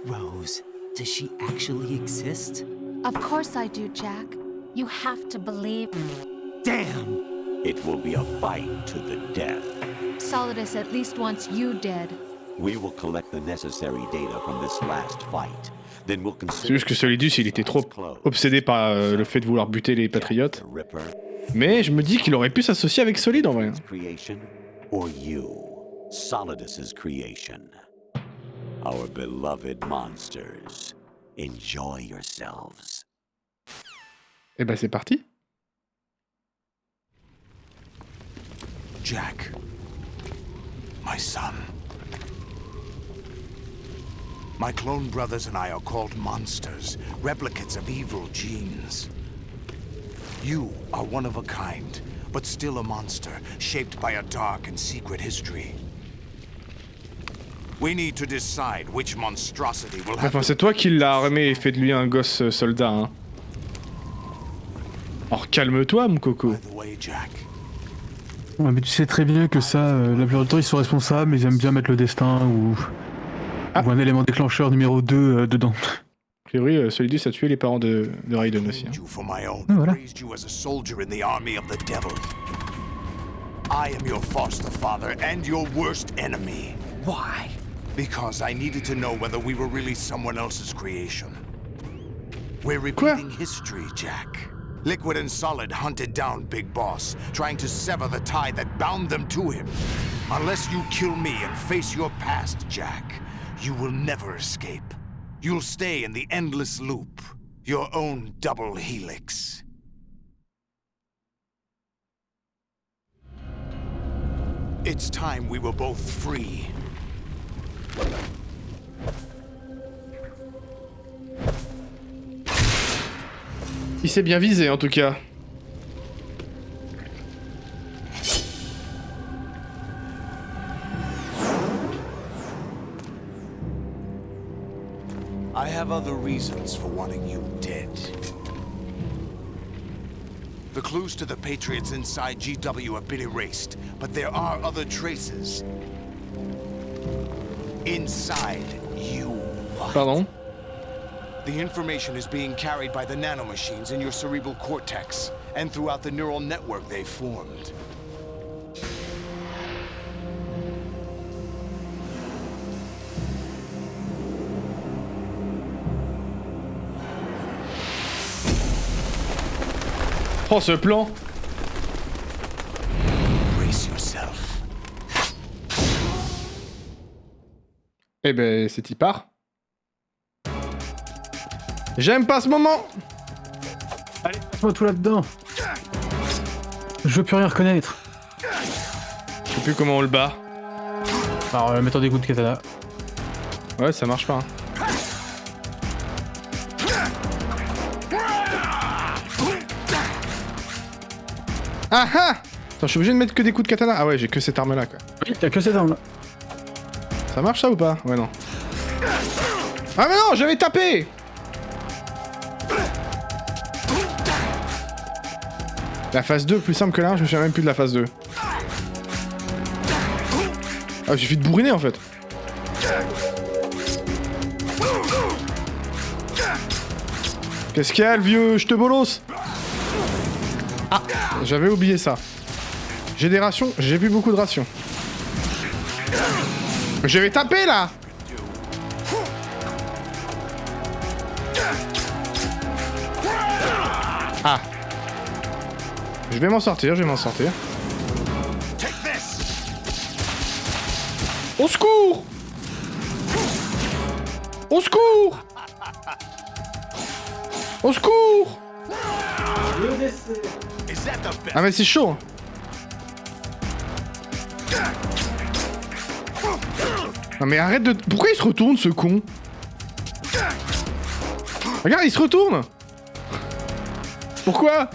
Rose, does she actually exist? Of course I do, Jack. You have to believe me. Damn! It will be a fight to the death. Solidus at least wants you dead. We will collect the necessary data from this last fight. Then we'll consider. C'est juste que Solidus, il était trop obsédé par le fait de vouloir buter les Patriotes. Mais je me dis qu'il aurait pu s'associer avec Solid en vrai. Creation or you, Solidus's creation. Our beloved monsters. Enjoy yourselves. Et bah c'est parti. Jack, my son. My clone brothers and I are called monsters, replicates of evil genes. You are one of a kind, but still a monster, shaped by a dark and secret history. We need to decide which monstrosity will have. Enfin, c'est toi qui l'as armé et fait de lui un gosse soldat, hein. Alors calme-toi, mon coco. Ouais, mais tu sais très bien que ça, la plupart du temps ils sont responsables, mais ils aiment bien mettre le destin ou un élément déclencheur numéro 2 dedans. A priori, Solidus a tué les parents de Raiden aussi. Hein. Voilà. I am your foster father and your worst enemy. Why? Because I needed to know whether we were really someone else's creation. We're repeating history, Jack. Liquid and Solid hunted down Big Boss, trying to sever the tie that bound them to him. Unless you kill me and face your past, Jack, you will never escape. You'll stay in the endless loop, your own double helix. It's time we were both free. Il s'est bien visé en tout cas. I have other reasons for wanting you dead. The clues to the Patriots inside GW have been erased, but there are other traces. Inside you. Pardon? The information is being carried by the nanomachines in your cerebral cortex, and throughout the neural network they formed. Oh, ce plan! Brace yourself. Eh ben, c'est y part. J'aime pas ce moment! Allez, passe-moi tout là-dedans. Je veux plus rien reconnaître. Je sais plus comment on le bat. Alors, mettons des coups de katana. Ouais, ça marche pas. Hein. Ah ah! Attends, je suis obligé de mettre que des coups de katana. Ah ouais, j'ai que cette arme là quoi. Oui, t'as que cette arme là. Ça marche ça ou pas? Ouais, non. Ah mais non, j'avais tapé! La phase 2 plus simple que là, je me souviens même plus de la phase 2. Ah, j'ai suffit de bourriner en fait. Qu'est-ce qu'il y a le vieux? Je te bolosse. Ah, j'avais oublié ça. J'ai des rations, j'ai plus beaucoup de rations. J'avais tapé là. Ah. Je vais m'en sortir, je vais m'en sortir. Au secours! Au secours! Au secours! Ah mais c'est chaud! Non mais arrête de... Pourquoi il se retourne ce con? Regarde, il se retourne! Pourquoi?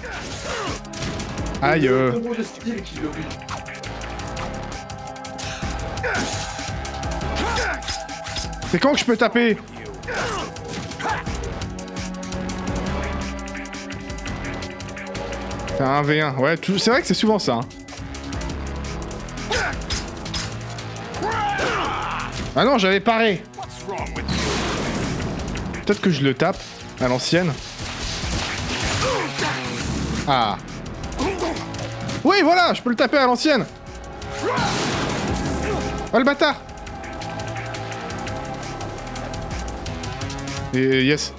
Aïe C'est quand que je peux taper? C'est un 1v1, ouais, c'est vrai que c'est souvent ça. Hein. Ah non, j'avais paré. Peut-être que je le tape à l'ancienne. Ah. Oui, voilà, je peux le taper à l'ancienne. Oh le bâtard. Et yes.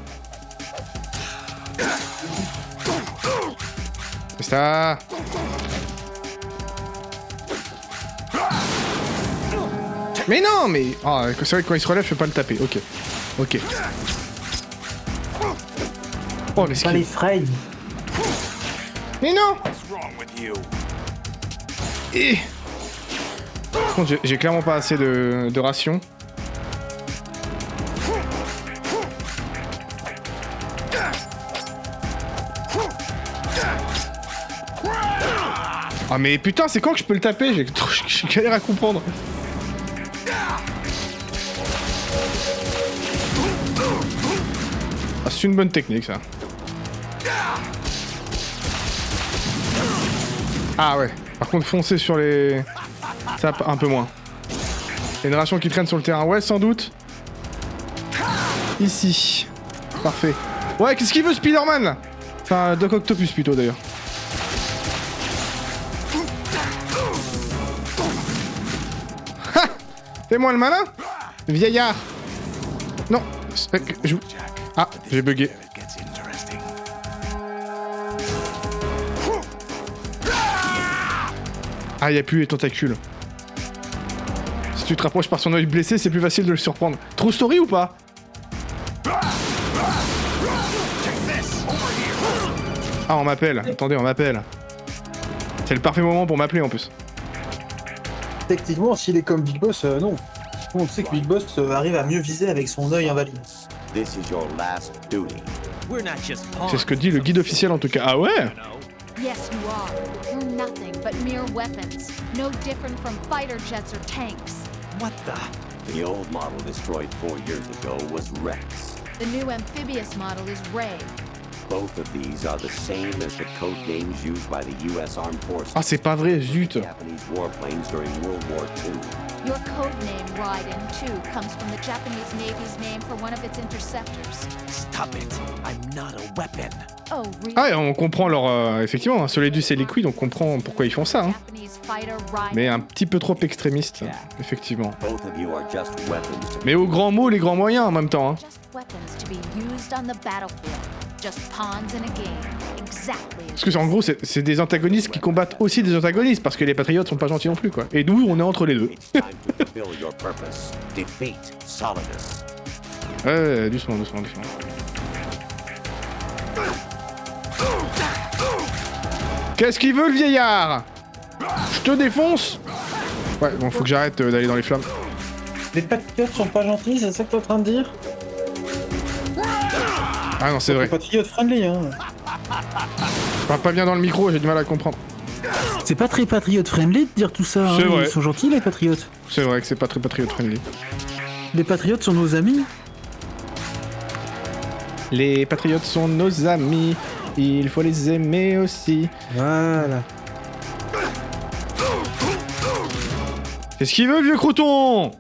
C'est ça. Mais non, mais... Oh, c'est vrai que quand il se relève, je peux pas le taper. Ok. Ok. Oh, mais pas les frames. Mais non. Et... Par contre, j'ai clairement pas assez de rations. Ah mais putain, c'est quand que je peux le taper? J'ai galère à comprendre. Ah, c'est une bonne technique ça. Ah ouais. Par contre, foncer sur les... Ça, un peu moins. Il y a une ration qui traîne sur le terrain. Ouais, sans doute. Ici. Parfait. Ouais, qu'est-ce qu'il veut, Spider-Man, là? Enfin, Doc Octopus, plutôt, d'ailleurs. Ha! Fais-moi le malin, vieillard. Non. Ah, j'ai bugué. Ah, y'a plus les tentacules. Si tu te rapproches par son œil blessé, c'est plus facile de le surprendre. True story ou pas? Ah, on m'appelle. Attendez, on m'appelle. C'est le parfait moment pour m'appeler en plus. Techniquement, s'il est comme Big Boss, non. On sait que Big Boss arrive à mieux viser avec son œil invalide. C'est ce que dit le guide officiel en tout cas. Ah ouais? Yes, you are. You're nothing but mere weapons. No different from fighter jets or tanks. What the? The old model destroyed 4 years ago was Rex. The new amphibious model is Ray. Both of these are the same as the code names used by the U.S. Armed Forces. Ah, c'est pas vrai, zut. Japanese warplanes during World War II. Your code name, Raiden, too, comes from the Japanese Navy's name for one of its interceptors. Stop it! I'm not a weapon. Oh, really? Ah, et on comprend leur... effectivement, hein, Solidus et Liquid, on comprend pourquoi ils font ça. Hein. Mais un petit peu trop extrémiste, effectivement. Mais aux grands mots, les grands moyens en même temps. Hein. Parce que en gros, c'est des antagonistes qui combattent aussi des antagonistes, parce que les patriotes sont pas gentils non plus, quoi. Et nous, on est entre les deux. Ouais, doucement, doucement, doucement. Qu'est-ce qu'il veut, le vieillard? Je te défonce. Ouais, bon, faut que j'arrête d'aller dans les flammes. Les patriotes sont pas gentils, c'est ça que t'es en train de dire? Ah non, c'est vrai. Patriote friendly, hein. Je parle pas bien dans le micro, j'ai du mal à comprendre. C'est pas très patriote friendly de dire tout ça, hein. C'est vrai. Ils sont gentils les patriotes. C'est vrai que c'est pas très patriote friendly. Les patriotes sont nos amis. Les patriotes sont nos amis, il faut les aimer aussi. Voilà. Qu'est-ce qu'il veut, vieux crouton?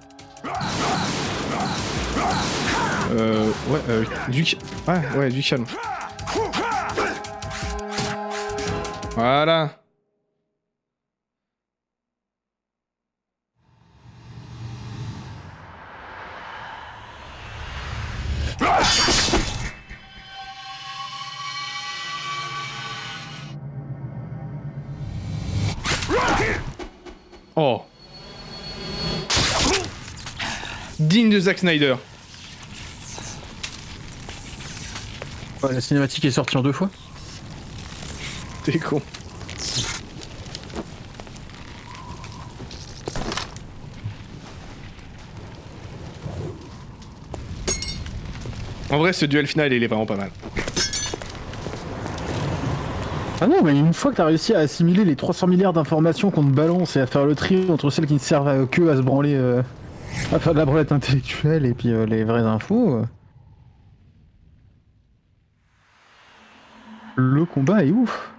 Ouais, du calme. Voilà. Oh. Digne de Zack Snyder. Ouais, la cinématique est sortie en 2 fois. T'es con. En vrai, ce duel final, il est vraiment pas mal. Ah non, mais une fois que t'as réussi à assimiler les 300 milliards d'informations qu'on te balance et à faire le tri entre celles qui ne servent que à se branler, à faire de la branlette intellectuelle et puis les vraies infos, le combat est ouf.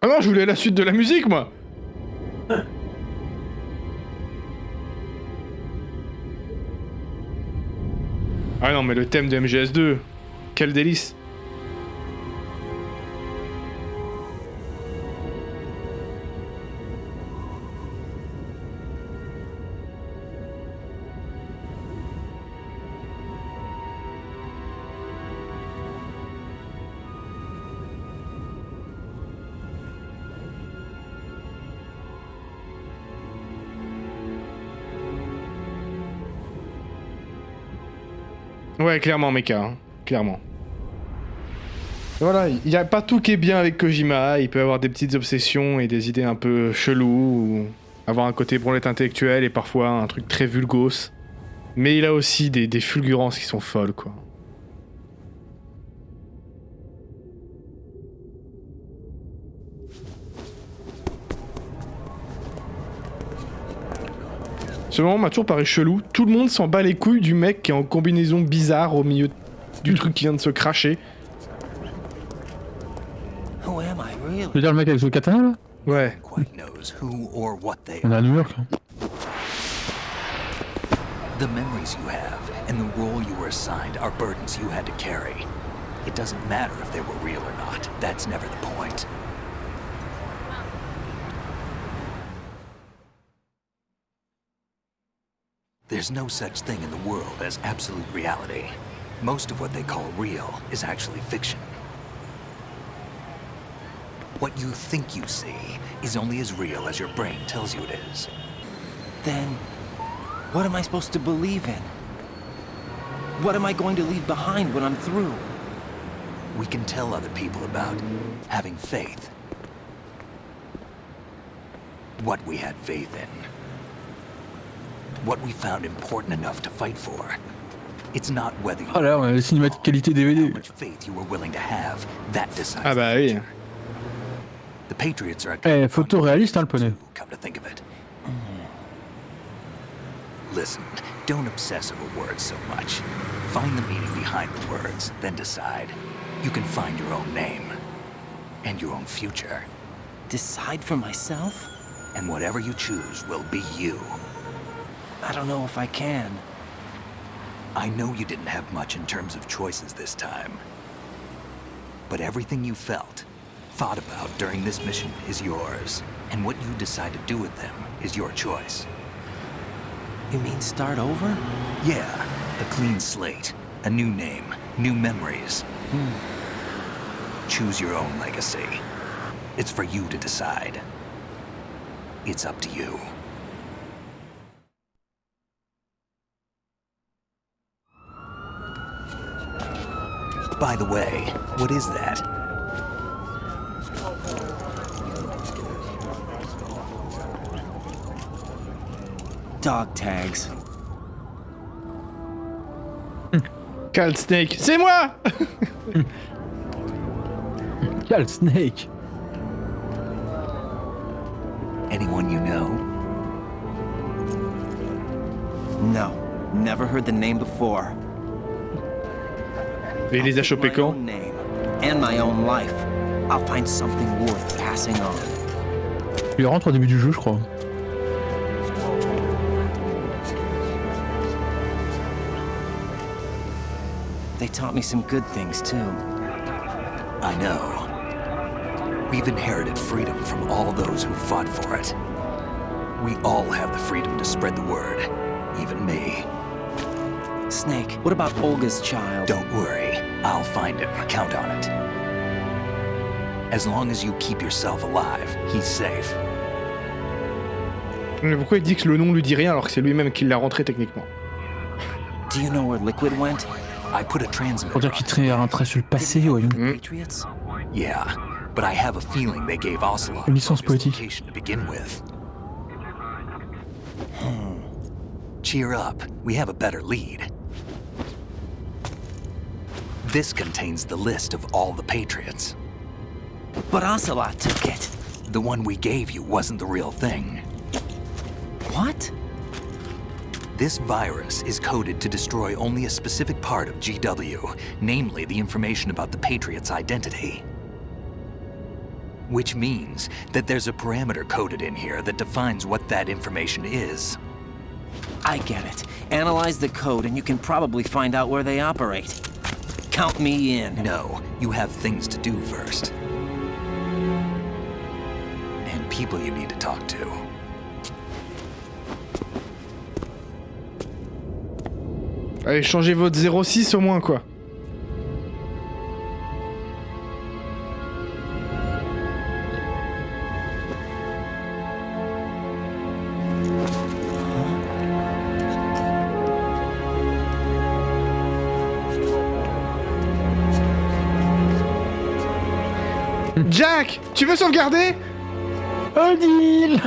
Ah non, je voulais la suite de la musique, moi. Ah non, mais le thème de MGS2, quel délice. Ouais, clairement, mecha, hein. Clairement. Et voilà, il n'y a pas tout qui est bien avec Kojima, il peut avoir des petites obsessions et des idées un peu cheloues, ou avoir un côté branlette intellectuelle et parfois un truc très vulgose. Mais il a aussi des fulgurances qui sont folles, quoi. Ce moment m'a toujours paru chelou. Tout le monde s'en bat les couilles du mec qui est en combinaison bizarre au milieu du truc qui vient de se cracher. Tu veux dire le mec avec le katana là? Ouais. On est à New York. The memories you have and the role you were assigned are burdens you had to carry. It doesn't matter if they were real or not. That's never the point. There's no such thing in the world as absolute reality. Most of what they call real is actually fiction. What you think you see is only as real as your brain tells you it is. Then, what am I supposed to believe in? What am I going to leave behind when I'm through? We can tell other people about having faith. What we had faith in. What we found important enough to fight for. It's not whether you Oh là, on a les cinématiques qualité DVD. how much faith you were willing to have that decides. Ah bah oui. The Patriots are Eh, photoréaliste hein le poney. come to think of it. Listen, don't obsess over words so much. Find the meaning behind the words, then decide. You can find your own name and your own future. Decide for myself? And whatever you choose will be you. I don't know if I can. I know you didn't have much in terms of choices this time. But everything you felt, thought about during this mission is yours. And what you decide to do with them is your choice. You mean start over? Yeah, a clean slate, a new name, new memories. Choose your own legacy. It's for you to decide. It's up to you. By the way, what is that? Dog tags. KaldSnake, c'est moi. KaldSnake. Anyone you know? No, never heard the name before. Et il les a chopés quand? Name and my own life. I'll find something worth passing on. Il rentre au début du jeu, je crois. They taught me some good things too. I know. We've inherited freedom from all those who fought for it. We all have the freedom to spread the word, even me. Snake, what about Olga's child? Don't worry, I'll find him, count on it. As long as you keep yourself alive, he's safe. Mais pourquoi il dit que le nom lui dit rien alors que c'est lui-même qui l'a rentré techniquement? Do you know where Liquid went? I put a transmitter. Pour dire qu'il traîne un trait sur le passé, ouais. Patriots? Yeah, but I have a feeling they gave Ocelot Une licence poétique. location to begin with. Cheer up, we have a better lead. This contains the list of all the Patriots. But Ocelot took it. The one we gave you wasn't the real thing. What? This virus is coded to destroy only a specific part of GW, namely the information about the Patriot's identity. Which means that there's a parameter coded in here that defines what that information is. I get it. Analyze the code and you can probably find out where they operate. Count me in. No, you have things to do first. And people you need to talk to. Allez, changez votre 06 au moins, quoi. Jack, tu veux sauvegarder? Un deal.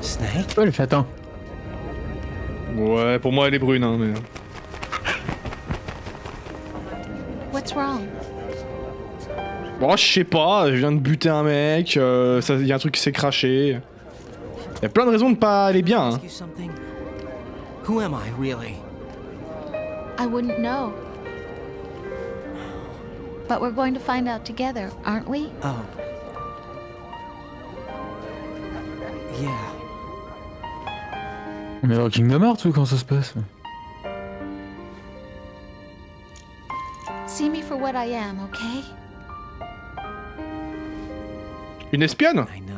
Snake? Ouais, le chatin. Ouais, pour moi elle est brune, hein, mais... What's wrong? Bon, je sais pas, je viens de buter un mec, y a un truc qui s'est craché. Y a plein de raisons de pas aller bien, hein. Who am I, really? I wouldn't know. But we're going to find out together, aren't we? Oh. Yeah. On est dans Kingdom Hearts ou comment ça se passe? See me for what I am, okay? Une espionne? I know.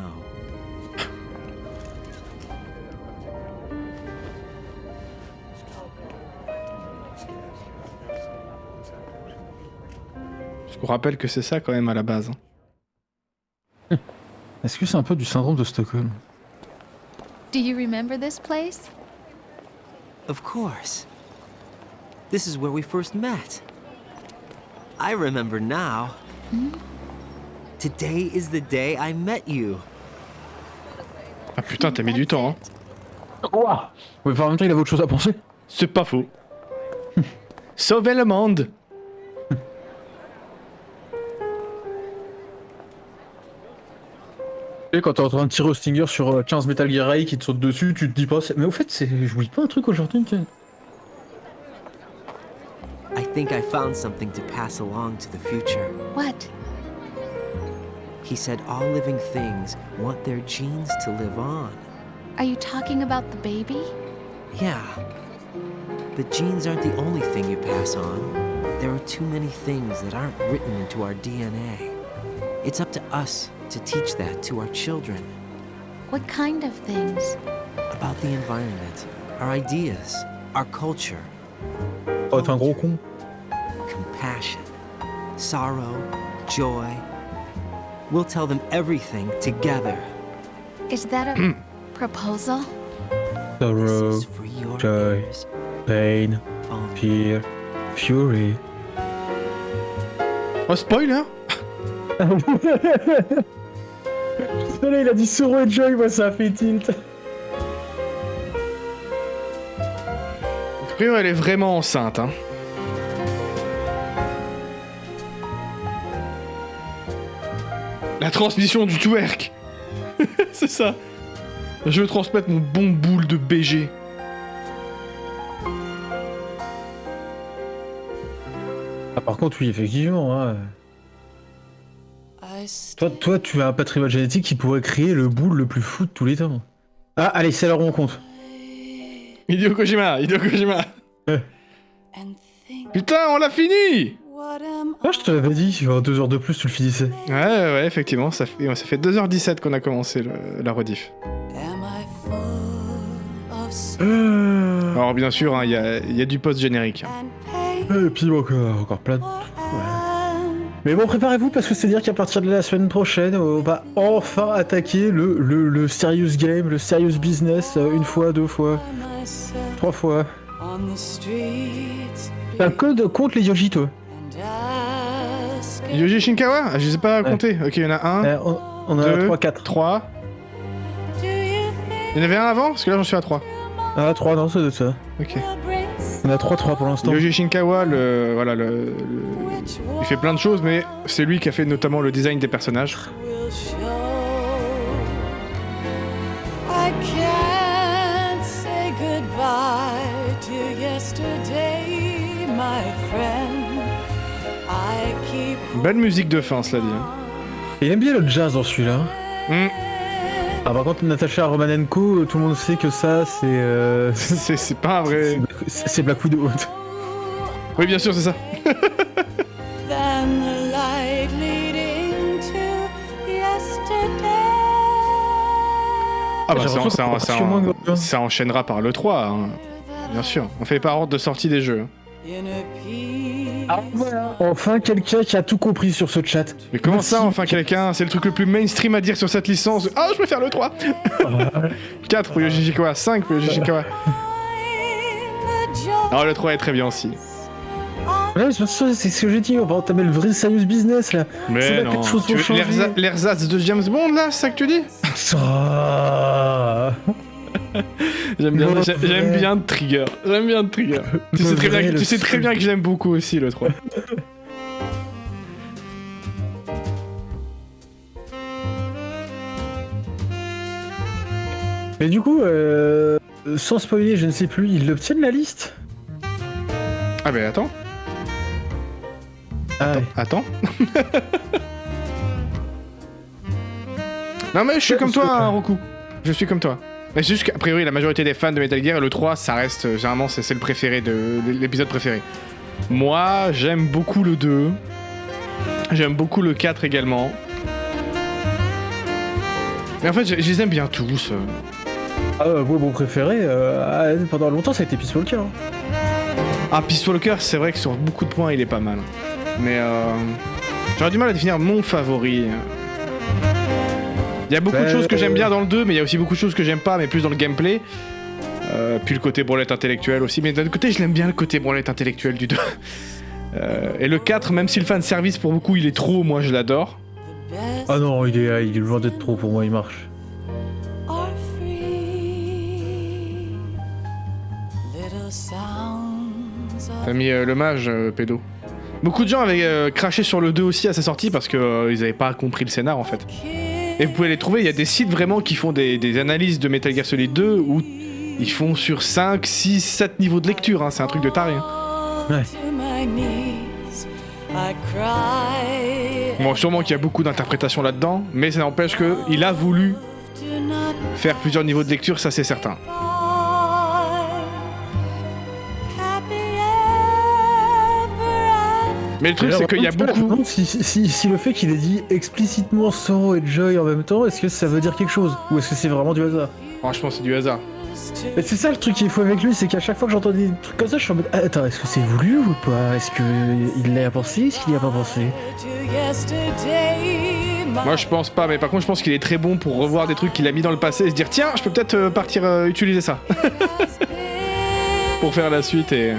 Je vous rappelle que c'est ça quand même à la base. Hein. Est-ce que c'est un peu du syndrome de Stockholm? Do you remember this place? Of course. This is where we first met. I remember now. Today is the day I met you. Ah putain, t'as mis du temps, hein. Ouah. Ouais, enfin, en même temps, il avait autre chose à penser. C'est pas faux. Sauver le monde. Et quand t'es en train de tirer au Stinger sur 15 Metal Gear Ray qui te saute dessus, tu te dis pas, mais au fait, je lis pas un truc aujourd'hui. I think I found something to pass along to the future. What? He said all living things want their genes to live on. Are you talking about the baby? Yeah. The genes aren't the only thing you pass on. There are too many things that aren't written into our DNA. It's up to us to teach that to our children. What kind of things? About the environment, our ideas, our culture. Oh, t'es un gros con. Compassion, sorrow, joy. We'll tell them everything together. Is that a proposal? Sorrow, joy, pain, fear, fury. Oh, spoiler! Là, il a dit sorrow et joy, moi ça a fait tilt. Après, elle est vraiment enceinte, hein. La transmission du twerk. C'est ça. Je veux transmettre mon bon boule de BG. Ah, par contre, oui, effectivement. Hein. Toi, tu as un patrimoine génétique qui pourrait créer le boule le plus fou de tous les temps. Ah, allez, c'est la rencontre. Hideo Kojima. Putain, on l'a fini! Ah, je te l'avais dit, 2 heures de plus, tu le finissais. Ouais, effectivement, ça fait 2h17 qu'on a commencé la rediff. Alors bien sûr, hein, y a du post-générique. Et puis encore plein de... Ouais. Mais bon, préparez-vous parce que c'est-à-dire qu'à partir de la semaine prochaine, on va enfin attaquer le serious game, le serious business, 1 fois, 2 fois, 3 fois. T'as un code contre les Yoshi, toi? Yoshi Shinkawa? Je sais pas compter. Ok, il y en a 1. On a 3, 4. 3. Il y en avait un avant? Parce que là j'en suis à 3. Ah, 3, non, c'est de ça. Ok. On a 3 pour l'instant. Yoshi Shinkawa, il fait plein de choses, mais c'est lui qui a fait notamment le design des personnages. Belle musique de fin, cela dit. Hein. Il aime bien le jazz dans celui-là. Ah, par contre, Natasha Romanenko, tout le monde sait que ça, c'est... c'est pas un vrai... C'est Black Widow. Oui, bien sûr, c'est ça. Ah bah ça enchaînera par le 3, hein. Bien sûr. On fait par ordre de sortie des jeux. Ah, voilà. Enfin quelqu'un qui a tout compris sur ce chat. Mais comment ça, enfin quelqu'un? C'est le truc le plus mainstream à dire sur cette licence. Ah, je préfère le 3. 4 pour Yoshi Shinkawa, 5 pour Yoshi Shinkawa. Ah, le 3 est très bien aussi. Ouais, c'est ce que j'ai dit, on va entamer le vrai serious business là. Mais non, tu veux l'ersatz de James Bond là, c'est ça que tu dis? J'aime bien de trigger. Tu sais très bien que j'aime beaucoup aussi le 3. Mais du coup, sans spoiler, je ne sais plus, ils l'obtiennent la liste? Ah mais attends. Attends. Non mais je suis comme toi, hein, Roku. Je suis comme toi. Mais c'est juste qu'a priori la majorité des fans de Metal Gear, le 3 ça reste, généralement c'est le préféré, l'épisode préféré. Moi j'aime beaucoup le 2. J'aime beaucoup le 4 également. Mais en fait je les aime bien tous. Moi mon préféré, pendant longtemps ça a été Peace Walker. Hein. Ah, Peace Walker, c'est vrai que sur beaucoup de points il est pas mal. Mais j'aurais du mal à définir mon favori. Il y a beaucoup de choses que j'aime bien dans le 2, mais il y a aussi beaucoup de choses que j'aime pas, mais plus dans le gameplay. Puis le côté branlette intellectuelle aussi. Mais d'un autre côté, je l'aime bien le côté branlette intellectuelle du 2. Et le 4, même si le fan service pour beaucoup il est trop, moi je l'adore. Ah non, il est loin d'être trop pour moi, il marche. T'as mis le mage, pédo. Beaucoup de gens avaient craché sur le 2 aussi à sa sortie parce que ils avaient pas compris le scénar en fait. Et vous pouvez les trouver, il y a des sites vraiment qui font des analyses de Metal Gear Solid 2 où ils font sur 5, 6, 7 niveaux de lecture, hein. C'est un truc de taré. Hein. Ouais. Bon, sûrement qu'il y a beaucoup d'interprétations là-dedans, mais ça n'empêche qu'il a voulu faire plusieurs niveaux de lecture, ça c'est certain. Mais le truc, c'est qu'il y a beaucoup... Si le fait qu'il ait dit explicitement Sorrow et Joy en même temps, est-ce que ça veut dire quelque chose? Ou est-ce que c'est vraiment du hasard? Franchement, c'est du hasard. Mais c'est ça le truc qui est fou avec lui, c'est qu'à chaque fois que j'entends des trucs comme ça, je suis en mode attends, est-ce que c'est voulu ou pas? Est-ce qu'il l'a pensé? Est-ce qu'il y a pas pensé? Moi je pense pas, mais par contre je pense qu'il est très bon pour revoir des trucs qu'il a mis dans le passé et se dire tiens, je peux peut-être partir utiliser ça. Pour faire la suite et...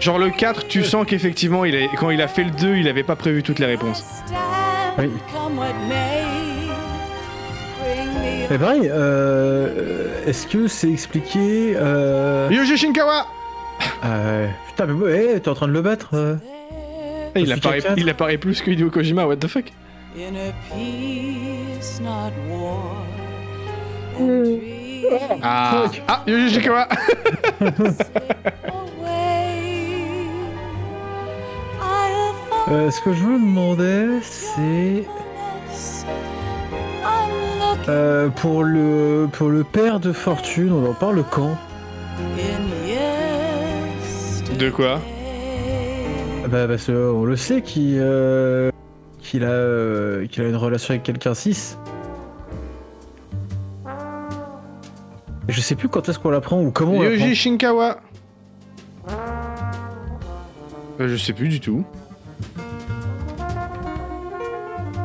Genre le 4, tu sens qu'effectivement, quand il a fait le 2, il avait pas prévu toutes les réponses. Oui. Mais pareil, est-ce que c'est expliqué Yuji Shinkawa. Putain, mais ouais, t'es en train de le battre il apparaît plus que Hideo Kojima, what the fuck. Ah, Yuji Shinkawa. Ce que je me demandais, c'est... pour le père de fortune, on en parle quand? De quoi? Parce qu'on le sait qu'il a une relation avec quelqu'un 6. Je sais plus quand est-ce qu'on l'apprend ou comment on l'apprend. Yuji Shinkawa. Je sais plus du tout.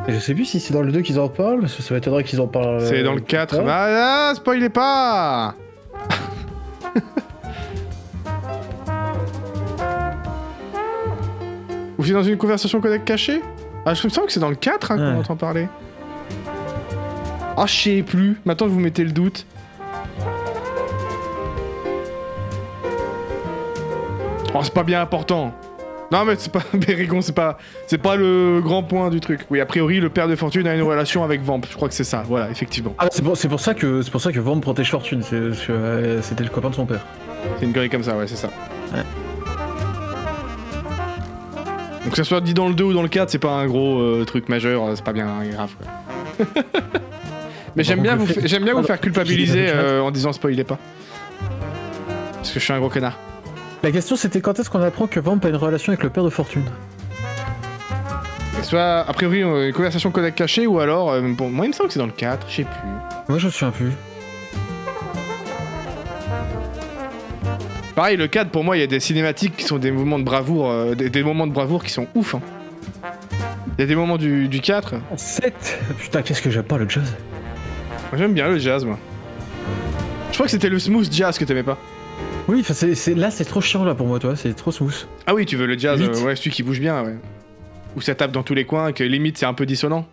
Je sais plus si c'est dans le 2 qu'ils en parlent, parce que ça m'étonnerait qu'ils en parlent. C'est dans le 4. Bah, spoilez pas. Ou c'est dans une conversation codec cachée? Ah, je me sens que c'est dans le 4 hein, qu'on entend parler. Ah, je sais plus. Maintenant, vous mettez le doute. Oh, c'est pas bien important. Non, mais c'est pas... Bérigon, c'est pas le grand point du truc. Oui, a priori, le père de Fortune a une relation avec Vamp. Je crois que c'est ça, voilà, effectivement. Ah, c'est pour ça que Vamp protège Fortune. C'était le copain de son père. C'est une connerie comme ça, ouais, c'est ça. Ouais. Donc que ça soit dit dans le 2 ou dans le 4, c'est pas un gros truc majeur, c'est pas bien grave, quoi. Mais j'aime bien vous faire culpabiliser en disant spoilez pas. Parce que je suis un gros connard. La question c'était quand est-ce qu'on apprend que Vamp a une relation avec le père de Fortune? Soit, a priori, une conversation codec cachée ou alors... bon, moi il me semble que c'est dans le 4, je sais plus. Moi je me souviens plus. Pareil, le 4, pour moi, il y a des cinématiques qui sont des mouvements de bravoure, des moments de bravoure qui sont ouf. Hein. Il y a des moments du 4. 7. Putain, qu'est-ce que j'aime pas le jazz. Moi, j'aime bien le jazz, moi. Je crois que c'était le smooth jazz que t'aimais pas. Oui, là c'est trop chiant là pour moi, toi, c'est trop smooth. Ah oui, tu veux le jazz, ouais, celui qui bouge bien, ouais. Où ça tape dans tous les coins, que limite c'est un peu dissonant.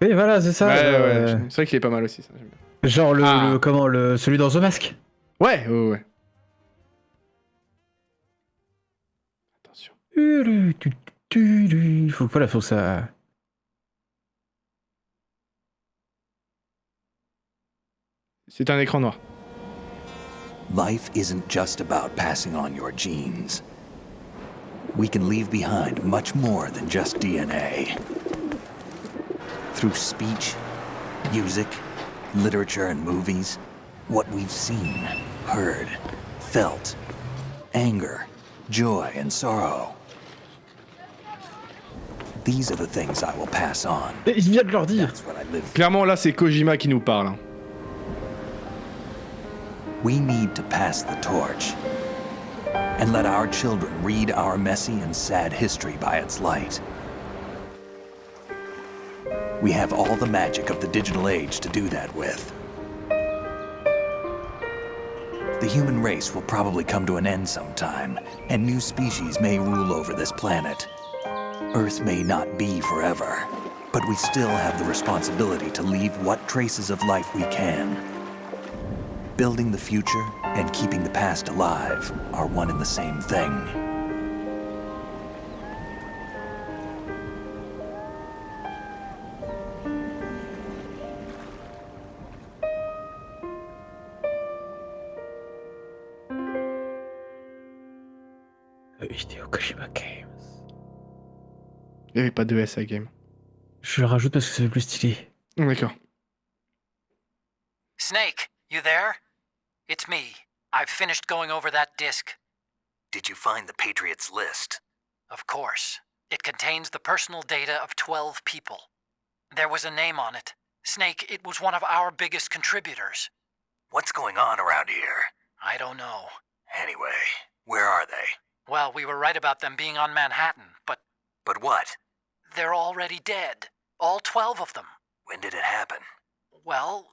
Oui, voilà, c'est ça. Ouais, c'est vrai qu'il est pas mal aussi, ça, j'aime bien. Genre celui dans The Mask. Ouais. Attention. Faut que ça... C'est un écran noir. Life isn't just about passing on your genes. We can leave behind much more than just DNA. Through speech, music, literature, and movies, what we've seen, heard, felt, anger, joy, and sorrow. These are the things I will pass on. Et il vient de leur dire. Clairement, là, c'est Kojima qui nous parle. Hein. We need to pass the torch and let our children read our messy and sad history by its light. We have all the magic of the digital age to do that with. The human race will probably come to an end sometime, and new species may rule over this planet. Earth may not be forever, but we still have the responsibility to leave what traces of life we can. Building the future and keeping the past alive are one and the same thing. Hideo Kojima Games. Il n'y avait pas de S à game. Je le rajoute parce que ça fait plus stylé. D'accord. Snake, you there? It's me. I've finished going over that disc. Did you find the Patriots list? Of course. It contains the personal data of 12 people. There was a name on it. Snake, it was one of our biggest contributors. What's going on around here? I don't know. Anyway, where are they? Well, we were right about them being on Manhattan, but... But what? They're already dead. All 12 of them. When did it happen? Well,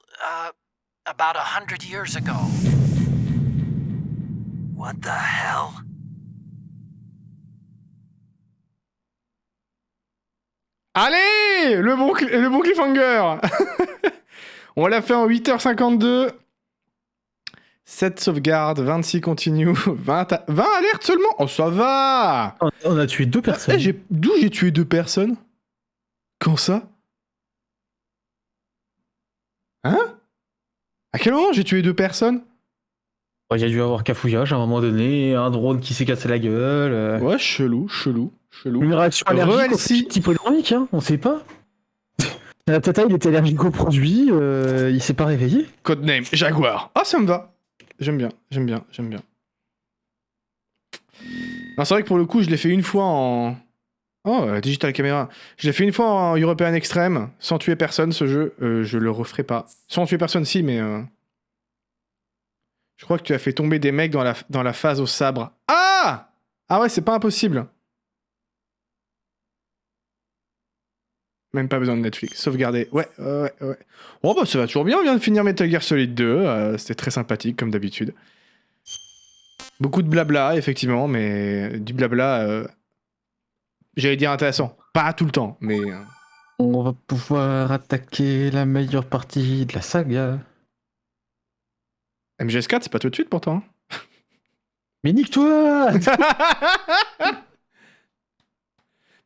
about 100 years ago. What the hell? Allez, le bon cliffhanger. On l'a fait en 8h52. 7 sauvegardes, 26 continues, 20 alertes seulement. Oh, ça va. On a tué 2 personnes. D'où j'ai tué 2 personnes? Quand ça? Hein? À quel moment j'ai tué 2 personnes? Il y a dû avoir cafouillage à un moment donné, un drone qui s'est cassé la gueule. Ouais, chelou. Une réaction allergique au petit hypodermique, hein, on sait pas. Tata, il était allergique au produit, il s'est pas réveillé. Codename Jaguar. Ah, ça me va. J'aime bien. Non, c'est vrai que pour le coup, je l'ai fait une fois en... Oh, digital caméra. Je l'ai fait une fois en European Extreme, sans tuer personne, ce jeu. Je le referai pas. Sans tuer personne, si, mais... Je crois que tu as fait tomber des mecs dans la phase au sabre. Ah! Ah ouais, c'est pas impossible. Même pas besoin de Netflix. Sauvegarder. Ouais. Oh bah ça va toujours bien, on vient de finir Metal Gear Solid 2. C'était très sympathique, comme d'habitude. Beaucoup de blabla, effectivement, mais du blabla... J'allais dire intéressant. Pas tout le temps, mais... On va pouvoir attaquer la meilleure partie de la saga. MGS4, c'est pas tout de suite, pourtant. Mais nique-toi.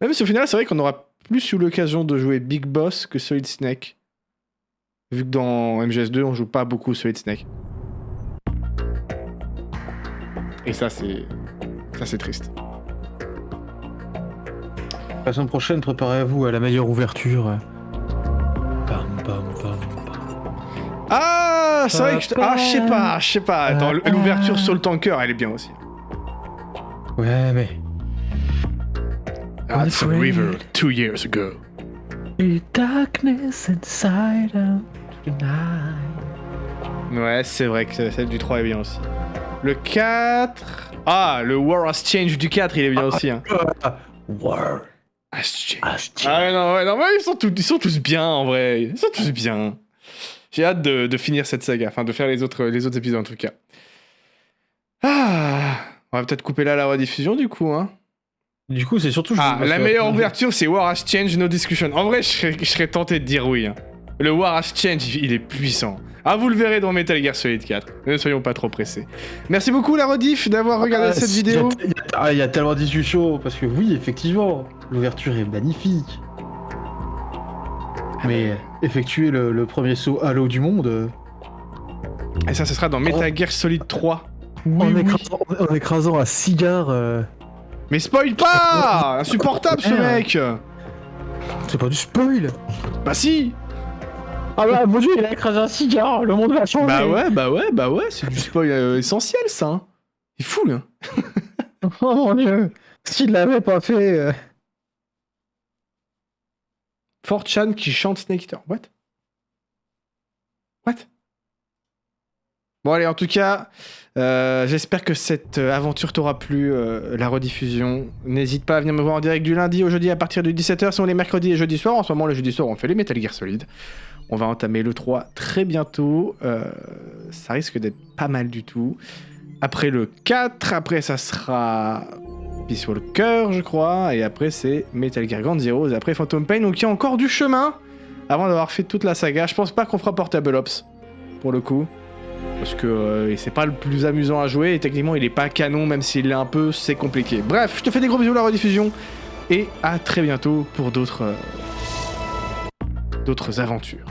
Même si au final, c'est vrai qu'on aura plus eu l'occasion de jouer Big Boss que Solid Snake. Vu que dans MGS2, on joue pas beaucoup Solid Snake. Et ça, c'est triste. La semaine prochaine, préparez-vous à la meilleure ouverture. Ah, c'est vrai que... Ah, je sais pas. Attends, l'ouverture sur le tanker, elle est bien aussi. Ouais, mais... That's a river 2 years ago. Darkness inside of tonight. Ouais, c'est vrai que celle du 3 est bien aussi. Le 4... Ah, le War Has Changed du 4, il est bien aussi. Hein. War Has Changed. Ah non, mais ils sont tous bien, en vrai. Ils sont tous bien. J'ai hâte de finir cette saga, enfin de faire les autres épisodes en tout cas. Ah, on va peut-être couper là la rediffusion du coup, hein. Du coup, c'est surtout... la meilleure ouverture, c'est War Has Changed, no discussion. En vrai, je serais tenté de dire oui. Hein. Le War Has Changed, il est puissant. Ah, vous le verrez dans Metal Gear Solid 4. Ne soyons pas trop pressés. Merci beaucoup la rediff d'avoir regardé cette vidéo. Il y a tellement de discussions, parce que oui, effectivement, l'ouverture est magnifique. Mais effectuer le premier saut Halo du monde... Et ça, ce sera dans Metal Gear Solid 3. En écrasant un cigare... Mais spoil pas. Insupportable ce mec. C'est pas du spoil. Bah si. Ah bah mon dieu, il a écrasé un cigare, le monde va changer. Bah ouais, c'est du spoil essentiel ça. Hein. Il est fou là. Oh mon dieu. S'il l'avait pas fait... 4chan qui chante Snake Eater. What? Bon allez, en tout cas, j'espère que cette aventure t'aura plu, la rediffusion. N'hésite pas à venir me voir en direct du lundi au jeudi à partir de 17h, sinon les mercredis et jeudi soir. En ce moment, le jeudi soir, on fait les Metal Gear Solid. On va entamer le 3 très bientôt. Ça risque d'être pas mal du tout. Après le 4, après ça sera Peace Walker, je crois. Et après, c'est Metal Gear Ground Zeroes. Et après Phantom Pain. Donc il y a encore du chemin avant d'avoir fait toute la saga. Je pense pas qu'on fera Portable Ops, pour le coup. Parce que c'est pas le plus amusant à jouer. Et techniquement, il est pas canon, même s'il l'est un peu, c'est compliqué. Bref, je te fais des gros bisous la rediffusion. Et à très bientôt pour d'autres aventures.